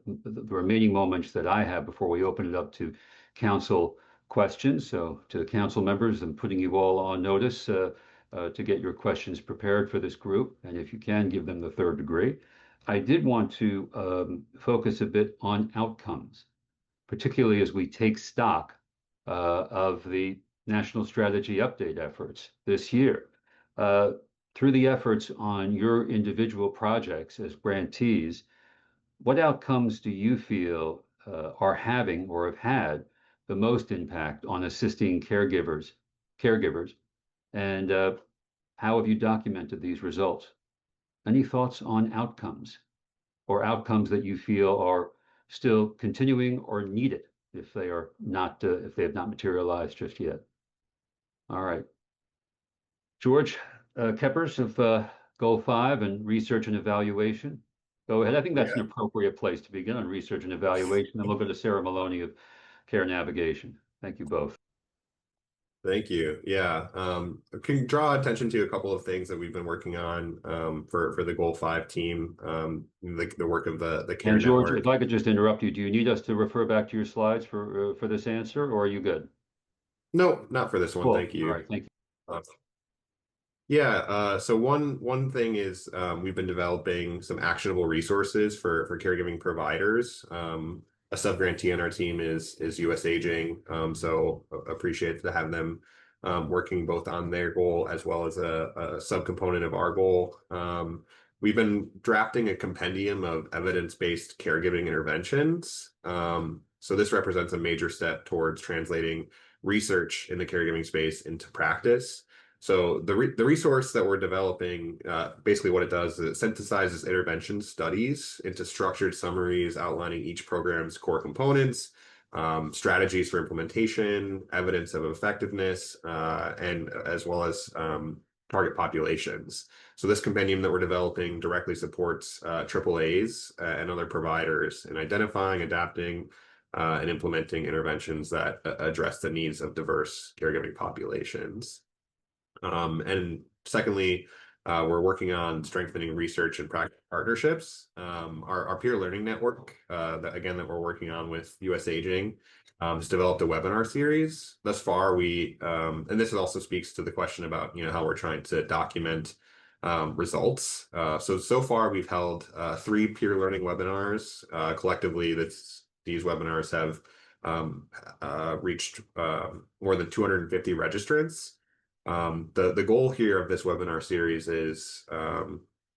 remaining moments that I have before we open it up to council questions. So to the council members, I'm putting you all on notice to get your questions prepared for this group. And if you can, give them the third degree. I did want to focus a bit on outcomes, particularly as we take stock of the national strategy update efforts this year. Through the efforts on your individual projects as grantees, what outcomes do you feel are having or have had the most impact on assisting caregivers, and how have you documented these results? Any thoughts on outcomes or outcomes that you feel are still continuing or needed if they are not, if they have not materialized just yet? All right. George Keppers of Goal 5 and Research and Evaluation. Go ahead. I think that's an appropriate place to begin on research and evaluation. Then we'll go to Sarah Maloney of Care Navigation. Thank you both. Thank you. Yeah, can draw attention to a couple of things that we've been working on for the Goal 5 team, the work of the Care And George, Network. if I could just interrupt you, do you need us to refer back to your slides for this answer, or are you good? No, not for this one. Cool. Thank you. All right. Thank you. Yeah, so one thing is we've been developing some actionable resources for caregiving providers. A sub-grantee on our team is US Aging, so appreciate to have them working both on their goal as well as a subcomponent of our goal. We've been drafting a compendium of evidence-based caregiving interventions. So this represents a major step towards translating research in the caregiving space into practice. So the resource that we're developing, basically what it does is it synthesizes intervention studies into structured summaries outlining each program's core components, strategies for implementation, evidence of effectiveness, and as well as target populations. So this compendium that we're developing directly supports AAAs and other providers in identifying, adapting, and implementing interventions that address the needs of diverse caregiving populations. And secondly, we're working on strengthening research and practice partnerships. Our peer learning network, that we're working on with US Aging, has developed a webinar series. Thus far, and this also speaks to the question about how we're trying to document results. So far, we've held 3 peer learning webinars. Collectively, these webinars have reached more than 250 registrants. The goal here of this webinar series is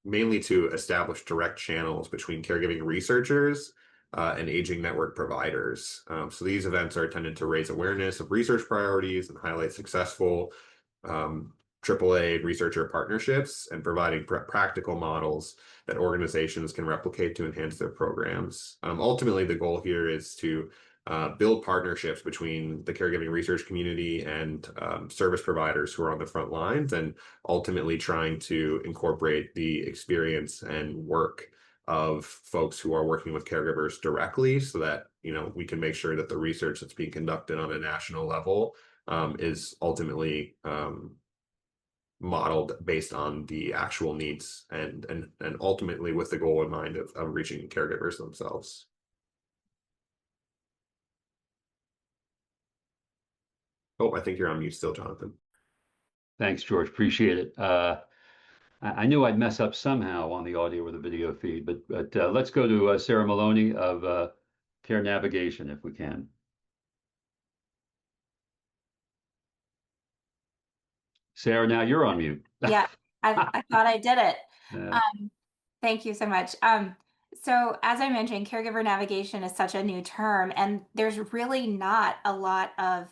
mainly to establish direct channels between caregiving researchers and aging network providers. So these events are intended to raise awareness of research priorities and highlight successful AAA researcher partnerships and providing practical models that organizations can replicate to enhance their programs. Ultimately, the goal here is to build partnerships between the caregiving research community and service providers who are on the front lines, and ultimately trying to incorporate the experience and work of folks who are working with caregivers directly so that we can make sure that the research that's being conducted on a national level is ultimately modeled based on the actual needs and ultimately with the goal in mind of reaching caregivers themselves. Oh, I think you're on mute still, Jonathan. Thanks, George. Appreciate it. I knew I'd mess up somehow on the audio or the video feed, but let's go to Sarah Maloney of Care Navigation, if we can. Sarah, now you're on mute. Yeah, I thought I did it. Yeah. Thank you so much. So as I mentioned, caregiver navigation is such a new term, and there's really not a lot of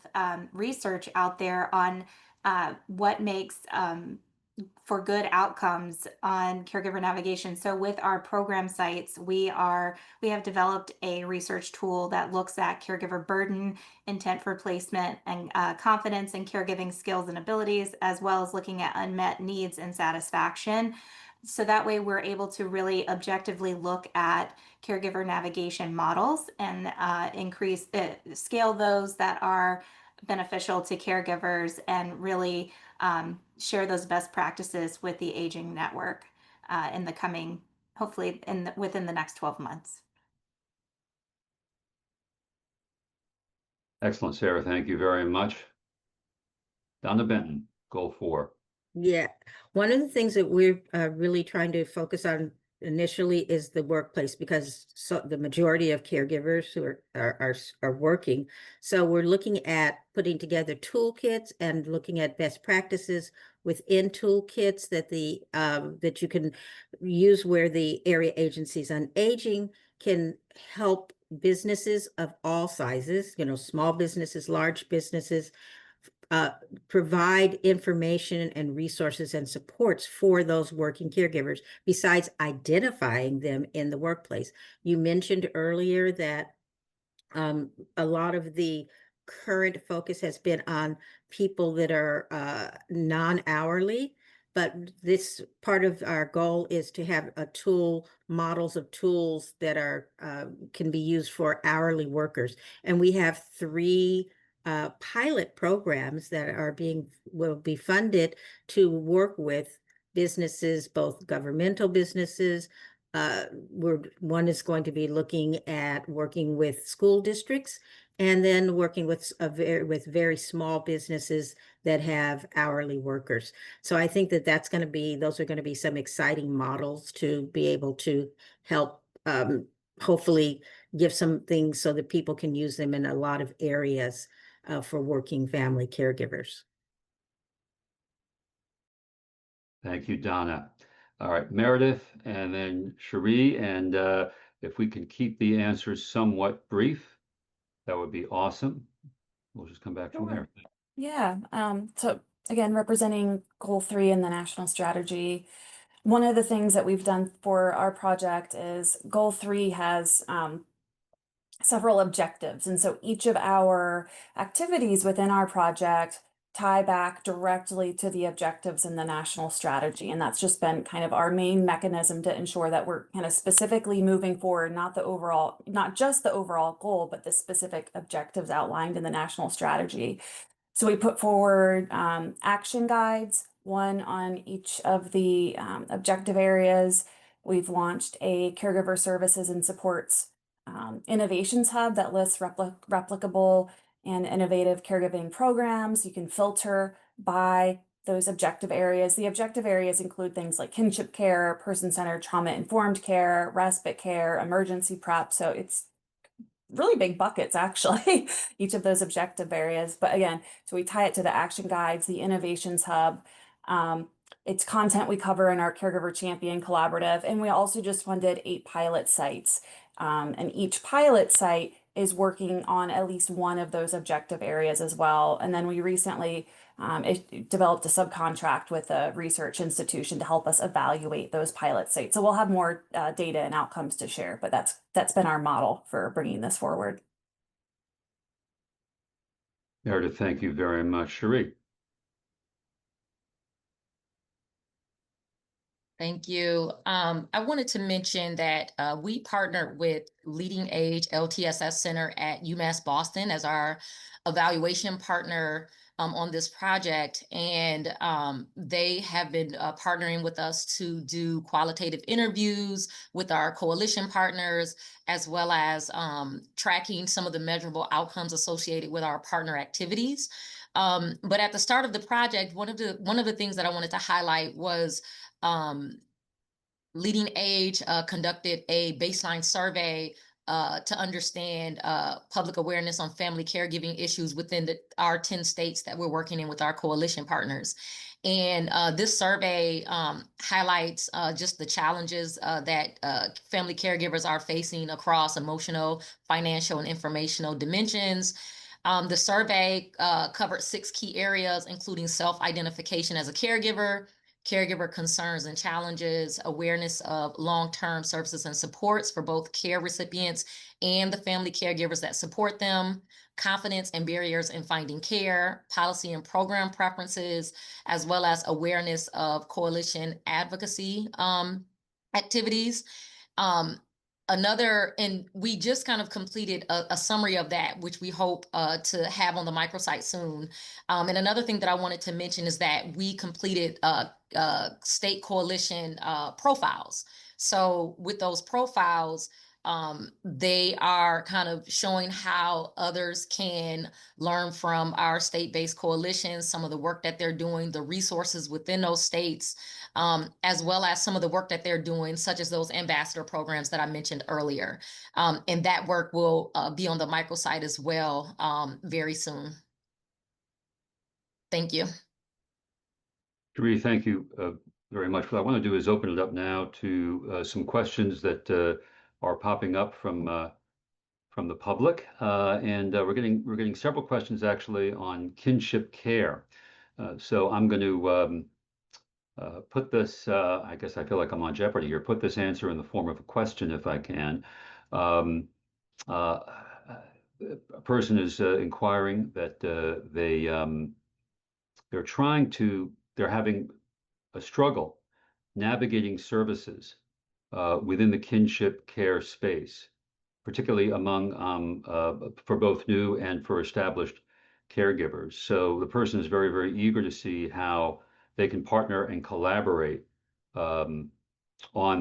research out there on what makes for good outcomes on caregiver navigation. So with our program sites, we have developed a research tool that looks at caregiver burden, intent for placement, and confidence in caregiving skills and abilities, as well as looking at unmet needs and satisfaction. So that way we're able to really objectively look at caregiver navigation models and scale those that are beneficial to caregivers and really share those best practices with the aging network in the coming, hopefully within the next 12 months. Excellent, Sarah. Thank you very much. Donna Benton, goal 4. Yeah, one of the things that we're really trying to focus on initially is the workplace, because the majority of caregivers who are working. So we're looking at putting together toolkits and looking at best practices within toolkits that that you can use, where the area agencies on aging can help businesses of all sizes, small businesses, large businesses, uh, provide information and resources and supports for those working caregivers, besides identifying them in the workplace. You mentioned earlier that a lot of the current focus has been on people that are non-hourly, but this part of our goal is to have models of tools that are can be used for hourly workers. And we have 3 pilot programs that will be funded to work with businesses, both governmental businesses. One is going to be looking at working with school districts, and then working with very small businesses that have hourly workers. So I think that those are going to be some exciting models to be able to help, hopefully give some things so that people can use them in a lot of areas for working family caregivers. Thank you, Donna. All right, Meredith, and then Cherie, and if we can keep the answers somewhat brief, that would be awesome. We'll just come back from there. Yeah. So again, representing goal 3 in the national strategy, one of the things that we've done for our project is goal 3 has several objectives. And so each of our activities within our project tie back directly to the objectives in the national strategy. And that's just been kind of our main mechanism to ensure that we're kind of specifically moving forward, not just the overall goal, but the specific objectives outlined in the national strategy. So we put forward action guides, one on each of the objective areas. We've launched a caregiver services and supports innovations hub that lists replicable and innovative caregiving programs. You can filter by those objective areas. The objective areas include things like kinship care, person-centered trauma-informed care, respite care, emergency prep. So it's really big buckets, actually, each of those objective areas. But again, so we tie it to the action guides, the innovations hub. It's content we cover in our Caregiver Champion Collaborative. And we also just funded 8 pilot sites. And each pilot site is working on at least one of those objective areas as well. And then we recently developed a subcontract with a research institution to help us evaluate those pilot sites. So we'll have more data and outcomes to share, but that's been our model for bringing this forward. Meredith, thank you very much. Cherie. Thank you. I wanted to mention that we partnered with Leading Age LTSS Center at UMass Boston as our evaluation partner on this project. And they have been partnering with us to do qualitative interviews with our coalition partners, as well as tracking some of the measurable outcomes associated with our partner activities. But at the start of the project, one of the things that I wanted to highlight was Leading Age conducted a baseline survey to understand public awareness on family caregiving issues within our 10 states that we're working in with our coalition partners. And this survey highlights just the challenges that family caregivers are facing across emotional, financial, and informational dimensions. The survey covered 6 key areas, including self-identification as a caregiver, caregiver concerns and challenges, awareness of long-term services and supports for both care recipients and the family caregivers that support them, confidence and barriers in finding care, policy and program preferences, as well as awareness of coalition advocacy activities. And we just kind of completed a summary of that, which we hope to have on the microsite soon. And another thing that I wanted to mention is that we completed state coalition profiles. So with those profiles, They are kind of showing how others can learn from our state-based coalitions, some of the work that they're doing, the resources within those states, as well as some of the work that they're doing, such as those ambassador programs that I mentioned earlier. And that work will be on the microsite as well very soon. Thank you. Sheree, thank you very much. What I want to do is open it up now to some questions that are popping up from the public, and we're getting several questions actually on kinship care. So I'm going to put this. I guess I feel like I'm on Jeopardy here. Put this answer in the form of a question, if I can. A person is inquiring that they're having a struggle navigating services within the kinship care space, particularly among for both new and for established caregivers. So the person is very, very eager to see how they can partner and collaborate on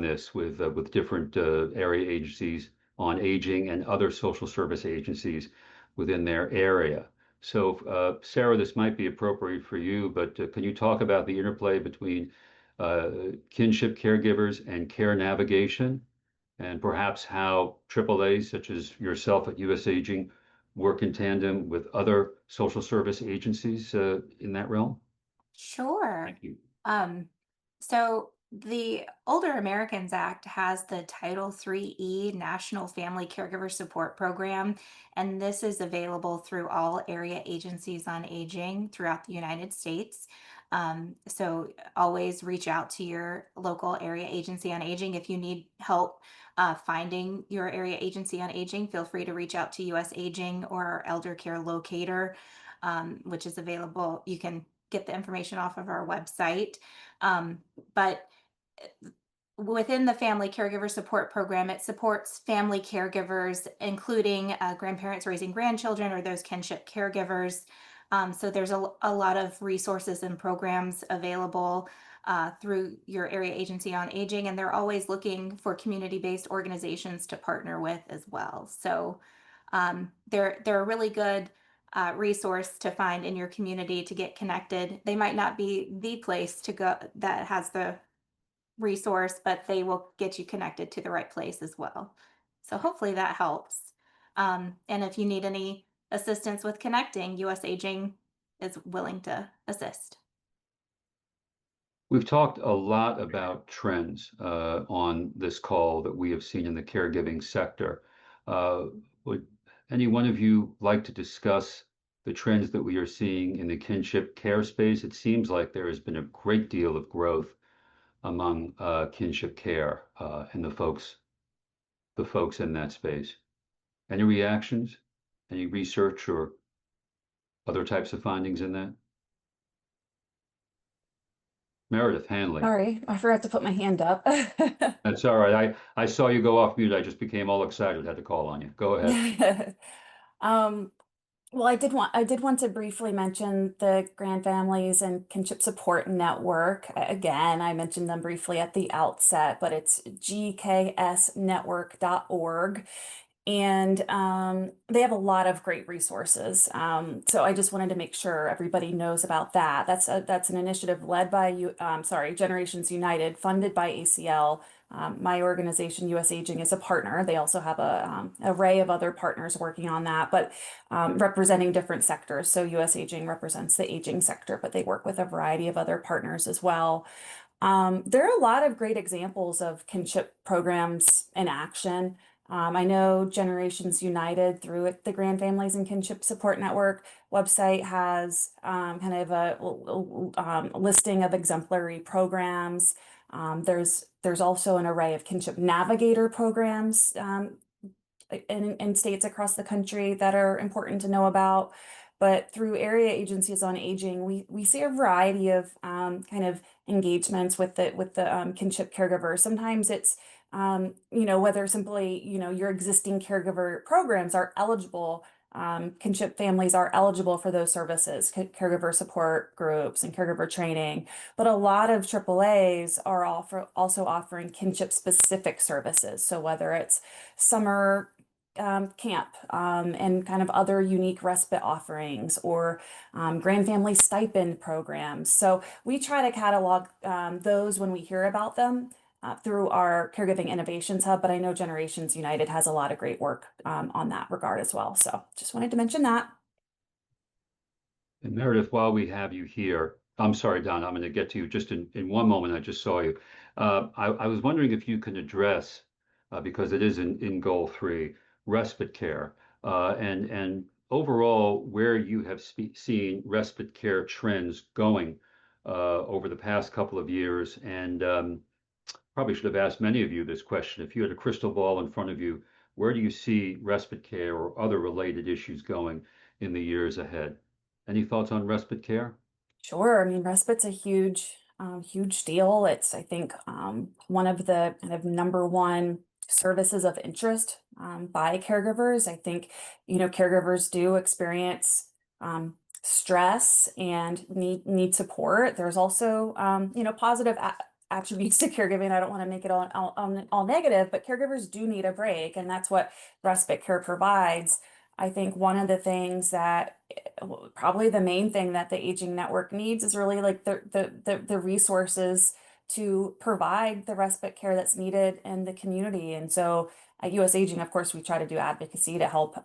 this with different area agencies on aging and other social service agencies within their area. So, Sarah, this might be appropriate for you, but can you talk about the interplay between kinship caregivers and care navigation, and perhaps how AAA, such as yourself at US Aging, work in tandem with other social service agencies in that realm? Sure. Thank you. So the Older Americans Act has the Title III-E National Family Caregiver Support Program, and this is available through all area agencies on aging throughout the United States. So always reach out to your local area agency on aging. If you need help finding your area agency on aging, feel free to reach out to US Aging or our Elder Care Locator, which is available. You can get the information off of our website. But within the Family Caregiver Support Program, it supports family caregivers, including grandparents raising grandchildren or those kinship caregivers. So there's a lot of resources and programs available through your area agency on aging, and they're always looking for community-based organizations to partner with as well. So they're a really good resource to find in your community to get connected. They might not be the place to go that has the resource, but they will get you connected to the right place as well. So hopefully that helps. And if you need any assistance with connecting, US Aging is willing to assist. We've talked a lot about trends on this call that we have seen in the caregiving sector. Would any one of you like to discuss the trends that we are seeing in the kinship care space? It seems like there has been a great deal of growth among kinship care and the folks in that space. Any reactions? Any research or other types of findings in that? Meredith Hanley. Sorry, I forgot to put my hand up. That's all right. I saw you go off mute. I just became all excited, had to call on you. Go ahead. Well, I did want to briefly mention the Grand Families and Kinship Support Network. Again, I mentioned them briefly at the outset, but it's gksnetwork.org. And they have a lot of great resources. So I just wanted to make sure everybody knows about that. That's an initiative led by Generations United, funded by ACL. My organization, US Aging, is a partner. They also have a array of other partners working on that, but representing different sectors. So US Aging represents the aging sector, but they work with a variety of other partners as well. There are a lot of great examples of kinship programs in action. I know Generations United through the Grand Families and Kinship Support Network website has kind of a listing of exemplary programs. There's also an array of kinship navigator programs in states across the country that are important to know about. But through area agencies on aging, we see a variety of kind of engagements with the kinship caregivers. Sometimes it's whether simply your existing caregiver programs are eligible kinship families are eligible for those services, caregiver support groups and caregiver training. But a lot of AAAs are also offering kinship specific services. So whether it's summer camp and kind of other unique respite offerings or grand family stipend programs. So we try to catalog those when we hear about them through our Caregiving Innovations Hub, but I know Generations United has a lot of great work on that regard as well. So just wanted to mention that. And Meredith, while we have you here, I'm sorry, Don, I'm going to get to you just in one moment. I just saw you. I was wondering if you can address, because it is in goal 3, respite care, and overall where you have seen respite care trends going over the past couple of years. And probably should have asked many of you this question. If you had a crystal ball in front of you, where do you see respite care or other related issues going in the years ahead? Any thoughts on respite care? Sure. I mean, respite's a huge deal. It's, I think, one of the kind of number one services of interest by caregivers. I think, caregivers do experience stress and need support. There's also, positive attributes to caregiving. I don't want to make it all negative, but caregivers do need a break, and that's what respite care provides. I think one of the things that probably the main thing that the Aging Network needs is really like the resources to provide the respite care that's needed in the community. And so at US Aging, of course, we try to do advocacy to help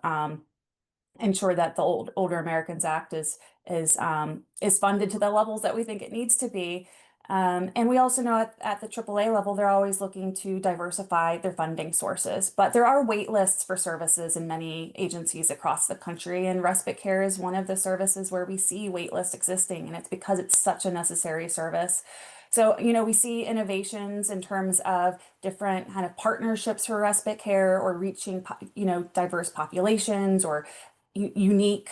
ensure that the Older Americans Act is funded to the levels that we think it needs to be. And we also know at the AAA level, they're always looking to diversify their funding sources. But there are wait lists for services in many agencies across the country, and respite care is one of the services where we see wait lists existing, and it's because it's such a necessary service. So, we see innovations in terms of different kind of partnerships for respite care or reaching, diverse populations or unique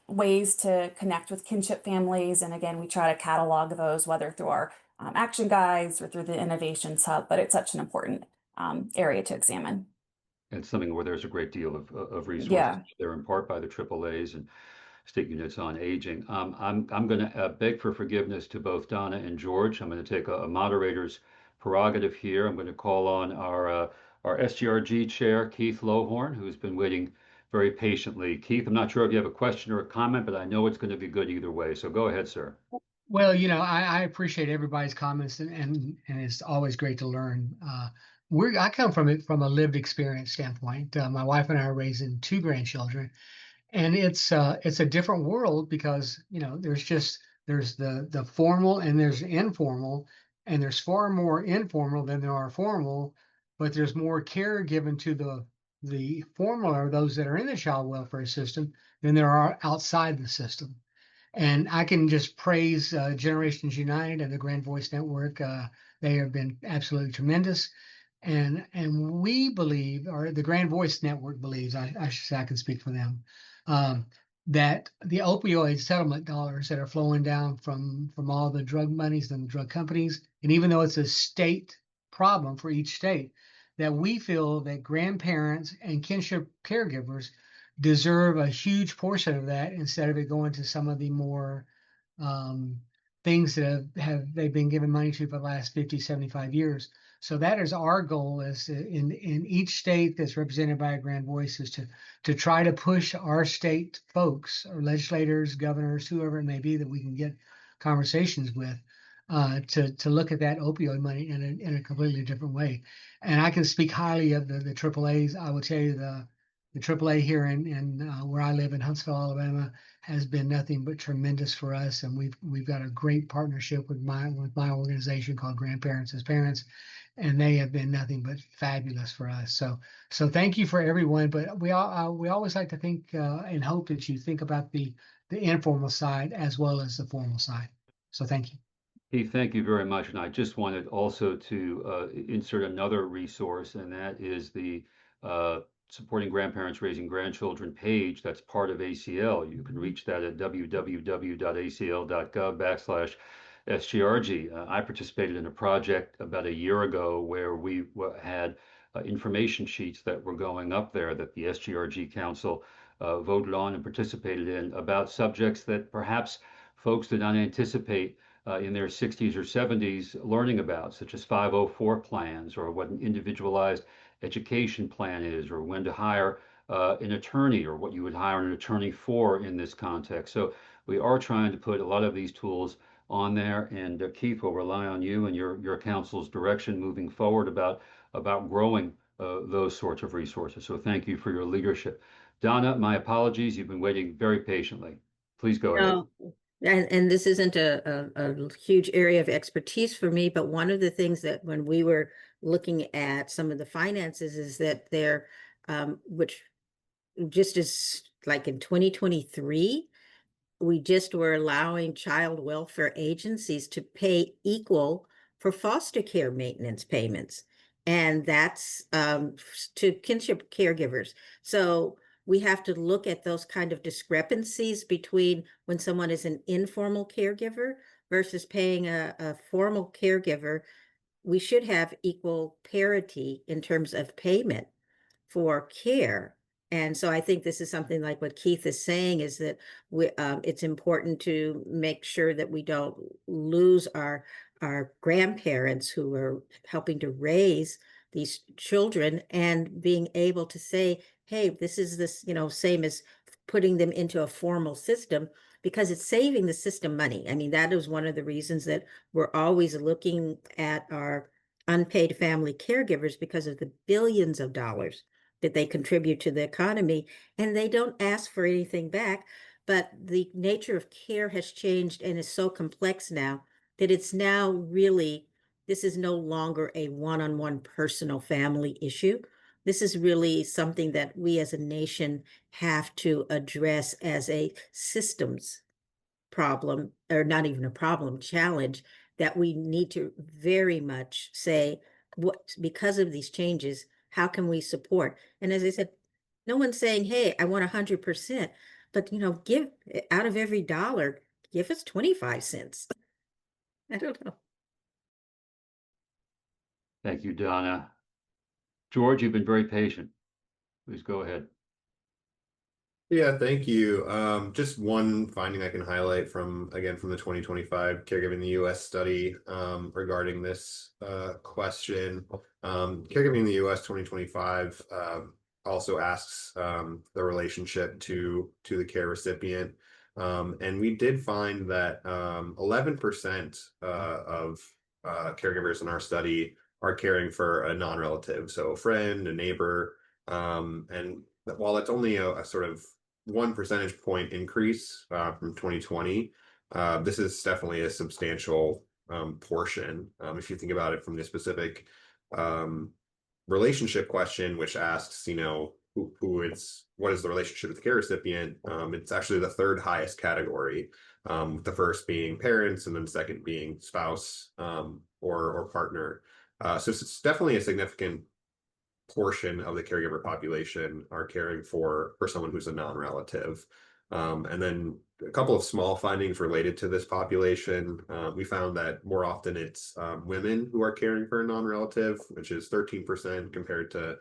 ways to connect with kinship families. And again, we try to catalog those, whether through our action guides or through the Innovations Hub, but it's such an important area to examine. It's something where there's a great deal of resources Yeah. there in part by the AAAs and state units on aging. I'm going to beg for forgiveness to both Donna and George. I'm going to take a moderator's prerogative here. I'm going to call on our SGRG chair, Keith Lohorn, who's been waiting very patiently. Keith, I'm not sure if you have a question or a comment, but I know it's going to be good either way. So go ahead, sir. Well, I appreciate everybody's comments and it's always great to learn. I come from it from a lived experience standpoint. My wife and I are raising 2 grandchildren, and it's a different world because there's the formal and there's informal, and there's far more informal than there are formal, but there's more care given to the formal or those that are in the child welfare system than there are outside the system. And I can just praise Generations United and the Grand Voice Network. They have been absolutely tremendous. And we believe, or the Grand Voice Network believes, I should say, I can speak for them, that the opioid settlement dollars that are flowing down from all the drug monies and the drug companies, and even though it's a state problem for each state, that we feel that grandparents and kinship caregivers deserve a huge portion of that instead of it going to some of the more things that have they've been given money to for the last 50, 75 years. So that is our goal, is in each state that's represented by a Grand Voice, is to try to push our state folks or legislators, governors, whoever it may be that we can get conversations with, to look at that opioid money in a completely different way. And I can speak highly of the AAAs. I will tell you the AAA here in where I live in Huntsville, Alabama, has been nothing but tremendous for us, and we've got a great partnership with my organization called Grandparents as Parents, and they have been nothing but fabulous for us. So thank you for everyone. But we always like to think and hope that you think about the informal side as well as the formal side. So thank you. Keith, thank you very much. And I just wanted also to insert another resource, and that is the Supporting Grandparents Raising Grandchildren page that's part of ACL. You can reach that at www.acl.gov/SGRG. I participated in a project about a year ago where we had information sheets that were going up there that the SGRG Council voted on and participated in about subjects that perhaps folks did not anticipate in their 60s or 70s learning about, such as 504 plans, or what an individualized education plan is, or when to hire an attorney, or what you would hire an attorney for in this context. So we are trying to put a lot of these tools on there, and Keith will rely on you and your council's direction moving forward about growing those sorts of resources. So thank you for your leadership. Donna, my apologies. You've been waiting very patiently. Please go ahead. No, and this isn't a huge area of expertise for me, but one of the things that when we were looking at some of the finances is that they're, which just is like in 2023, we just were allowing child welfare agencies to pay equal for foster care maintenance payments. And that's to kinship caregivers. So we have to look at those kind of discrepancies between when someone is an informal caregiver versus paying a formal caregiver. We should have equal parity in terms of payment for care. And so I think this is something like what Keith is saying, is that it's important to make sure that we don't lose our grandparents who are helping to raise these children, and being able to say, hey, this is this, same as putting them into a formal system, because it's saving the system money. I mean, that is one of the reasons that we're always looking at our unpaid family caregivers, because of the billions of dollars that they contribute to the economy, and they don't ask for anything back. But the nature of care has changed and is so complex now that it's now really, this is no longer a one-on-one personal family issue. This is really something that we as a nation have to address as a systems problem, or not even a problem, challenge, that we need to very much say, what, because of these changes, how can we support? And as I said, no one's saying, hey, I want 100%, but give out of every dollar, give us 25 cents. I don't know. Thank you, Donna. George, you've been very patient. Please go ahead. Yeah, thank you. Just one finding I can highlight from the 2025 Caregiving in the U.S. study regarding this question. Caregiving in the U.S. 2025 also asks the relationship to the care recipient. And we did find that 11% of caregivers in our study are caring for a non-relative, so a friend, a neighbor, and while it's only a sort of 1 percentage point increase from 2020, this is definitely a substantial portion. If you think about it from the specific relationship question, which asks, what is the relationship with the care recipient? It's actually the third highest category, the first being parents, and then the second being spouse or partner. So it's definitely a significant portion of the caregiver population are caring for someone who's a non-relative. And then a couple of small findings related to this population. We found that more often it's women who are caring for a non-relative, which is 13% compared to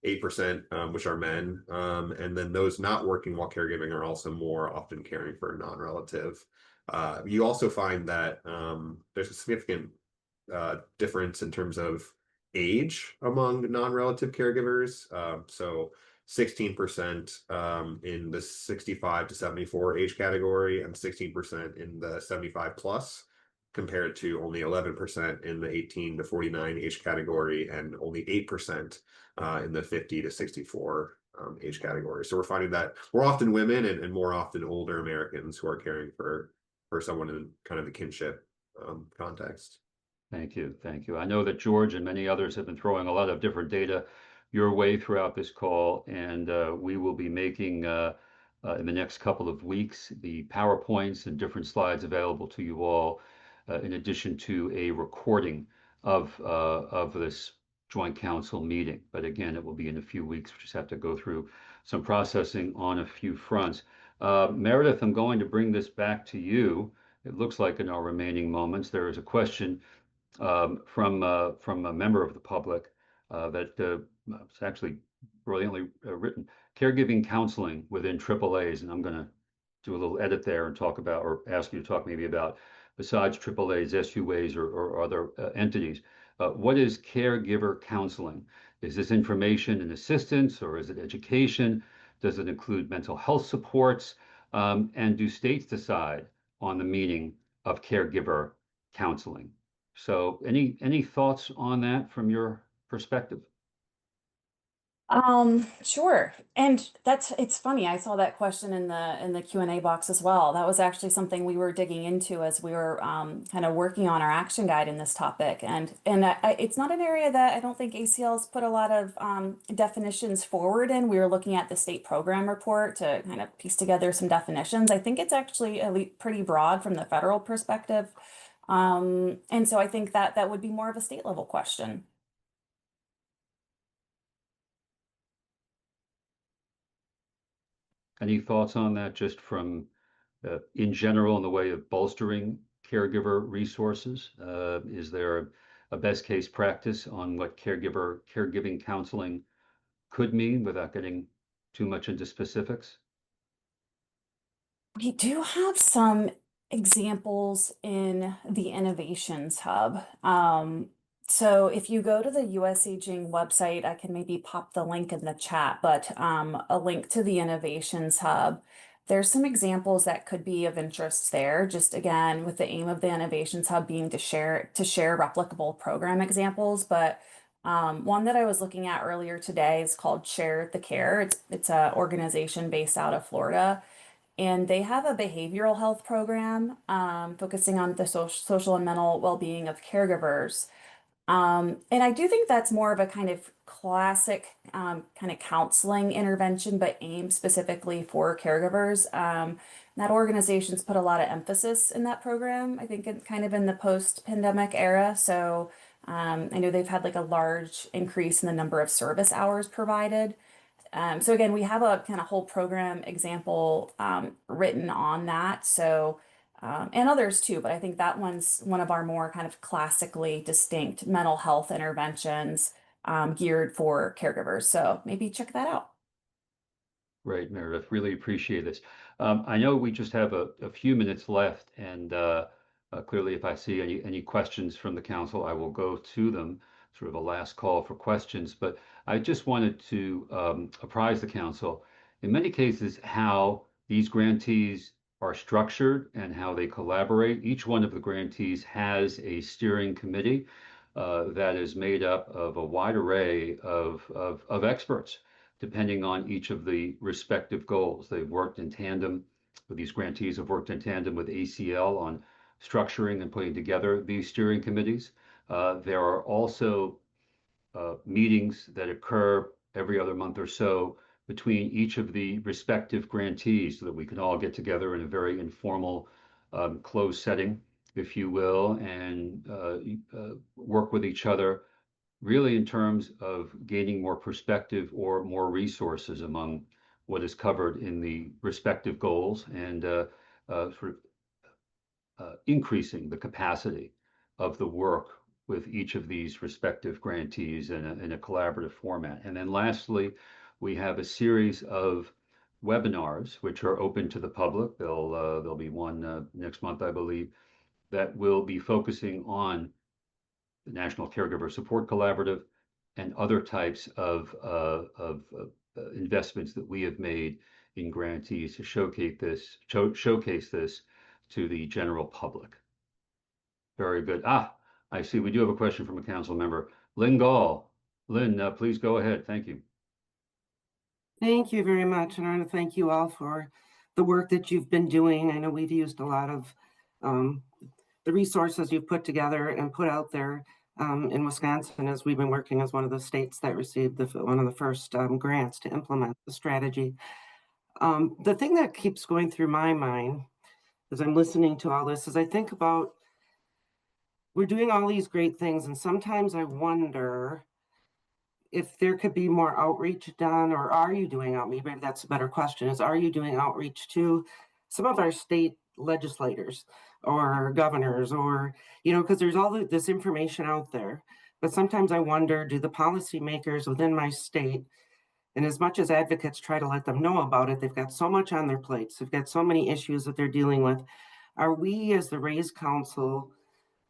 8%, which are men. And then those not working while caregiving are also more often caring for a non-relative. You also find that there's a significant difference in terms of age among non-relative caregivers. So 16% in the 65 to 74 age category, and 16% in the 75 plus, compared to only 11% in the 18 to 49 age category, and only 8% in the 50 to 64 age category. So we're finding that more often women and more often older Americans who are caring for someone in kind of the kinship context. Thank you. Thank you. I know that George and many others have been throwing a lot of different data your way throughout this call, and we will be making in the next couple of weeks the PowerPoints and different slides available to you all, in addition to a recording of this joint council meeting. But again, it will be in a few weeks. We just have to go through some processing on a few fronts. Meredith, I'm going to bring this back to you. It looks like in our remaining moments, there is a question from a member of the public that it's actually brilliantly written. caregiving counseling within AAAs, and I'm going to do a little edit there and talk about, or ask you to talk maybe about, besides AAAs, SUAs, or other entities, what is caregiver counseling? Is this information and assistance, or is it education? Does it include mental health supports? And do states decide on the meaning of caregiver counseling? So any thoughts on that from your perspective? Sure. And it's funny. I saw that question in the Q&A box as well. That was actually something we were digging into as we were kind of working on our action guide in this topic. And it's not an area that I don't think ACL's put a lot of definitions forward in. We were looking at the state program report to kind of piece together some definitions. I think it's actually pretty broad from the federal perspective. And so I think that would be more of a state level question. Any thoughts on that, just from in general, in the way of bolstering caregiver resources? Is there a best case practice on what caregiving counseling could mean without getting too much into specifics? We do have some examples in the Innovations Hub. So if you go to the US Aging website, I can maybe pop the link in the chat, but a link to the Innovations Hub. There's some examples that could be of interest there, just again, with the aim of the Innovations Hub being to share replicable program examples. But one that I was looking at earlier today is called Share the Care. It's an organization based out of Florida. And they have a behavioral health program focusing on the social and mental well-being of caregivers. And I do think that's more of a kind of classic kind of counseling intervention, but aimed specifically for caregivers. That organization's put a lot of emphasis in that program, I think, kind of in the post-pandemic era. So I know they've had like a large increase in the number of service hours provided. So again, we have a kind of whole program example written on that. So, and others too, but I think that one's one of our more kind of classically distinct mental health interventions geared for caregivers. So maybe check that out. Great, Meredith. Really appreciate this. I know we just have a few minutes left, and clearly, if I see any questions from the council, I will go to them. Sort of a last call for questions. But I just wanted to apprise the council, in many cases, how these grantees are structured and how they collaborate. Each one of the grantees has a steering committee that is made up of a wide array of experts, depending on each of the respective goals. They've worked in tandem, these grantees have worked in tandem with ACL on structuring and putting together these steering committees. There are also meetings that occur every other month or so between each of the respective grantees so that we can all get together in a very informal, closed setting, if you will, and work with each other, really in terms of gaining more perspective or more resources among what is covered in the respective goals, and sort of increasing the capacity of the work with each of these respective grantees in a collaborative format. And then lastly, we have a series of webinars which are open to the public. There'll be one next month, I believe, that will be focusing on the National Caregiver Support Collaborative and other types of investments that we have made in grantees to showcase this to the general public. Very good. I see we do have a question from a council member, Lynn Gall. Lynn, please go ahead. Thank you. Thank you very much. And I want to thank you all for the work that you've been doing. I know we've used a lot of the resources you've put together and put out there in Wisconsin, as we've been working as one of the states that received one of the first grants to implement the strategy. The thing that keeps going through my mind as I'm listening to all this is I think about, we're doing all these great things, and sometimes I wonder if there could be more outreach done, or are you doing outreach? Maybe that's a better question, is are you doing outreach to some of our state legislators or governors, or, because there's all this information out there. But sometimes I wonder, do the policymakers within my state And as much as advocates try to let them know about it, they've got so much on their plates. They've got so many issues that they're dealing with. Are we, as the Raise Council,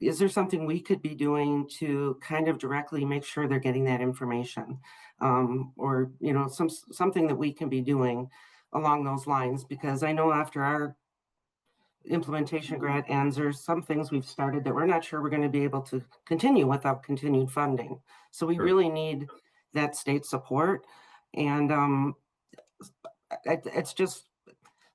is there something we could be doing to kind of directly make sure they're getting that information? Or, you know, something that we can be doing along those lines? Because I know after our implementation grant ends, there's some things we've started that we're not sure we're going to be able to continue without continued funding. So we really need that state support. And it's just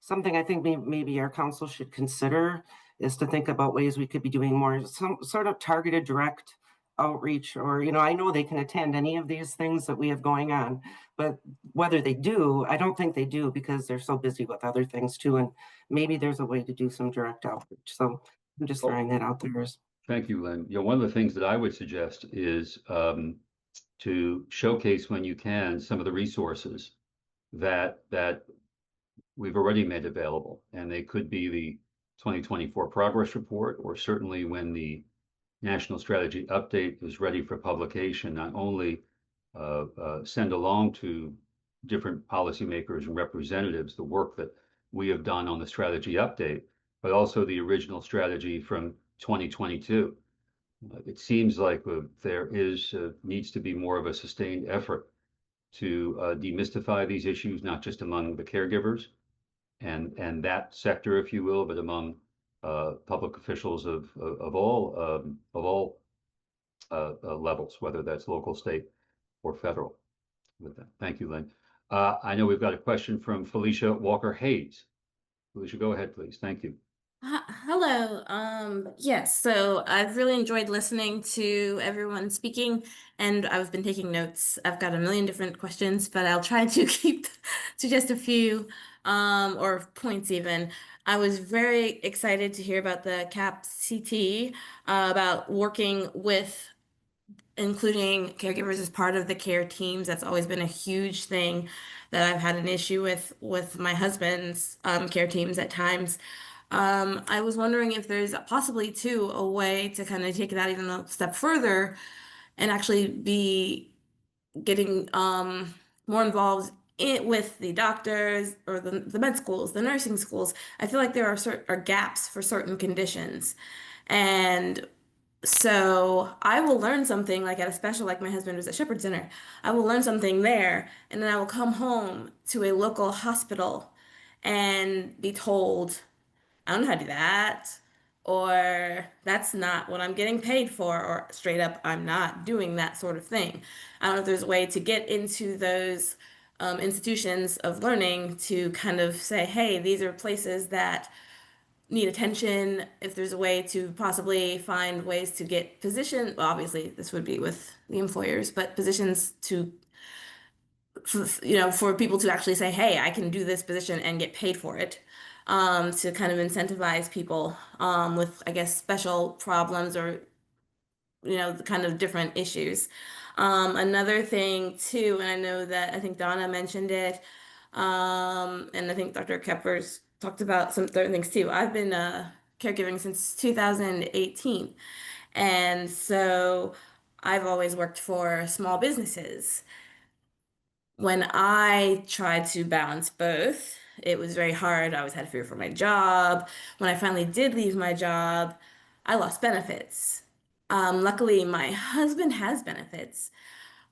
something I think maybe our council should consider, is to think about ways we could be doing more, some sort of targeted direct outreach. Or, you know, I know they can attend any of these things that we have going on, but whether they do, I don't think they do, because they're so busy with other things too. And maybe there's a way to do some direct outreach. So I'm just throwing that out there. Thank you, Lynn. You know, one of the things that I would suggest is to showcase, when you can, some of the resources that we've already made available. And they could be the 2024 progress report, or certainly when the National Strategy Update is ready for publication, not only send along to different policymakers and representatives the work that we have done on the strategy update, but also the original strategy from 2022. It seems like there needs to be more of a sustained effort to demystify these issues, not just among the caregivers and that sector, if you will, but among public officials of all levels, whether that's local, state, or federal. With that, thank you, Lynn. I know we've got a question from Felicia Walker Hayes. Felicia, go ahead, please. Thank you. Hello. Yes, so I've really enjoyed listening to everyone speaking, and I've been taking notes. I've got a million different questions, but I'll try to keep to just a few, or points even. I was very excited to hear about the CAP-CT, about working with including caregivers as part of the care teams. That's always been a huge thing that I've had an issue with my husband's care teams at times. I was wondering if there's possibly too a way to kind of take that even a step further and actually be getting more involved with the doctors or the med schools, the nursing schools. I feel like there are gaps for certain conditions. And so I will learn something like at a special, like my husband was at Shepherd Center. I will learn something there, and then I will come home to a local hospital and be told, I don't know how to do that, or that's not what I'm getting paid for, or straight up, I'm not doing that sort of thing. I don't know if there's a way to get into those institutions of learning to kind of say, hey, these are places that need attention, if there's a way to possibly find ways to get positions, well, obviously this would be with the employers, but positions to, for people to actually say, hey, I can do this position and get paid for it, to kind of incentivize people with, I guess, special problems or, the kind of different issues. Another thing too, and I know that I think Donna mentioned it, and I think Dr. Keppers talked about some certain things too. I've been caregiving since 2018. And so I've always worked for small businesses. When I tried to balance both, it was very hard. I always had fear for my job. When I finally did leave my job, I lost benefits. Luckily, my husband has benefits.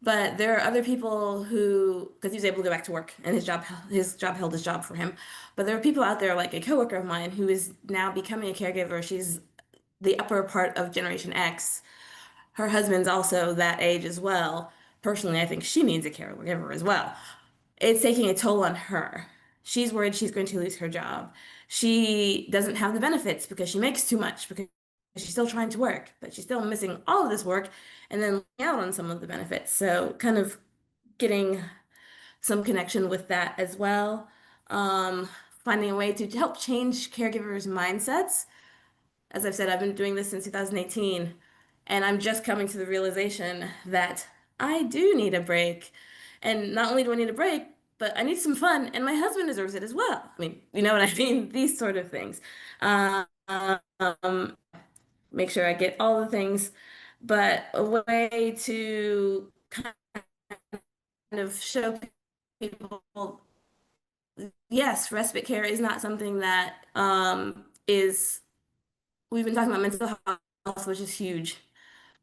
But there are other people who, because he was able to go back to work and his job held his job for him. But there are people out there, like a coworker of mine, who is now becoming a caregiver. She's the upper part of Generation X. Her husband's also that age as well. Personally, I think she needs a caregiver as well. It's taking a toll on her. She's worried she's going to lose her job. She doesn't have the benefits because she makes too much, because she's still trying to work, but she's still missing all of this work and then out on some of the benefits. So kind of getting some connection with that as well. Finding a way to help change caregivers' mindsets. As I've said, I've been doing this since 2018, and I'm just coming to the realization that I do need a break. And not only do I need a break, but I need some fun, and my husband deserves it as well. I mean, you know what I mean? These sort of things. Make sure I get all the things, but a way to kind of show people, yes, respite care is not something that is, we've been talking about mental health, which is huge.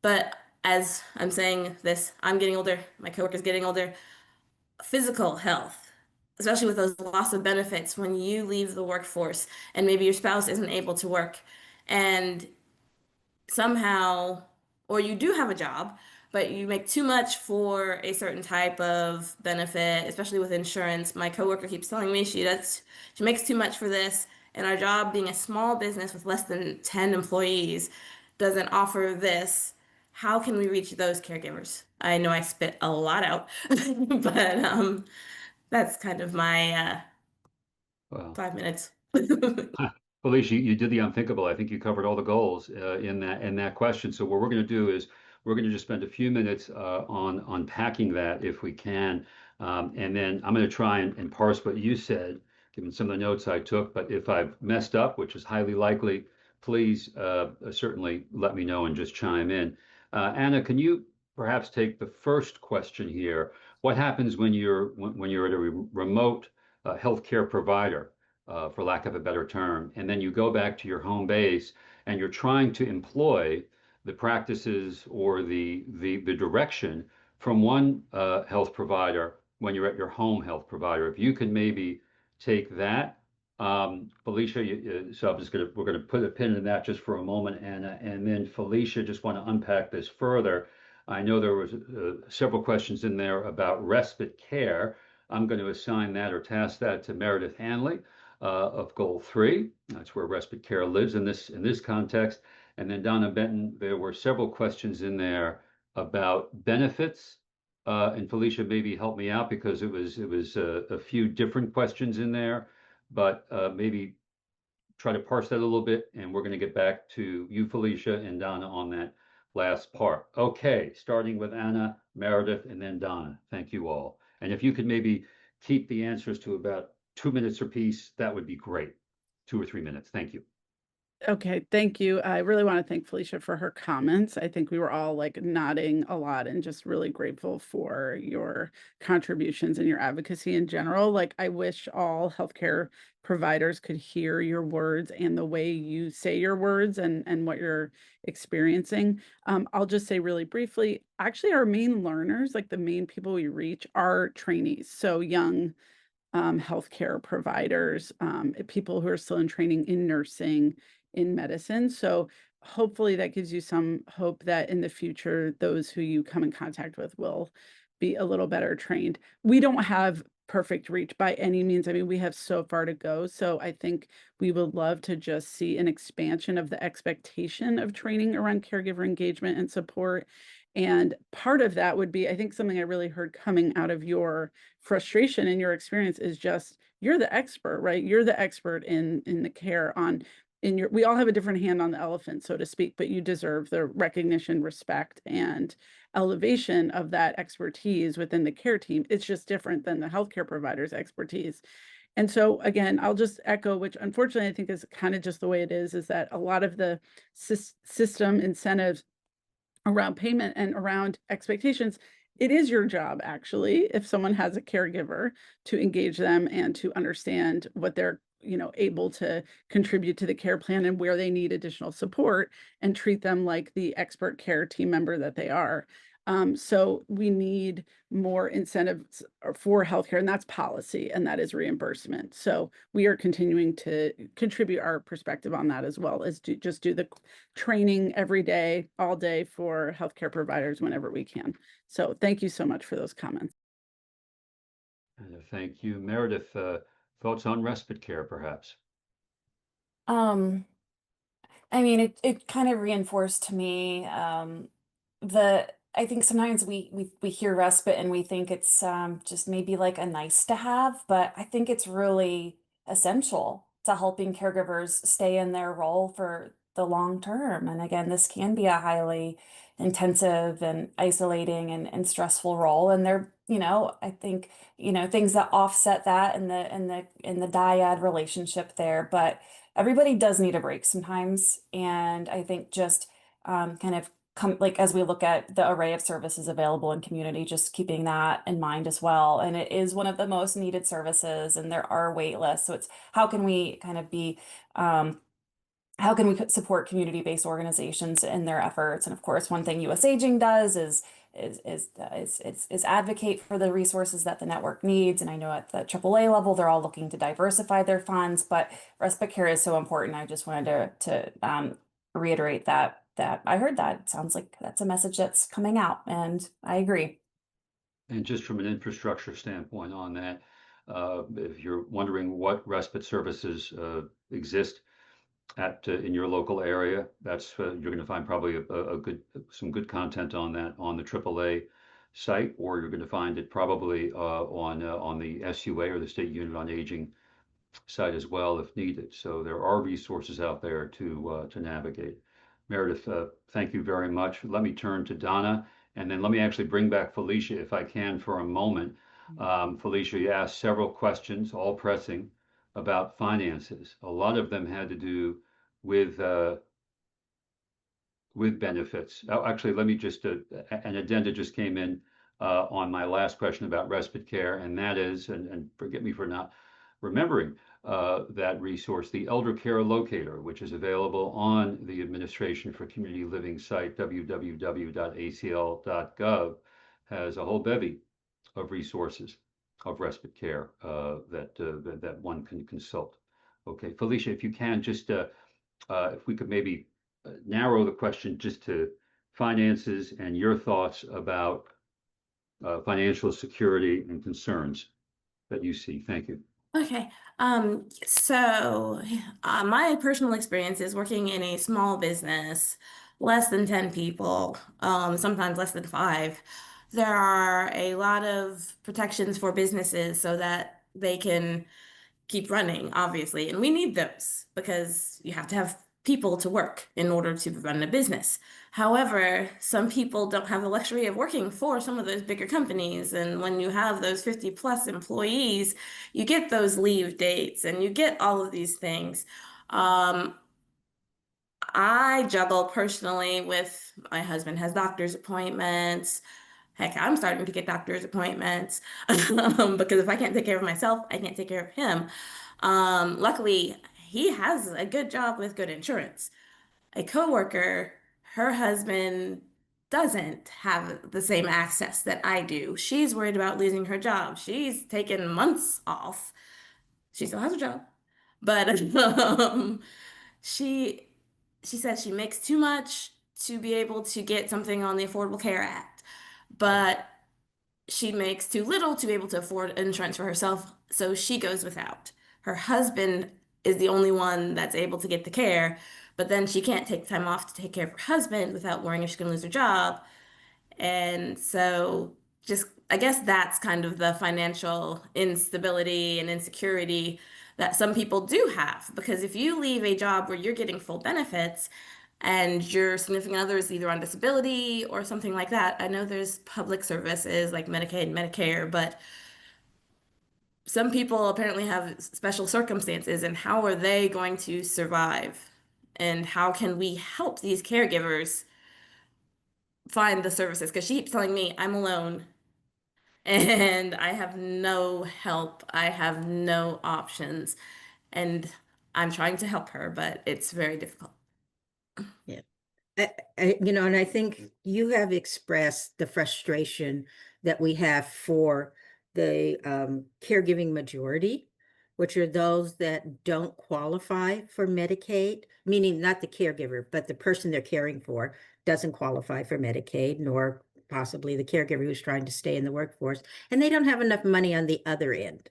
But as I'm saying this, I'm getting older, my coworker's getting older. Physical health, especially with those loss of benefits when you leave the workforce and maybe your spouse isn't able to work and somehow, or you do have a job, but you make too much for a certain type of benefit, especially with insurance. My coworker keeps telling me she makes too much for this, and our job being a small business with less than 10 employees doesn't offer this. How can we reach those caregivers? I know I spit a lot out, but that's kind of my Well, 5 minutes. Felicia, you did the unthinkable. I think you covered all the goals in that question. So what we're going to do is we're going to just spend a few minutes on unpacking that if we can, and then I'm going to try and parse what you said, given some of the notes I took. But if I've messed up, which is highly likely, please certainly let me know and just chime in. Anna, can you perhaps take the first question here? What happens when you're at a remote healthcare provider? For lack of a better term, and then you go back to your home base and you're trying to employ the practices or the direction from one health provider when you're at your home health provider. If you can maybe take that, Felicia. So we're gonna put a pin in that just for a moment, Anna, and then Felicia, just want to unpack this further. I know there was several questions in there about respite care. I'm going to assign that or task that to Meredith Hanley of goal 3. That's where respite care lives in this context. And then Donna Benton, there were several questions in there about benefits. And Felicia, maybe help me out because it was a few different questions in there, but maybe try to parse that a little bit. And we're going to get back to you, Felicia, and Donna on that last part. Okay, starting with Anna, Meredith, and then Donna. Thank you all. And if you could maybe keep the answers to about 2 minutes apiece, that would be great. 2 or 3 minutes. Thank you. Okay, thank you. I really want to thank Felicia for her comments. I think we were all like nodding a lot and just really grateful for your contributions and your advocacy in general. Like, I wish all healthcare providers could hear your words and the way you say your words and what you're experiencing. I'll just say really briefly, actually, our main learners, like the main people we reach, are trainees. So young healthcare providers, people who are still in training in nursing, in medicine. So hopefully that gives you some hope that in the future, those who you come in contact with will be a little better trained. We don't have perfect reach by any means. I mean, we have so far to go. So I think we would love to just see an expansion of the expectation of training around caregiver engagement and support. And part of that would be, I think something I really heard coming out of your frustration and your experience is just, you're the expert, right? You're the expert in the care on we all have a different hand on the elephant, so to speak, but you deserve the recognition, respect, and elevation of that expertise within the care team. It's just different than the healthcare provider's expertise. And so again, I'll just echo, which unfortunately I think is kind of just the way it is that a lot of the system incentives around payment and around expectations, it is your job, actually, if someone has a caregiver, to engage them and to understand what they're able to contribute to the care plan and where they need additional support, and treat them like the expert care team member that they are. So we need more incentives for healthcare, and that's policy, and that is reimbursement. So we are continuing to contribute our perspective on that, as well as do the training every day, all day for healthcare providers whenever we can. So thank you so much for those comments. Thank you. Meredith, thoughts on respite care, perhaps? I mean, it kind of reinforced to me I think sometimes we hear respite and we think it's just maybe like a nice to have, but I think it's really essential to helping caregivers stay in their role for the long term. And again, this can be a highly intensive and isolating and stressful role. And there, I think, things that offset that in the dyad relationship there, but everybody does need a break sometimes. And I think just kind of like as we look at the array of services available in community, just keeping that in mind as well. And it is one of the most needed services, and there are wait lists. So it's how can we kind of be how can we support community-based organizations in their efforts? And of course, one thing US Aging does is advocate for the resources that the network needs. And I know at the AAA level, they're all looking to diversify their funds, but respite care is so important. I just wanted to reiterate that I heard that. It sounds like that's a message that's coming out, and I agree. And just from an infrastructure standpoint on that, if you're wondering what respite services exist in your local area, that's you're going to find probably some good content on that on the AAA site, or you're going to find it probably on the SUA or the State Unit on Aging site as well if needed. So there are resources out there to navigate. Meredith, thank you very much. Let me turn to Donna, and then let me actually bring back Felicia if I can for a moment. Felicia, you asked several questions, all pressing, about finances. A lot of them had to do with benefits. Oh, actually, let me just an addenda just came in on my last question about respite care, and that is, and forgive me for not remembering that resource, the Elder Care Locator, which is available on the Administration for Community Living site, www.acl.gov, has a whole bevy of resources of respite care that one can consult. Okay, Felicia, if you can just, if we could maybe narrow the question just to finances and your thoughts about financial security and concerns that you see. Thank you. Okay. So my personal experience is working in a small business, less than 10 people, sometimes less than 5. There are a lot of protections for businesses so that they can keep running, obviously. And we need those because you have to have people to work in order to run a business. However, some people don't have the luxury of working for some of those bigger companies. And when you have those 50 plus employees, you get those leave dates and you get all of these things. I juggle personally with my husband has doctor's appointments. Heck, I'm starting to get doctor's appointments because if I can't take care of myself, I can't take care of him. Luckily, he has a good job with good insurance. A coworker, her husband doesn't have the same access that I do. She's worried about losing her job. She's taken months off. She still has a job, but she she says she makes too much to be able to get something on the Affordable Care Act, but she makes too little to be able to afford insurance for herself, so she goes without. Her husband is the only one that's able to get the care, but then she can't take time off to take care of her husband without worrying if she's going to lose her job. And so just I guess that's kind of the financial instability and insecurity that some people do have. Because if you leave a job where you're getting full benefits and your significant other is either on disability or something like that, I know there's public services like Medicaid and Medicare, but some people apparently have special circumstances, and how are they going to survive? And how can we help these caregivers find the services? Because she keeps telling me I'm alone and I have no help. I have no options. And I'm trying to help her, but it's very difficult. Yeah. And I think you have expressed the frustration that we have for the caregiving majority, which are those that don't qualify for Medicaid, meaning not the caregiver, but the person they're caring for doesn't qualify for Medicaid, nor possibly the caregiver who's trying to stay in the workforce, and they don't have enough money on the other end.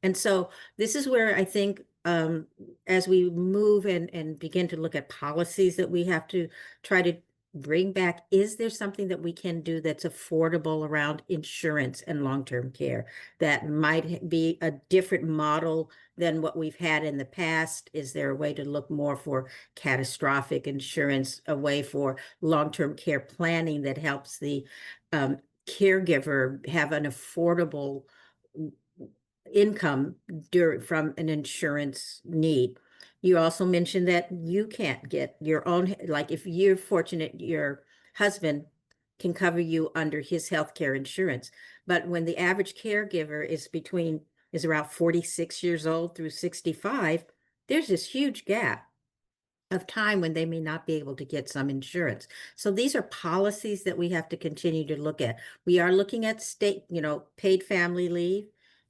And so this is where I think as we move and begin to look at policies that we have to try to bring back, is there something that we can do that's affordable around insurance and long-term care that might be a different model than what we've had in the past? Is there a way to look more for catastrophic insurance, a way for long-term care planning that helps the caregiver have an affordable income from an insurance need? You also mentioned that you can't get your own, like if you're fortunate, your husband can cover you under his health care insurance. But when the average caregiver is around 46 years old through 65, there's this huge gap of time when they may not be able to get some insurance. So these are policies that we have to continue to look at. We are looking at state, paid family leave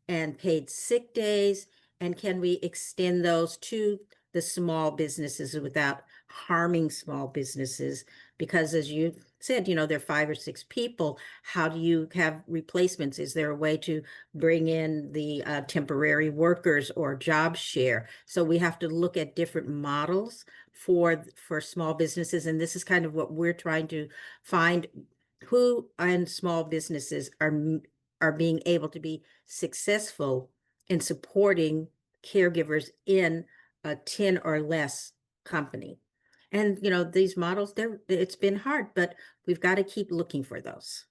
and paid sick days, and can we extend those to the small businesses without harming small businesses? Because as you said, there are 5 or 6 people. How do you have replacements? Is there a way to bring in the temporary workers or job share? So we have to look at different models for small businesses, and this is kind of what we're trying to find: who and small businesses are being able to be successful in supporting caregivers in a 10 or less company. And these models, it's been hard, but we've got to keep looking for those.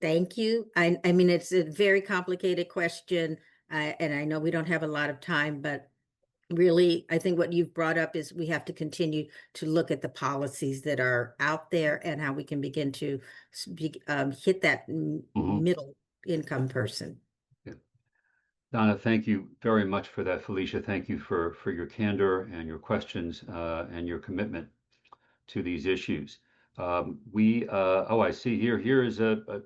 Thank you. I mean, it's a very complicated question, and I know we don't have a lot of time, but really, I think what you've brought up is we have to continue to look at the policies that are out there and how we can begin to hit that middle income person. Yeah. Donna, thank you very much for that. Felicia, thank you for your candor and your questions and your commitment to these issues. I see here is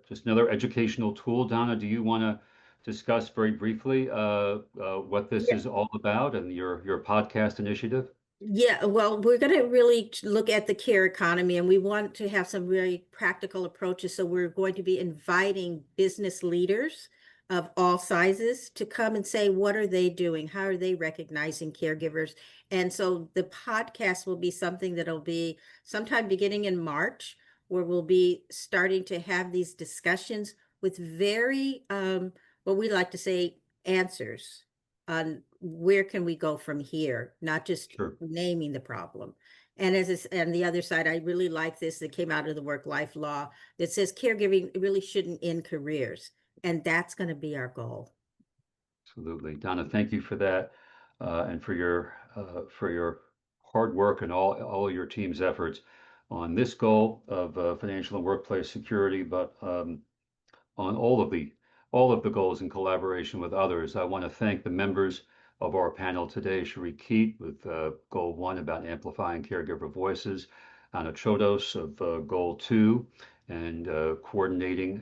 just another educational tool. Donna, do you want to discuss very briefly what this is all about and your podcast initiative? Yeah, well, we're going to really look at the care economy, and we want to have some really practical approaches. So we're going to be inviting business leaders of all sizes to come and say, what are they doing? How are they recognizing caregivers? And so the podcast will be something that'll be sometime beginning in March, where we'll be starting to have these discussions with very, what we like to say, answers on where can we go from here, not just naming the problem. And and the other side, I really like this that came out of the work-life law that says caregiving really shouldn't end careers. And that's going to be our goal. Absolutely. Donna, thank you for that and for your hard work and all your team's efforts on this goal of financial and workplace security, but on all of the goals in collaboration with others. I want to thank the members of our panel today: Cherie Keat with Goal 1 about amplifying caregiver voices, Anna Chodos of Goal 2 and coordinating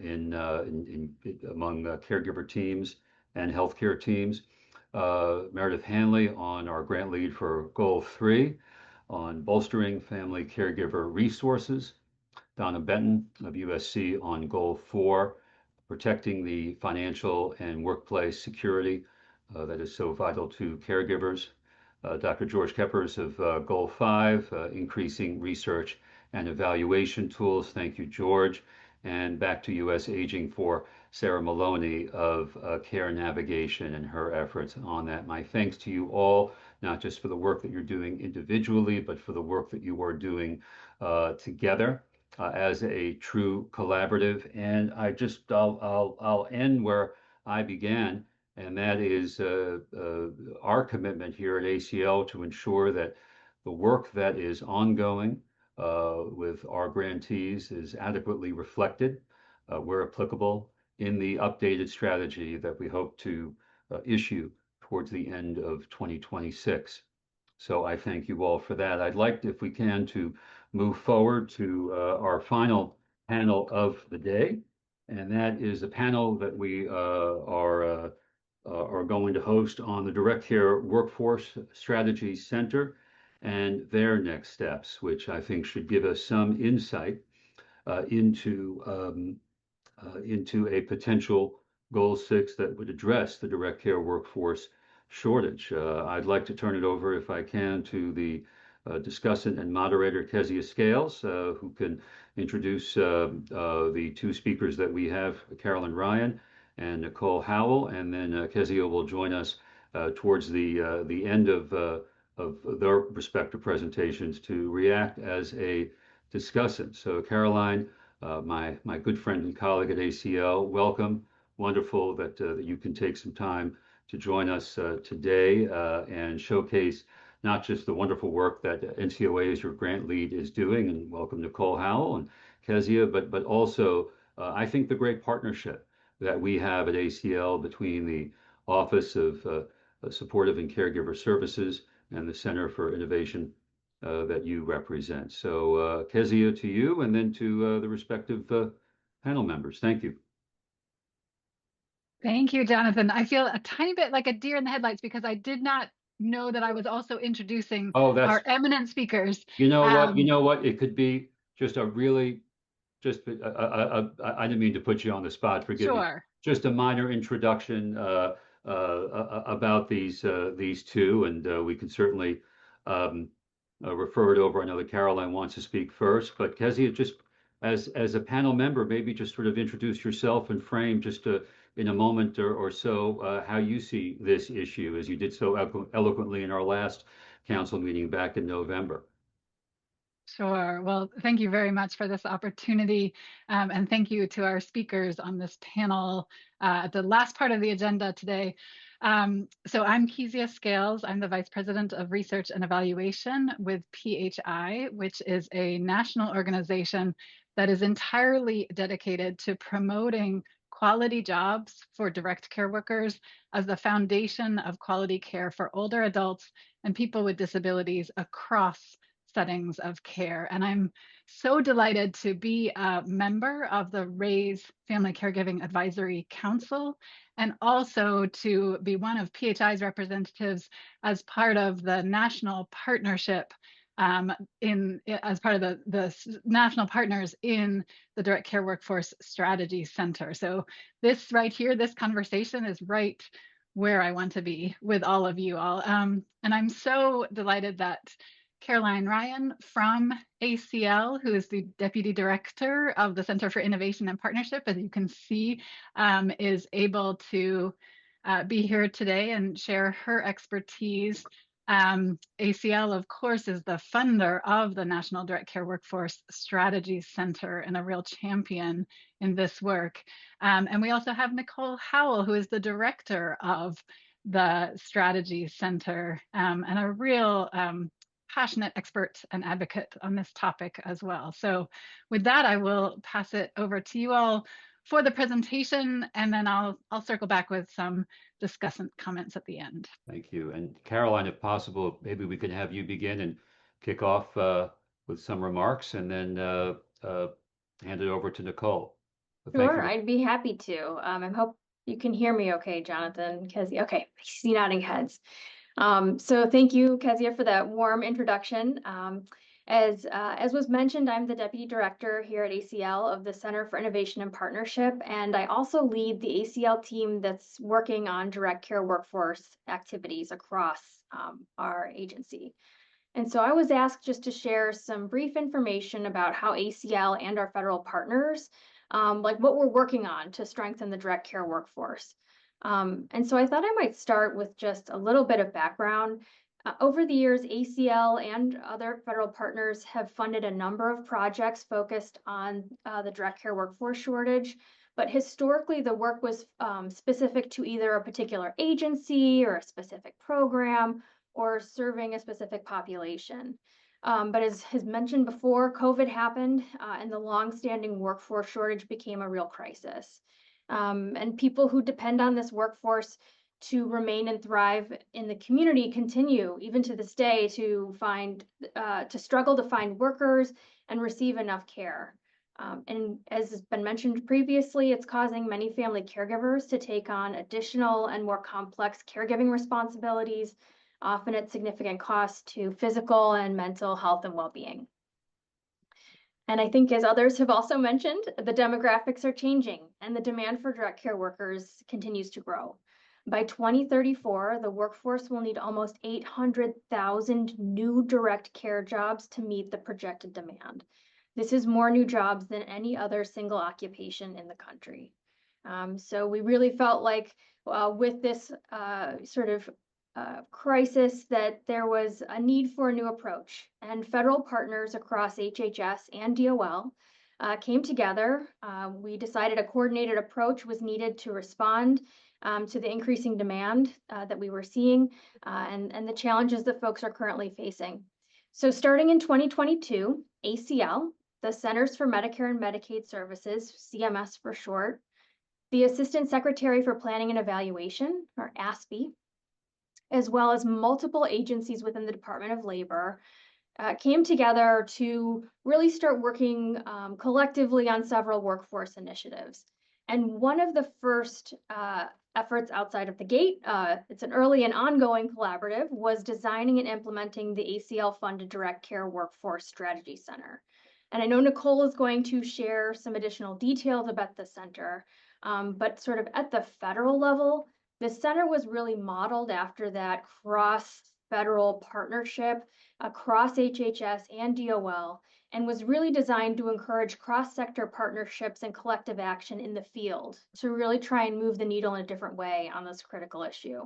among caregiver teams and healthcare teams, Meredith Hanley on our grant lead for Goal 3 on bolstering family caregiver resources, Donna Benton of USC on Goal 4, protecting the financial and workplace security that is so vital to caregivers. Dr. George Keppers of Goal 5, increasing research and evaluation tools. Thank you, George. And back to US Aging for Sarah Maloney of Care Navigation and her efforts on that. My thanks to you all, not just for the work that you're doing individually, but for the work that you are doing together as a true collaborative. And I'll end where I began, and that is our commitment here at ACL to ensure that the work that is ongoing with our grantees is adequately reflected, where applicable, in the updated strategy that we hope to issue towards the end of 2026. So I thank you all for that. I'd like, if we can, to move forward to our final panel of the day, and that is a panel that we are going to host on the Direct Care Workforce Strategy Center and their next steps, which I think should give us some insight into a potential Goal 6 that would address the direct care workforce shortage. I'd like to turn it over, if I can, to the discussant and moderator, Kezia Scales, who can introduce the two speakers that we have, Carolyn Ryan and Nicole Howell, and then Kezia will join us towards the end of their respective presentations to react as a discussant. So Caroline, my good friend and colleague at ACL, welcome. Wonderful that you can take some time to join us today and showcase not just the wonderful work that NCOA as your grant lead is doing, and welcome Nicole Howell and Kezia, but also I think the great partnership that we have at ACL between the Office of Supportive and Caregiver Services and the Center for Innovation that you represent. So Kezia, to you, and then to the respective panel members. Thank you. Thank you, Jonathan. I feel a tiny bit like a deer in the headlights because I did not know that I was also introducing Oh, that's, our eminent speakers. you know what, you know what? It could be just a really, just, I didn't mean to put you on the spot, forgive me. Sure. Just a minor introduction about these two, and we can certainly refer it over. I know that Caroline wants to speak first, but Kezia, just as a panel member, maybe just sort of introduce yourself and frame just in a moment or so how you see this issue, as you did so eloquently in our last council meeting back in November. Sure. Well, thank you very much for this opportunity. And thank you to our speakers on this panel at the last part of the agenda today. So I'm Kezia Scales. I'm the Vice President of Research and Evaluation with PHI, which is a national organization that is entirely dedicated to promoting quality jobs for direct care workers as the foundation of quality care for older adults and people with disabilities across settings of care. And I'm so delighted to be a member of the RAISE Family Caregiving Advisory Council, and also to be one of PHI's representatives as part of the national partnership as part of the national partners in the Direct Care Workforce Strategy Center. So this right here, this conversation is right where I want to be with all of you all. And I'm so delighted that Caroline Ryan from ACL, who is the Deputy Director of the Center for Innovation and Partnership, as you can see, is able to be here today and share her expertise. ACL, of course, is the funder of the National Direct Care Workforce Strategy Center and a real champion in this work. And we also have Nicole Howell, who is the director of the Strategy Center and a real passionate expert and advocate on this topic as well. So with that, I will pass it over to you all for the presentation, and then I'll circle back with some discussant comments at the end. Thank you. And Caroline, if possible, maybe we could have you begin and kick off with some remarks, and then hand it over to Nicole. Sure, I'd be happy to. I hope you can hear me okay, Jonathan, Kezia. Okay, I see nodding heads. So thank you, Kezia, for that warm introduction. As was mentioned, I'm the Deputy Director here at ACL of the Center for Innovation and Partnership, and I also lead the ACL team that's working on direct care workforce activities across our agency. And so I was asked just to share some brief information about how ACL and our federal partners, like what we're working on to strengthen the direct care workforce. And so I thought I might start with just a little bit of background. Over the years, ACL and other federal partners have funded a number of projects focused on the direct care workforce shortage. But historically, the work was specific to either a particular agency or a specific program or serving a specific population. But as has mentioned before, COVID happened and the longstanding workforce shortage became a real crisis. And people who depend on this workforce to remain and thrive in the community continue, even to this day, to struggle to find workers and receive enough care. And as has been mentioned previously, it's causing many family caregivers to take on additional and more complex caregiving responsibilities, often at significant cost to physical and mental health and well-being. And I think, as others have also mentioned, the demographics are changing and the demand for direct care workers continues to grow. By 2034, the workforce will need almost 800,000 new direct care jobs to meet the projected demand. This is more new jobs than any other single occupation in the country. So we really felt like with this crisis that there was a need for a new approach, and federal partners across HHS and DOL came together. We decided a coordinated approach was needed to respond to the increasing demand that we were seeing and the challenges that folks are currently facing. So starting in 2022, ACL, the Centers for Medicare and Medicaid Services, CMS for short, the Assistant Secretary for Planning and Evaluation, or ASPE, as well as multiple agencies within the Department of Labor, came together to really start working collectively on several workforce initiatives. And one of the first efforts outside of the gate, it's an early and ongoing collaborative, was designing and implementing the ACL-funded Direct Care Workforce Strategy Center. And I know Nicole is going to share some additional details about the center, but sort of at the federal level, the center was really modeled after that cross-federal partnership across HHS and DOL, and was really designed to encourage cross-sector partnerships and collective action in the field to really try and move the needle in a different way on this critical issue.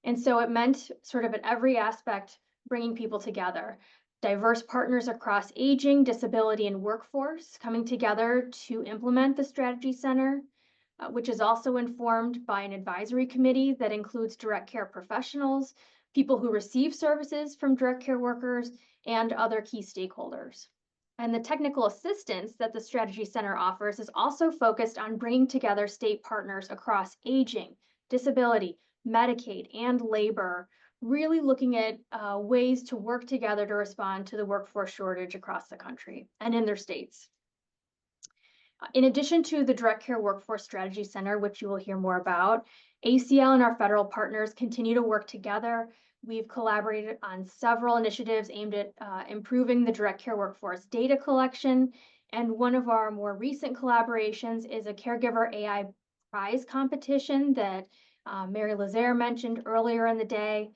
And so it meant sort of at every aspect, bringing people together. Diverse partners across aging, disability, and workforce coming together to implement the Strategy Center, which is also informed by an advisory committee that includes direct care professionals, people who receive services from direct care workers, and other key stakeholders. And the technical assistance that the Strategy Center offers is also focused on bringing together state partners across aging, disability, Medicaid, and labor, really looking at ways to work together to respond to the workforce shortage across the country and in their states. In addition to the Direct Care Workforce Strategy Center, which you will hear more about, ACL and our federal partners continue to work together. We've collaborated on several initiatives aimed at improving the direct care workforce data collection. And one of our more recent collaborations is a caregiver AI prize competition that Mary Lazare mentioned earlier in the day.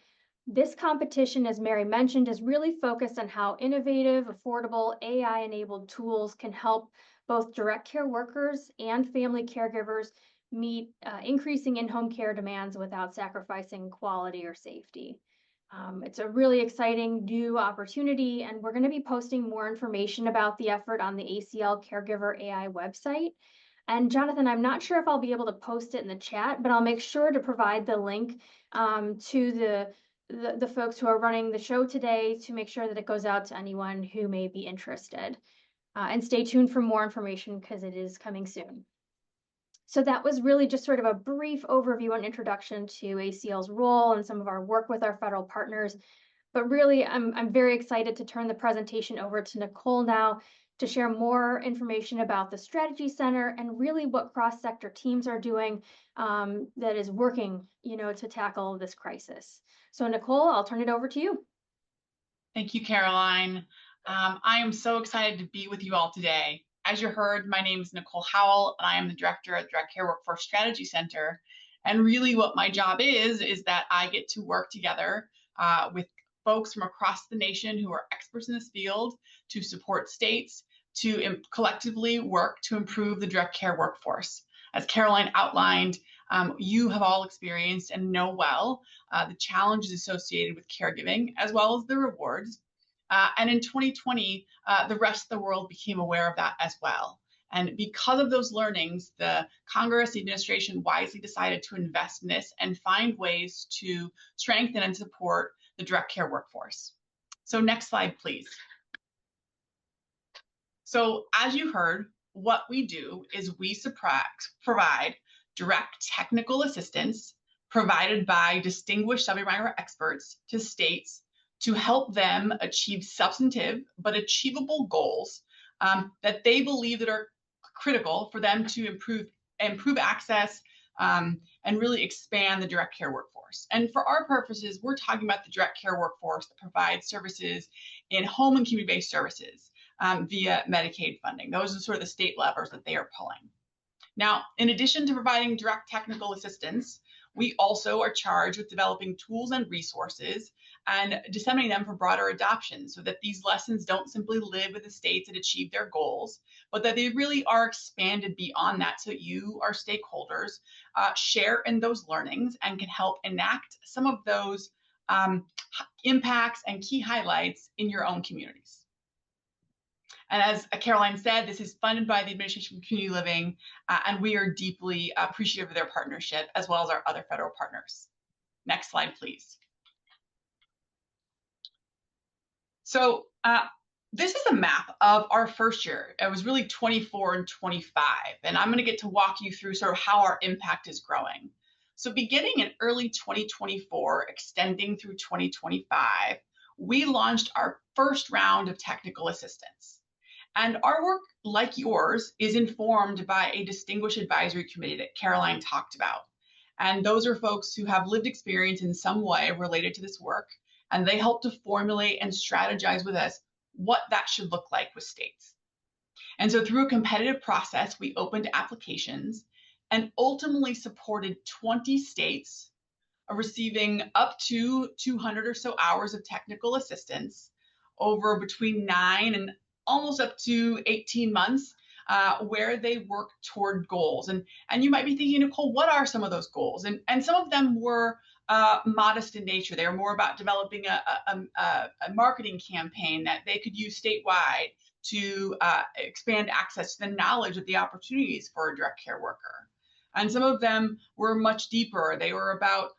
This competition, as Mary mentioned, is really focused on how innovative, affordable, AI-enabled tools can help both direct care workers and family caregivers meet increasing in-home care demands without sacrificing quality or safety. It's a really exciting new opportunity, and we're going to be posting more information about the effort on the ACL Caregiver AI website. And Jonathan, I'm not sure if I'll be able to post it in the chat, but I'll make sure to provide the link to the folks who are running the show today to make sure that it goes out to anyone who may be interested. And stay tuned for more information because it is coming soon. So that was really just sort of a brief overview and introduction to ACL's role and some of our work with our federal partners. But really, I'm very excited to turn the presentation over to Nicole now to share more information about the Strategy Center and really what cross-sector teams are doing that is working, to tackle this crisis. So Nicole, I'll turn it over to you. Thank you, Caroline. I am so excited to be with you all today. As you heard, my name is Nicole Howell, and I am the director at Direct Care Workforce Strategy Center. And really what my job is that I get to work together with folks from across the nation who are experts in this field to support states to collectively work to improve the direct care workforce. As Caroline outlined, you have all experienced and know well the challenges associated with caregiving, as well as the rewards. And in 2020, the rest of the world became aware of that as well. And because of those learnings, the Congress administration wisely decided to invest in this and find ways to strengthen and support the direct care workforce. So next slide, please. So as you heard, what we do is we provide direct technical assistance provided by distinguished subject matter experts to states to help them achieve substantive but achievable goals that they believe that are critical for them to improve access and really expand the direct care workforce. And for our purposes, we're talking about the direct care workforce that provides services in home and community-based services via Medicaid funding. Those are sort of the state levers that they are pulling. Now, in addition to providing direct technical assistance, we also are charged with developing tools and resources and disseminating them for broader adoption so that these lessons don't simply live with the states that achieve their goals, but that they really are expanded beyond that so you, our stakeholders, share in those learnings and can help enact some of those impacts and key highlights in your own communities. And as Caroline said, this is funded by the Administration for Community Living, and we are deeply appreciative of their partnership, as well as our other federal partners. Next slide, please. So this is a map of our first year. It was really 24 and 25, and I'm going to get to walk you through sort of how our impact is growing. So beginning in early 2024, extending through 2025, we launched our first round of technical assistance. And our work, like yours, is informed by a distinguished advisory committee that Caroline talked about. And those are folks who have lived experience in some way related to this work, and they help to formulate and strategize with us what that should look like with states. And so through a competitive process, we opened applications and ultimately supported 20 states receiving up to 200 or so hours of technical assistance over between 9 and almost up to 18 months, where they work toward goals. And you might be thinking, Nicole, what are some of those goals? And some of them were modest in nature. They were more about developing a marketing campaign that they could use statewide to expand access to the knowledge of the opportunities for a direct care worker. And some of them were much deeper. They were about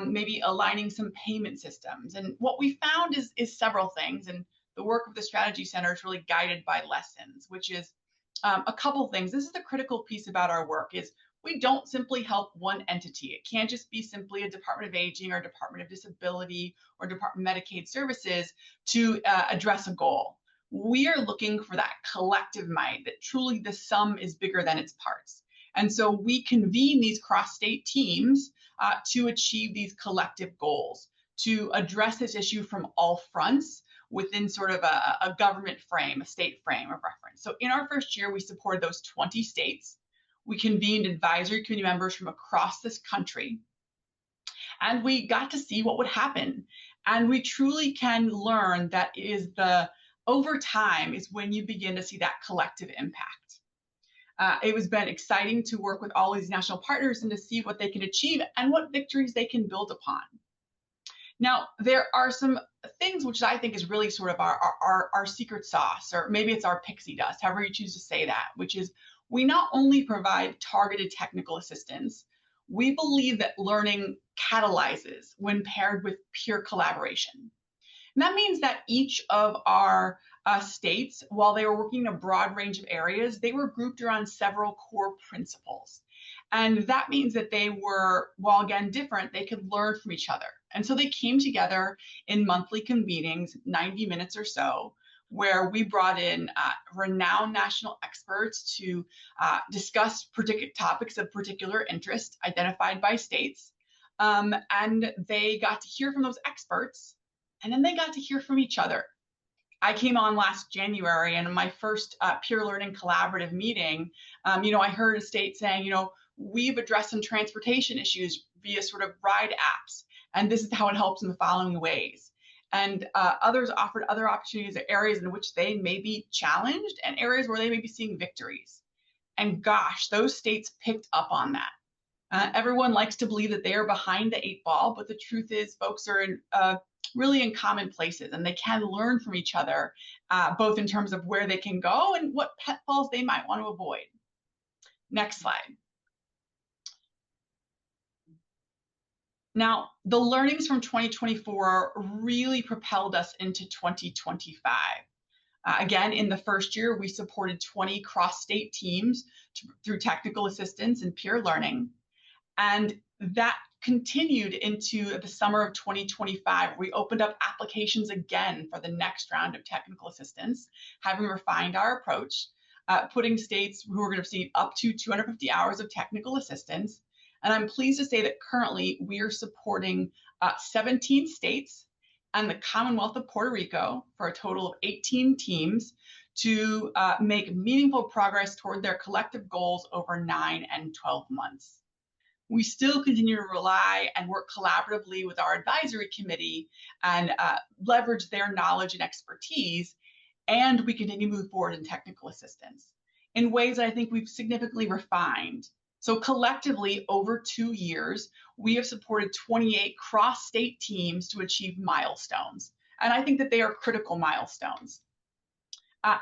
maybe aligning some payment systems. And what we found is several things. And the work of the Strategy Center is really guided by lessons, which is a couple things. This is the critical piece about our work is we don't simply help one entity. It can't just be simply a Department of Aging or Department of Disability or Department of Medicaid Services to address a goal. We are looking for that collective might, that truly the sum is bigger than its parts. And so we convene these cross-state teams to achieve these collective goals, to address this issue from all fronts within sort of a government frame, a state frame of reference. So in our first year, we supported those 20 states. We convened advisory committee members from across this country, and we got to see what would happen. And we truly can learn that over time is when you begin to see that collective impact. It has been exciting to work with all these national partners and to see what they can achieve and what victories they can build upon. Now, there are some things which I think is really sort of our secret sauce, or maybe it's our pixie dust, however you choose to say that, which is we not only provide targeted technical assistance, we believe that learning catalyzes when paired with peer collaboration. And that means that each of our states, while they were working in a broad range of areas, they were grouped around several core principles. And that means that they were, while again different, they could learn from each other. And so they came together in monthly convenings, 90 minutes or so, where we brought in renowned national experts to discuss particular topics of particular interest identified by states. And they got to hear from those experts, and then they got to hear from each other. I came on last January, and in my first peer learning collaborative meeting, I heard a state saying, we've addressed some transportation issues via sort of ride apps, and this is how it helps in the following ways. And others offered other opportunities or areas in which they may be challenged and areas where they may be seeing victories. And gosh, those states picked up on that. Everyone likes to believe that they are behind the 8 ball, but the truth is folks are really in common places, and they can learn from each other, both in terms of where they can go and what pitfalls they might want to avoid. Next slide. Now, the learnings from 2024 really propelled us into 2025. Again, in the first year, we supported 20 cross-state teams through technical assistance and peer learning. And that continued into the summer of 2025. We opened up applications again for the next round of technical assistance, having refined our approach, putting states who are going to receive up to 250 hours of technical assistance. And I'm pleased to say that currently we are supporting 17 states and the Commonwealth of Puerto Rico for a total of 18 teams to make meaningful progress toward their collective goals over 9 and 12 months. We still continue to rely and work collaboratively with our advisory committee and leverage their knowledge and expertise, and we continue to move forward in technical assistance in ways that I think we've significantly refined. So collectively, over 2 years, we have supported 28 cross-state teams to achieve milestones. And I think that they are critical milestones.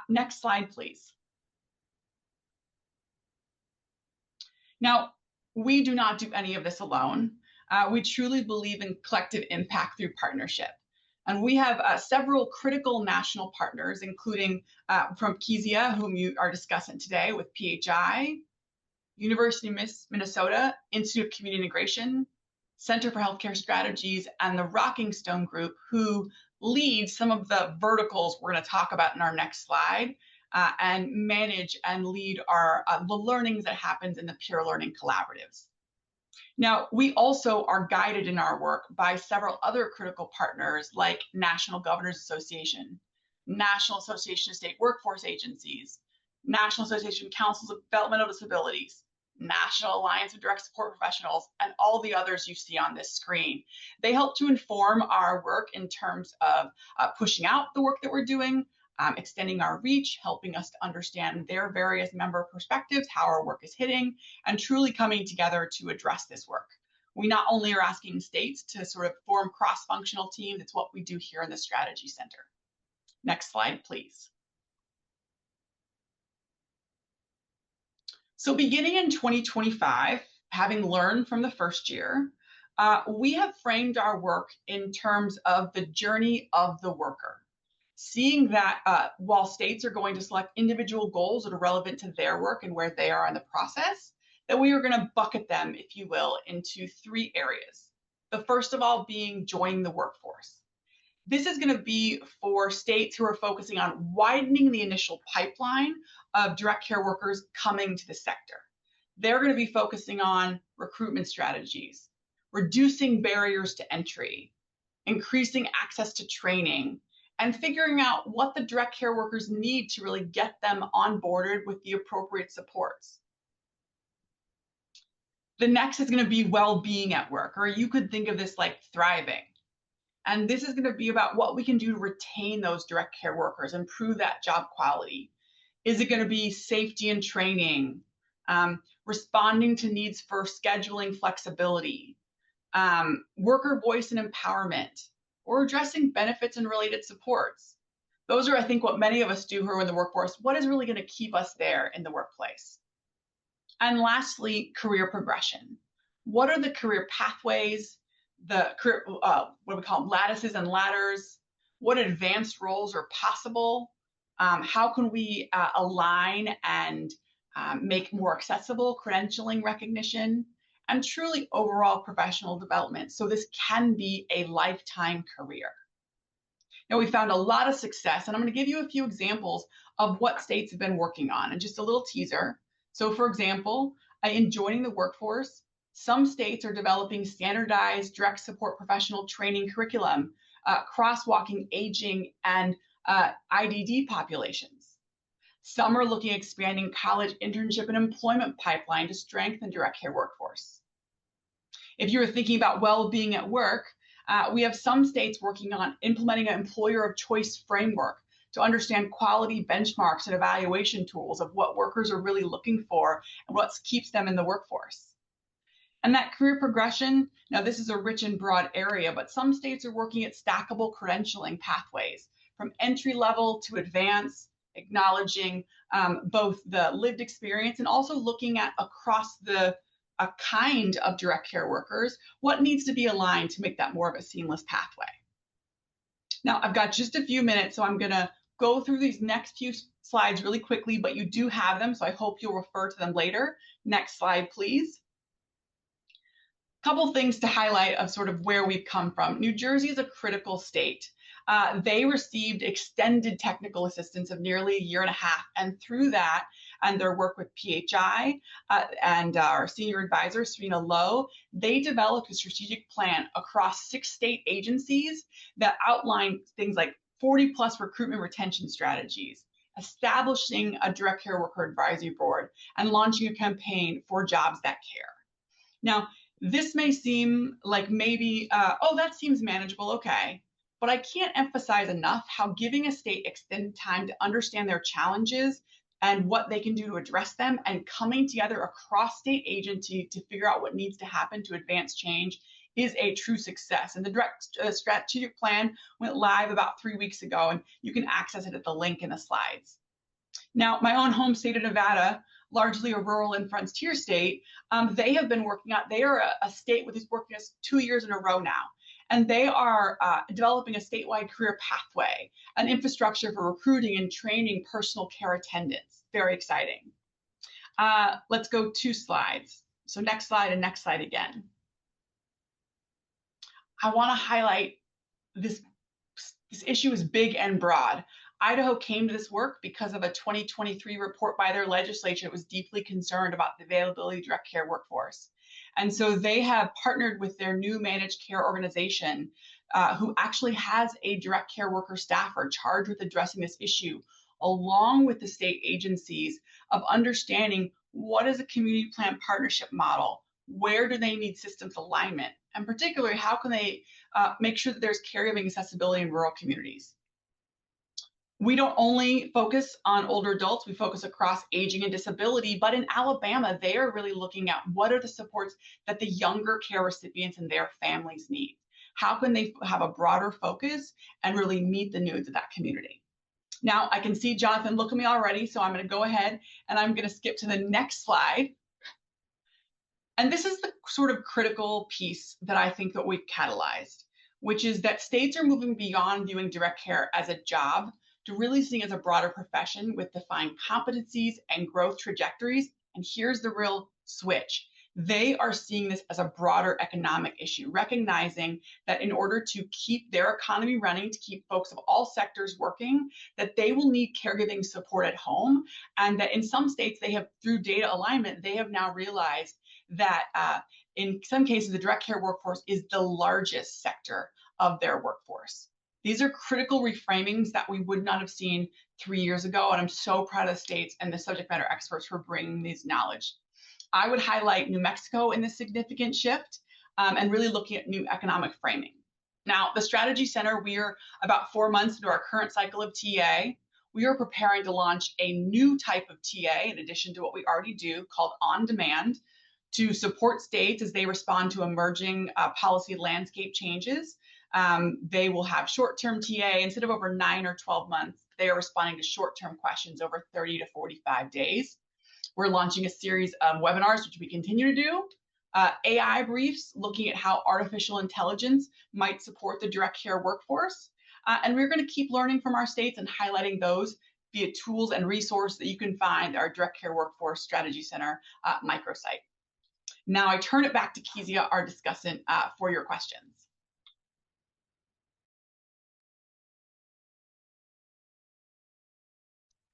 Next slide, please. Now, we do not do any of this alone. We truly believe in collective impact through partnership. And we have several critical national partners, including from Kezia, whom you are discussing today with PHI, University of Minnesota, Institute of Community Integration, Center for Healthcare Strategies, and the Rocking Stone Group, who lead some of the verticals we're going to talk about in our next slide, and manage and lead our the learnings that happens in the peer learning collaboratives. Now, we also are guided in our work by several other critical partners like National Governors Association, National Association of State Workforce Agencies, National Association of Councils of Developmental Disabilities, National Alliance of Direct Support Professionals, and all the others you see on this screen. They help to inform our work in terms of pushing out the work that we're doing, extending our reach, helping us to understand their various member perspectives, how our work is hitting, and truly coming together to address this work. We not only are asking states to sort of form cross-functional teams, it's what we do here in the Strategy Center. Next slide, please. So beginning in 2025, having learned from the first year, we have framed our work in terms of the journey of the worker. Seeing that while states are going to select individual goals that are relevant to their work and where they are in the process, that we are going to bucket them, if you will, into 3 areas. The first of all being join the workforce. This is going to be for states who are focusing on widening the initial pipeline of direct care workers coming to the sector. They're going to be focusing on recruitment strategies, reducing barriers to entry, increasing access to training, and figuring out what the direct care workers need to really get them onboarded with the appropriate supports. The next is going to be well-being at work, or you could think of this like thriving. And this is going to be about what we can do to retain those direct care workers, improve that job quality. Is it going to be safety and training, responding to needs for scheduling flexibility, worker voice and empowerment, or addressing benefits and related supports? Those are, I think, what many of us do who are in the workforce. What is really going to keep us there in the workplace? And lastly, career progression. What are the career pathways, the career, what we call them, lattices and ladders? What advanced roles are possible? How can we align and make more accessible credentialing recognition and truly overall professional development so this can be a lifetime career? Now, we found a lot of success, and I'm going to give you a few examples of what states have been working on, and just a little teaser. So, for example, in joining the workforce, some states are developing standardized direct support professional training curriculum, crosswalking aging and IDD populations. Some are looking at expanding college internship and employment pipeline to strengthen direct care workforce. If you're thinking about well-being at work, we have some states working on implementing an employer of choice framework to understand quality benchmarks and evaluation tools of what workers are really looking for and what keeps them in the workforce. And that career progression, now this is a rich and broad area, but some states are working at stackable credentialing pathways from entry level to advanced, acknowledging both the lived experience and also looking at across a kind of direct care workers, what needs to be aligned to make that more of a seamless pathway. Now, I've got just a few minutes, so I'm going to go through these next few slides really quickly, but you do have them, so I hope you'll refer to them later. Next slide, please. Couple things to highlight of sort of where we've come from. New Jersey is a critical state. They received extended technical assistance of nearly 1.5 years, and through that and their work with PHI and our senior advisor, Serena Lowe, they developed a strategic plan across 6 state agencies that outline things like 40+ recruitment retention strategies, establishing a direct care worker advisory board, and launching a campaign for jobs that care. Now, this may seem like maybe, oh, that seems manageable, okay. But I can't emphasize enough how giving a state extended time to understand their challenges and what they can do to address them and coming together across state agency to figure out what needs to happen to advance change is a true success. And the direct strategic plan went live about 3 weeks ago, and you can access it at the link in the slides. Now, my own home state of Nevada, largely a rural and frontier state, they have been working on, they are a state with these working us 2 years in a row now. And they are developing a statewide career pathway, an infrastructure for recruiting and training personal care attendants. Very exciting. Let's go 2 slides. So next slide and next slide again. I want to highlight this issue is big and broad. Idaho came to this work because of a 2023 report by their legislature that was deeply concerned about the availability of direct care workforce. And so they have partnered with their new managed care organization, who actually has a direct care worker staffer charged with addressing this issue, along with the state agencies, of understanding what is a community plan partnership model, where do they need systems alignment, and particularly how can they make sure that there's caregiving accessibility in rural communities. We don't only focus on older adults, we focus across aging and disability, but in Alabama, they are really looking at what are the supports that the younger care recipients and their families need. How can they have a broader focus and really meet the needs of that community? Now, I can see Jonathan look at me already, so I'm going to go ahead and I'm going to skip to the next slide. And this is the sort of critical piece that I think that we've catalyzed, which is that states are moving beyond viewing direct care as a job to really seeing it as a broader profession with defined competencies and growth trajectories. And here's the real switch. They are seeing this as a broader economic issue, recognizing that in order to keep their economy running, to keep folks of all sectors working, that they will need caregiving support at home. And that in some states, they have, through data alignment, they have now realized that in some cases, the direct care workforce is the largest sector of their workforce. These are critical reframings that we would not have seen 3 years ago, and I'm so proud of the states and the subject matter experts for bringing these knowledge. I would highlight New Mexico in this significant shift and really looking at new economic framing. Now, the Strategy Center, we are about 4 months into our current cycle of TA. We are preparing to launch a new type of TA in addition to what we already do called On Demand to support states as they respond to emerging policy landscape changes. They will have short-term TA instead of over 9 or 12 months. They are responding to short-term questions over 30 to 45 days. We're launching a series of webinars, which we continue to do, AI briefs looking at how artificial intelligence might support the direct care workforce. And we're going to keep learning from our states and highlighting those via tools and resources that you can find at our Direct Care Workforce Strategy Center microsite. Now I turn it back to Kezia, our discussant, for your questions.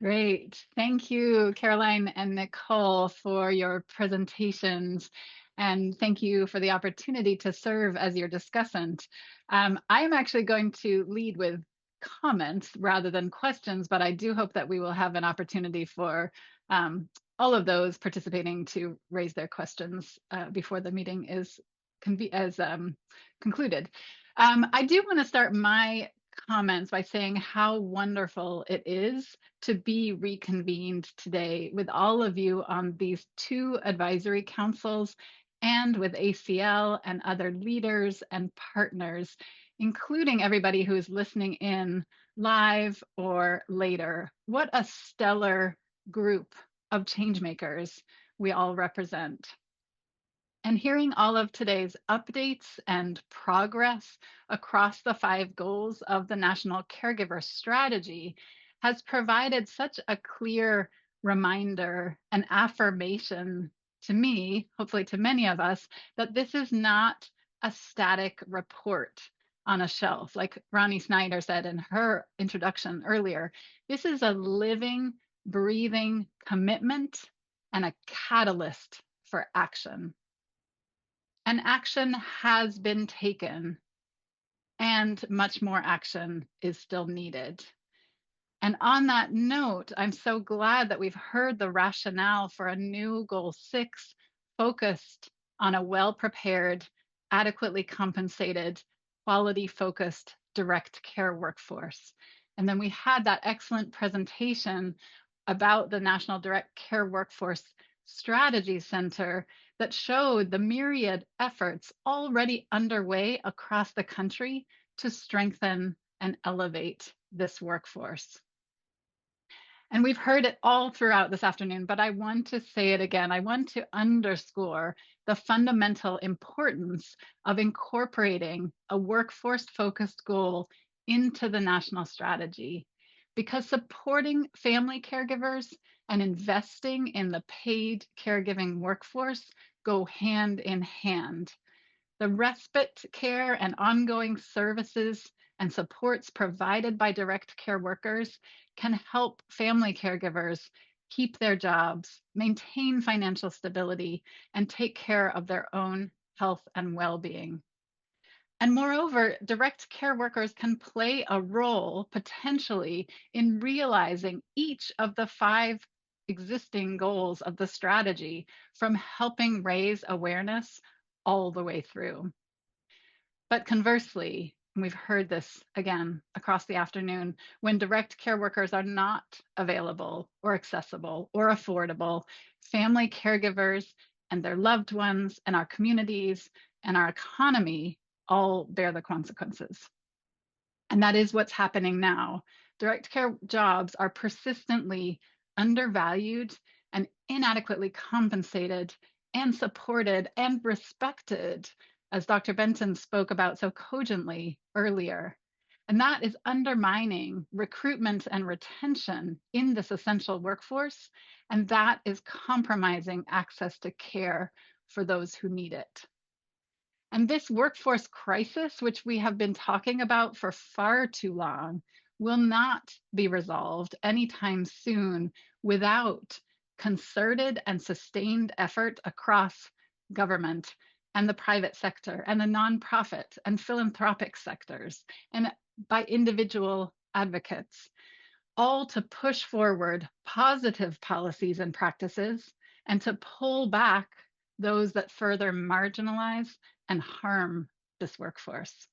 Great. Thank you, Caroline and Nicole, for your presentations. And thank you for the opportunity to serve as your discussant. I am actually going to lead with comments rather than questions, but I do hope that we will have an opportunity for all of those participating to raise their questions before the meeting is concluded. I do want to start my comments by saying how wonderful it is to be reconvened today with all of you on these 2 advisory councils and with ACL and other leaders and partners, including everybody who is listening in live or later. What a stellar group of changemakers we all represent. And hearing all of today's updates and progress across the 5 goals of the National Caregiver Strategy has provided such a clear reminder and affirmation to me, hopefully to many of us, that this is not a static report on a shelf. Like Ronnie Snyder said in her introduction earlier, this is a living, breathing commitment and a catalyst for action. And action has been taken, and much more action is still needed. And on that note, I'm so glad that we've heard the rationale for a new Goal 6 focused on a well-prepared, adequately compensated, quality-focused direct care workforce. And then we had that excellent presentation about the National Direct Care Workforce Strategy Center, that showed the myriad efforts already underway across the country to strengthen and elevate this workforce. And we've heard it all throughout this afternoon, but I want to say it again. I want to underscore the fundamental importance of incorporating a workforce-focused goal into the national strategy, because supporting family caregivers and investing in the paid caregiving workforce go hand in hand. The respite care and ongoing services and supports provided by direct care workers can help family caregivers keep their jobs, maintain financial stability, and take care of their own health and well-being. And moreover, direct care workers can play a role potentially in realizing each of the 5 existing goals of the strategy, from helping raise awareness all the way through. But conversely, and we've heard this again across the afternoon, when direct care workers are not available or accessible or affordable, family caregivers and their loved ones and our communities and our economy all bear the consequences. And that is what's happening now. Direct care jobs are persistently undervalued and inadequately compensated and supported and respected, as Dr. Benton spoke about so cogently earlier. And that is undermining recruitment and retention in this essential workforce, and that is compromising access to care for those who need it. And this workforce crisis, which we have been talking about for far too long, will not be resolved anytime soon without concerted and sustained effort across government and the private sector and the nonprofit and philanthropic sectors, and by individual advocates, all to push forward positive policies and practices and to pull back those that further marginalize and harm this workforce.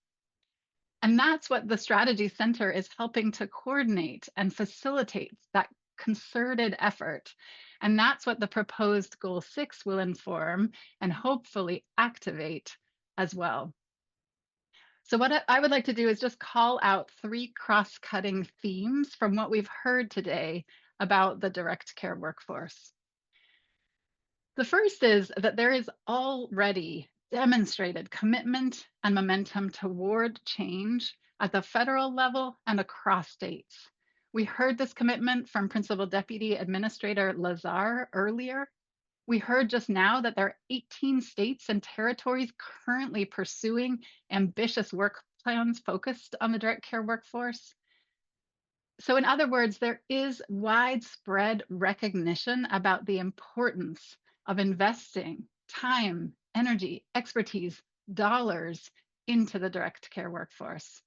And that's what the Strategy Center is helping to coordinate and facilitate, that concerted effort. And that's what the proposed Goal 6 will inform and hopefully activate as well. So what I would like to do is just call out 3 cross-cutting themes from what we've heard today about the direct care workforce. The first is that there is already demonstrated commitment and momentum toward change at the federal level and across states. We heard this commitment from Principal Deputy Administrator Lazar earlier. We heard just now that there are 18 states and territories currently pursuing ambitious work plans focused on the direct care workforce. So in other words, there is widespread recognition about the importance of investing time, energy, expertise, dollars into the direct care workforce.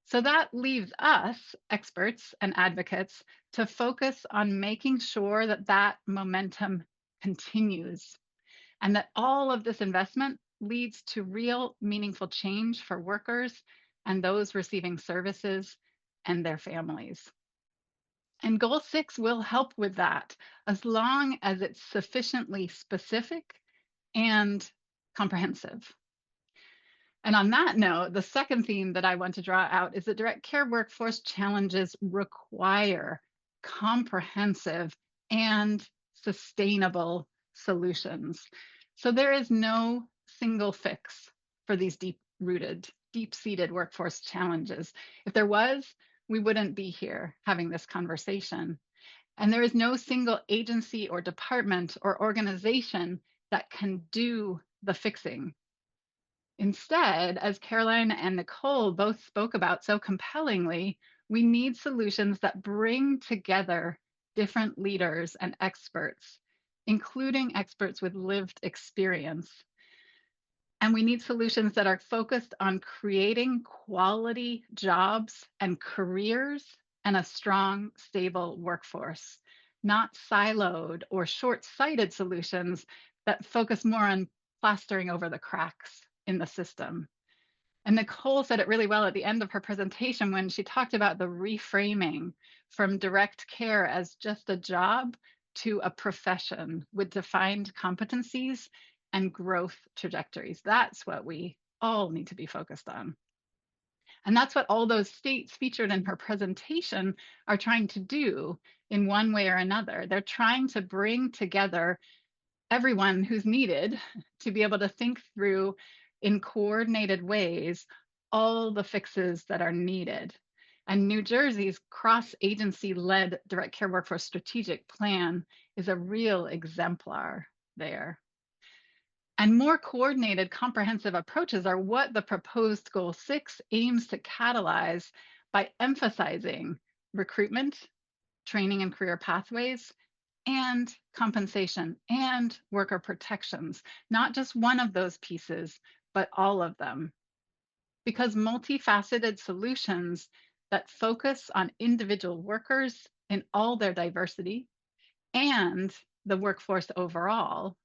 So that leaves us, experts and advocates, to focus on making sure that that momentum continues and that all of this investment leads to real meaningful change for workers and those receiving services and their families. And Goal 6 will help with that, as long as it's sufficiently specific and comprehensive. And on that note, the second theme that I want to draw out is that direct care workforce challenges require comprehensive and sustainable solutions. So there is no single fix for these deep-rooted, deep-seated workforce challenges. If there was, we wouldn't be here having this conversation. And there is no single agency or department or organization that can do the fixing. Instead, as Caroline and Nicole both spoke about so compellingly, we need solutions that bring together different leaders and experts, including experts with lived experience. And we need solutions that are focused on creating quality jobs and careers and a strong, stable workforce, not siloed or short-sighted solutions that focus more on plastering over the cracks in the system. And Nicole said it really well at the end of her presentation when she talked about the reframing from direct care as just a job to a profession with defined competencies and growth trajectories. That's what we all need to be focused on. And that's what all those states featured in her presentation are trying to do in one way or another. They're trying to bring together everyone who's needed to be able to think through in coordinated ways all the fixes that are needed. And New Jersey's cross-agency led direct care workforce strategic plan is a real exemplar there. And more coordinated, comprehensive approaches are what the proposed Goal 6 aims to catalyze by emphasizing recruitment, training and career pathways, and compensation and worker protections, not just one of those pieces, but all of them. Because multifaceted solutions that focus on individual workers in all their diversity and the workforce overall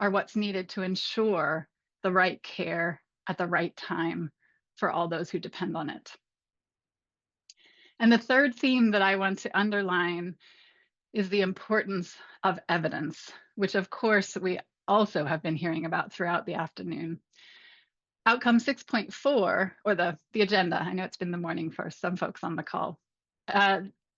are what's needed to ensure the right care at the right time for all those who depend on it. And the third theme that I want to underline is the importance of evidence, which of course we also have been hearing about throughout the afternoon. Outcome 6.4, or the agenda, I know it's been the morning for some folks on the call.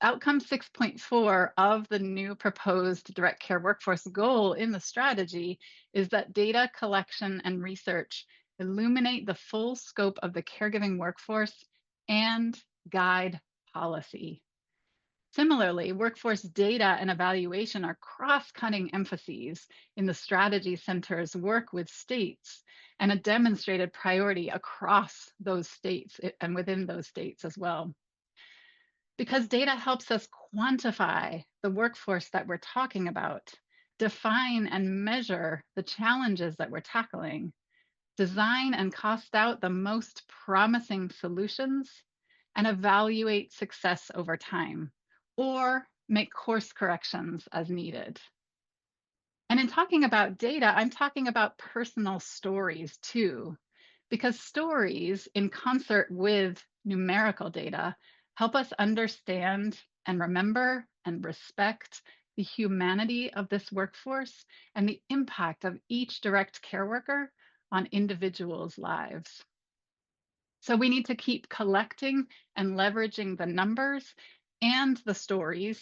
Outcome 6.4 of the new proposed direct care workforce goal in the strategy is that data collection and research illuminate the full scope of the caregiving workforce and guide policy. Similarly, workforce data and evaluation are cross-cutting emphases in the strategy center's work with states and a demonstrated priority across those states and within those states as well. Because data helps us quantify the workforce that we're talking about, define and measure the challenges that we're tackling, design and cost out the most promising solutions, and evaluate success over time, or make course corrections as needed. And in talking about data, I'm talking about personal stories too, because stories in concert with numerical data help us understand and remember and respect the humanity of this workforce and the impact of each direct care worker on individuals' lives. So we need to keep collecting and leveraging the numbers and the stories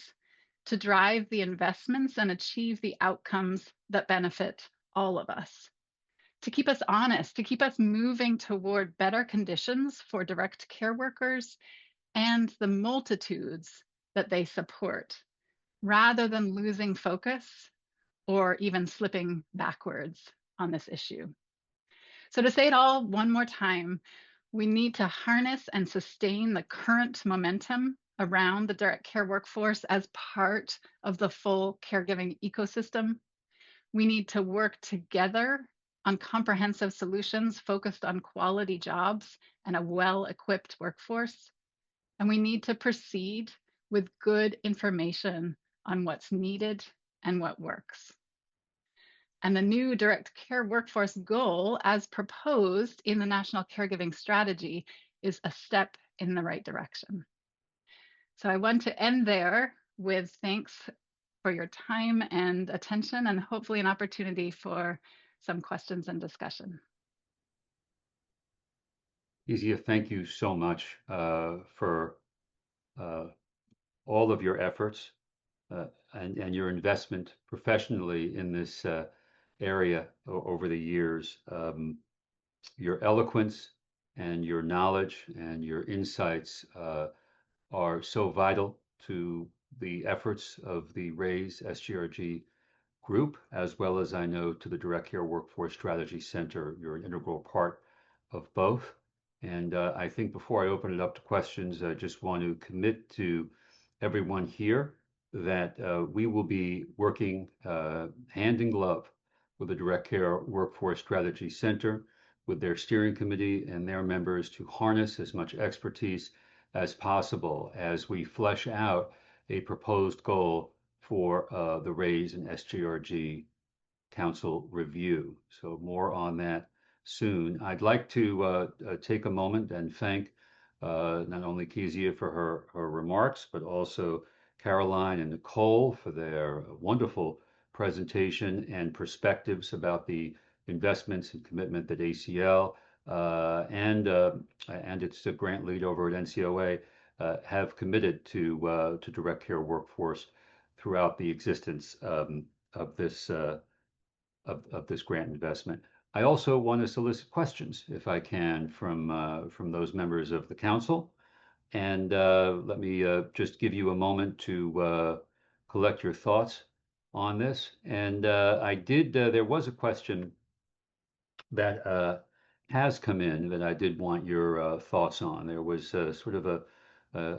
to drive the investments and achieve the outcomes that benefit all of us. To keep us honest, to keep us moving toward better conditions for direct care workers and the multitudes that they support, rather than losing focus or even slipping backwards on this issue. So to say it all one more time, we need to harness and sustain the current momentum around the direct care workforce as part of the full caregiving ecosystem. We need to work together on comprehensive solutions focused on quality jobs and a well-equipped workforce. And we need to proceed with good information on what's needed and what works. And the new direct care workforce goal, as proposed in the National Caregiving Strategy, is a step in the right direction. So I want to end there with thanks for your time and attention, and hopefully an opportunity for some questions and discussion. Kezia, thank you so much for all of your efforts and your investment professionally in this area over the years. Your eloquence and your knowledge and your insights are so vital to the efforts of the RAISE SGRG group, as well as I know to the Direct Care Workforce Strategy Center. You're an integral part of both. And I think before I open it up to questions, I just want to commit to everyone here that we will be working hand in glove with the Direct Care Workforce Strategy Center, with their steering committee and their members to harness as much expertise as possible as we flesh out a proposed goal for the RAISE and SGRG Council review. So more on that soon. I'd like to take a moment and thank not only Kezia for her remarks, but also Caroline and Nicole for their wonderful presentation and perspectives about the investments and commitment that ACL and its grant lead over at NCOA have committed to direct care workforce throughout the existence of this of this grant investment. I also want to solicit questions, if I can, from those members of the council. And let me just give you a moment to collect your thoughts on this. And there was a question that has come in that I did want your thoughts on. There was sort of a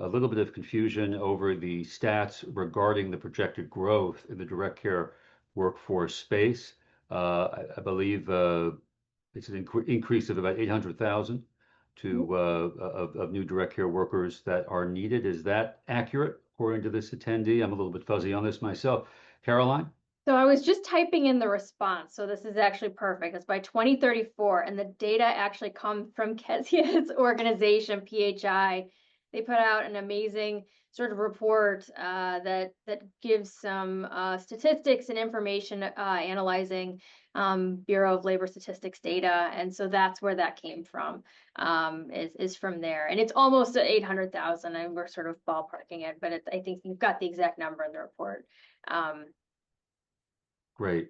little bit of confusion over the stats regarding the projected growth in the direct care workforce space. I believe it's an increase of about 800,000 of new direct care workers that are needed. Is that accurate according to this attendee? I'm a little bit fuzzy on this myself. Caroline? So I was just typing in the response, so this is actually perfect. It's by 2034, and the data actually come from Kezia's organization, PHI. They put out an amazing sort of report that gives some statistics and information analyzing Bureau of Labor Statistics data, and so that's where that came from. Is from there, and it's almost 800,000, and we're sort of ballparking it, but I think you've got the exact number in the report. Great.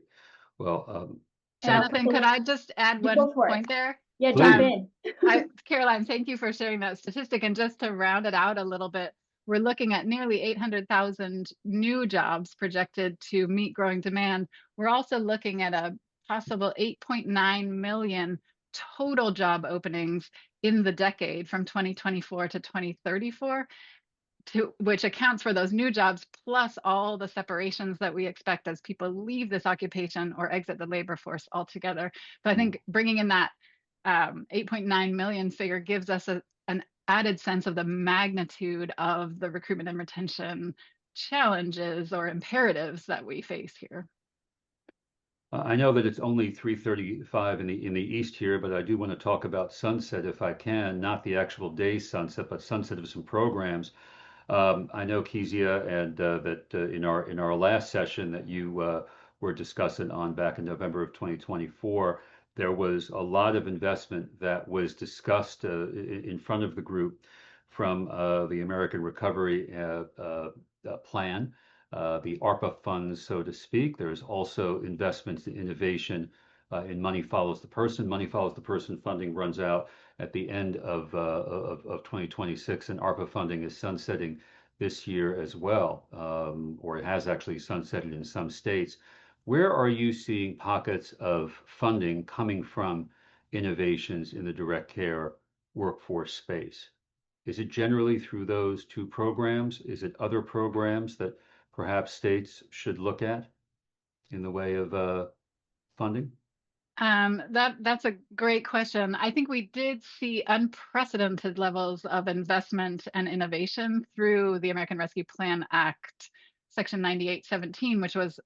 Well, Jonathan, could I just add one point there? Yeah, jump in. Caroline, thank you for sharing that statistic. And just to round it out a little bit, we're looking at nearly 800,000 new jobs projected to meet growing demand. We're also looking at a possible 8.9 million total job openings in the decade from 2024 to 2034. Which accounts for those new jobs plus all the separations that we expect as people leave this occupation or exit the labor force altogether. But I think bringing in that 8.9 million figure gives us an added sense of the magnitude of the recruitment and retention challenges or imperatives that we face here. I know that it's only 3:35 in the east here, but I do want to talk about sunset if I can, not the actual day sunset, but sunset of some programs. I know, Kezia, and that in our last session that you were discussing on back in November of 2024, there was a lot of investment that was discussed in front of the group from the American Recovery Plan, the ARPA funds, so to speak. There's also investments in innovation in Money Follows the Person. Money Follows the Person funding runs out at the end of 2026, and ARPA funding is sunsetting this year as well, or it has actually sunsetted in some states. Where are you seeing pockets of funding coming from innovations in the direct care workforce space? Is it generally through those two programs? Is it other programs that perhaps states should look at in the way of funding? That's a great question. I think we did see unprecedented levels of investment and innovation through the American Rescue Plan Act, Section 9817, which was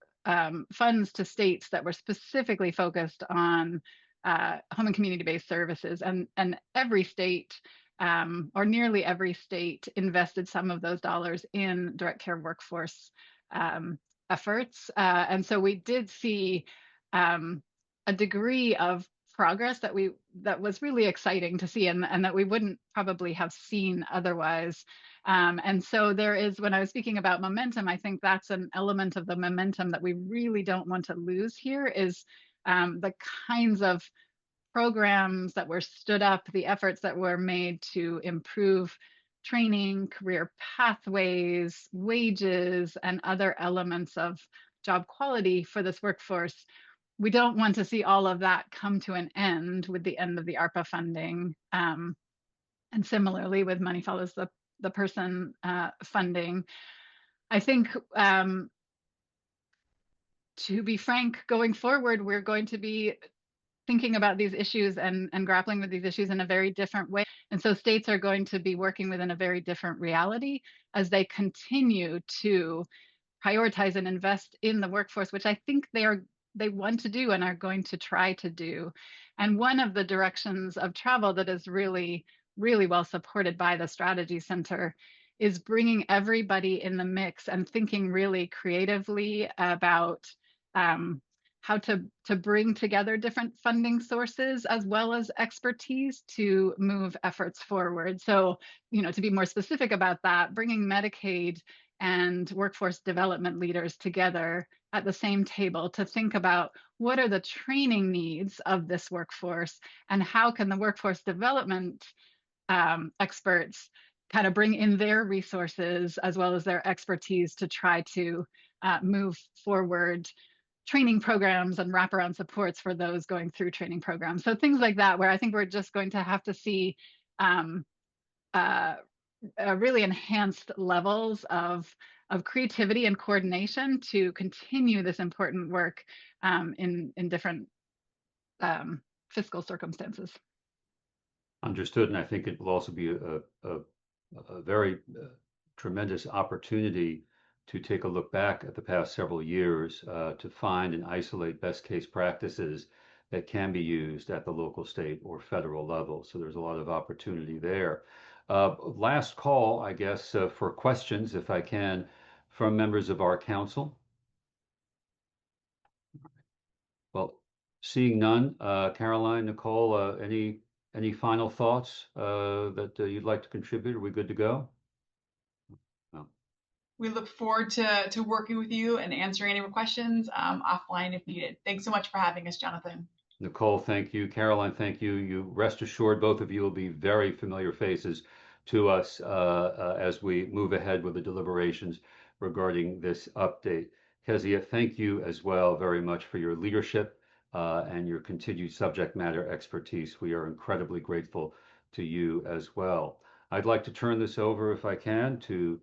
funds to states that were specifically focused on home and community-based services. And every state, or nearly every state, invested some of those dollars in direct care workforce efforts. And so we did see a degree of progress that was really exciting to see, and that we wouldn't probably have seen otherwise. And so there is, when I was speaking about momentum, I think that's an element of the momentum that we really don't want to lose here, is the kinds of programs that were stood up, the efforts that were made to improve training, career pathways, wages, and other elements of job quality for this workforce. We don't want to see all of that come to an end with the end of the ARPA funding. And similarly with Money Follows the Person funding. I think, to be frank, going forward, we're going to be thinking about these issues and grappling with these issues in a very different way. And so states are going to be working within a very different reality as they continue to prioritize and invest in the workforce, which I think they want to do and are going to try to do. And one of the directions of travel that is really, really well supported by the Strategy Center is bringing everybody in the mix and thinking really creatively about how to bring together different funding sources as well as expertise to move efforts forward. So, to be more specific about that, bringing Medicaid and workforce development leaders together at the same table to think about what are the training needs of this workforce and how can the workforce development experts kind of bring in their resources as well as their expertise to try to move forward training programs and wraparound supports for those going through training programs. So things like that, where I think we're just going to have to see really enhanced levels of creativity and coordination to continue this important work in different fiscal circumstances. Understood, and I think it will also be a very tremendous opportunity to take a look back at the past several years to find and isolate best case practices that can be used at the local, state, or federal level. So there's a lot of opportunity there. Last call, I guess, for questions, if I can, from members of our council. Well, seeing none, Caroline, Nicole, any final thoughts that you'd like to contribute? Are we good to go? No. We look forward to working with you and answering any questions offline if needed. Thanks so much for having us, Jonathan. Nicole, thank you. Caroline, thank you. You rest assured, both of you will be very familiar faces to us as we move ahead with the deliberations regarding this update. Kezia, thank you as well very much for your leadership and your continued subject matter expertise. We are incredibly grateful to you as well. I'd like to turn this over, if I can, to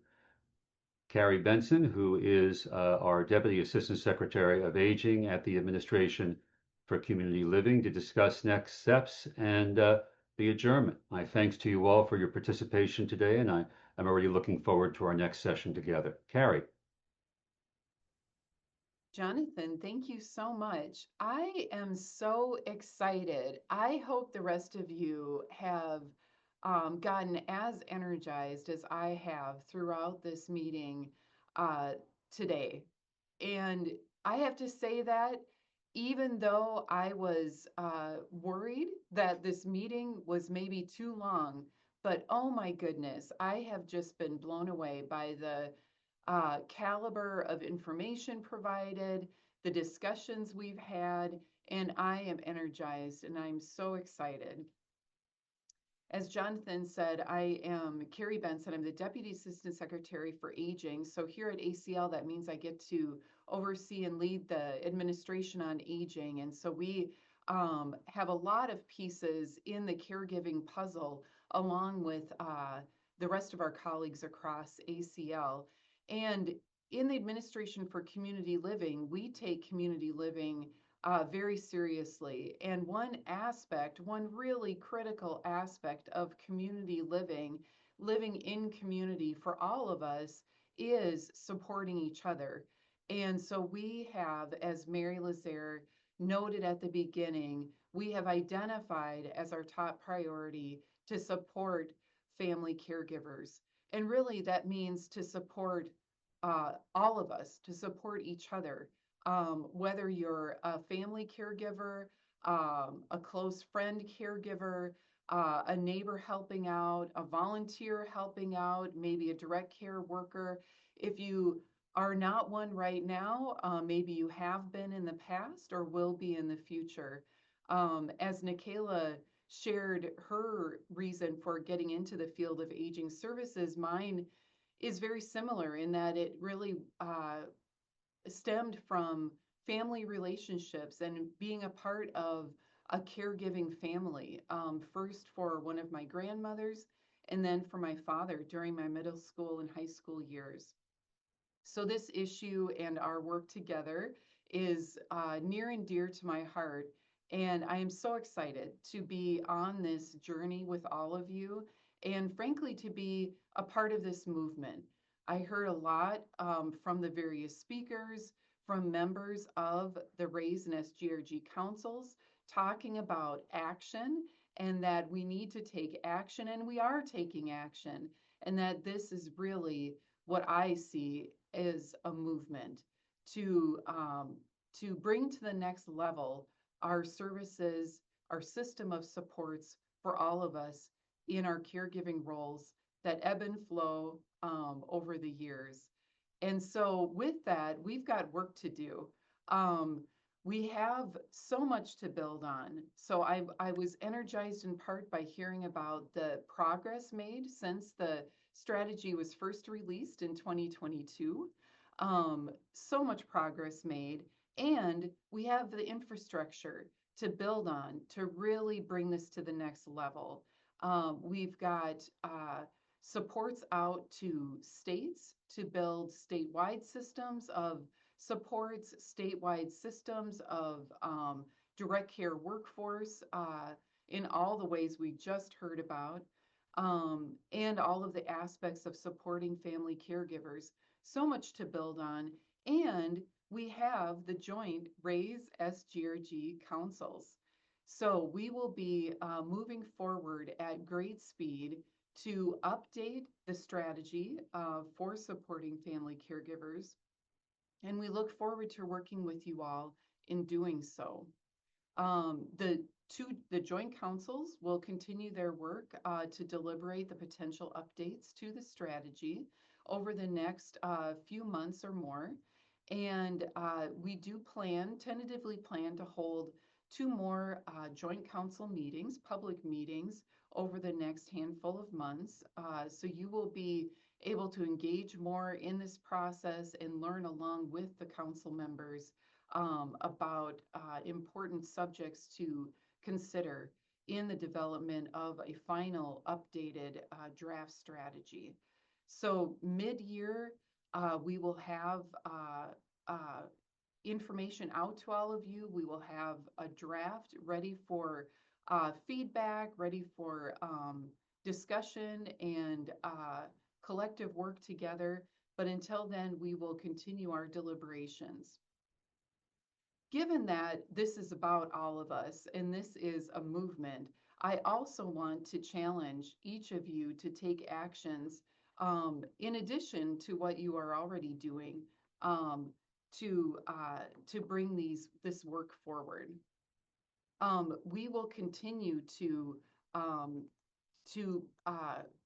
Carrie Benson, who is our Deputy Assistant Secretary of Aging at the Administration for Community Living, to discuss next steps and the adjournment. My thanks to you all for your participation today, and I'm already looking forward to our next session together. Carrie. Jonathan, thank you so much. I am so excited. I hope the rest of you have gotten as energized as I have throughout this meeting today. And I have to say that even though I was worried that this meeting was maybe too long, but oh my goodness, I have just been blown away by the caliber of information provided, the discussions we've had, and I am energized and I'm so excited. As Jonathan said, I am Carrie Benson. I'm the Deputy Assistant Secretary for Aging. So here at ACL, that means I get to oversee and lead the administration on aging. And so we have a lot of pieces in the caregiving puzzle along with the rest of our colleagues across ACL. And in the Administration for Community Living, we take community living very seriously. And one really critical aspect of community living in community for all of us, is supporting each other. And so we have, as Mary Lazare noted at the beginning, we have identified as our top priority to support family caregivers. And really that means to support all of us, to support each other. Whether you're a family caregiver, a close friend caregiver, a neighbor helping out, a volunteer helping out, maybe a direct care worker. If you are not one right now, maybe you have been in the past or will be in the future. As Nikayla shared her reason for getting into the field of aging services, mine is very similar in that it really stemmed from family relationships and being a part of a caregiving family, first for one of my grandmothers and then for my father during my middle school and high school years. So this issue and our work together is near and dear to my heart. And I am so excited to be on this journey with all of you and frankly, to be a part of this movement. I heard a lot from the various speakers, from members of the RAISE and SGRG councils talking about action and that we need to take action, and we are taking action. and that this is really what I see as a movement to bring to the next level our services, our system of supports for all of us in our caregiving roles that ebb and flow over the years. And so with that, we've got work to do. We have so much to build on. So I was energized in part by hearing about the progress made since the strategy was first released in 2022. So much progress made, and we have the infrastructure to build on to really bring this to the next level. We've got supports out to states to build statewide systems of supports, statewide systems of direct care workforce in all the ways we just heard about, and all of the aspects of supporting family caregivers. So much to build on. And we have the joint RAISE SGRG councils. So we will be moving forward at great speed to update the strategy for supporting family caregivers. And we look forward to working with you all in doing so. The joint councils will continue their work to deliberate the potential updates to the strategy over the next few months or more. And we do tentatively plan to hold 2 more joint council meetings, public meetings, over the next handful of months. So you will be able to engage more in this process and learn along with the council members about important subjects to consider in the development of a final updated draft strategy. So mid-year, we will have information out to all of you. We will have a draft ready for feedback, ready for discussion and collective work together. But until then, we will continue our deliberations. Given that this is about all of us and this is a movement, I also want to challenge each of you to take actions in addition to what you are already doing to bring this work forward. We will continue to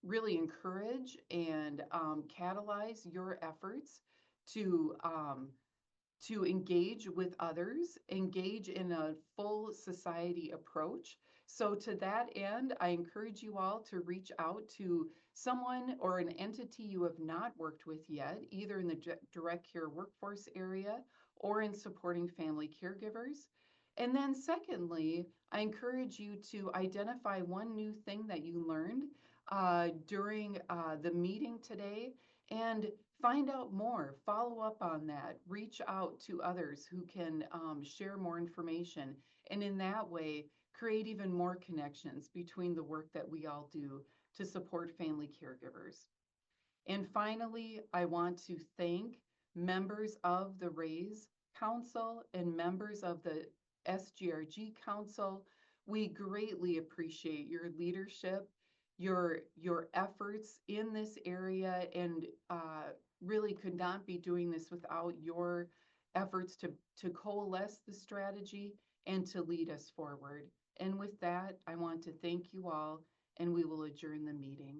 really encourage and catalyze your efforts to engage with others, engage in a full society approach. So to that end, I encourage you all to reach out to someone or an entity you have not worked with yet, either in the direct care workforce area or in supporting family caregivers. And then secondly, I encourage you to identify one new thing that you learned during the meeting today and find out more, follow up on that, reach out to others who can share more information. And in that way, create even more connections between the work that we all do to support family caregivers. And finally, I want to thank members of the RAISE Council and members of the SGRG Council. We greatly appreciate your leadership, your efforts in this area, and really could not be doing this without your efforts to coalesce the strategy and to lead us forward. And with that, I want to thank you all, and we will adjourn the meeting.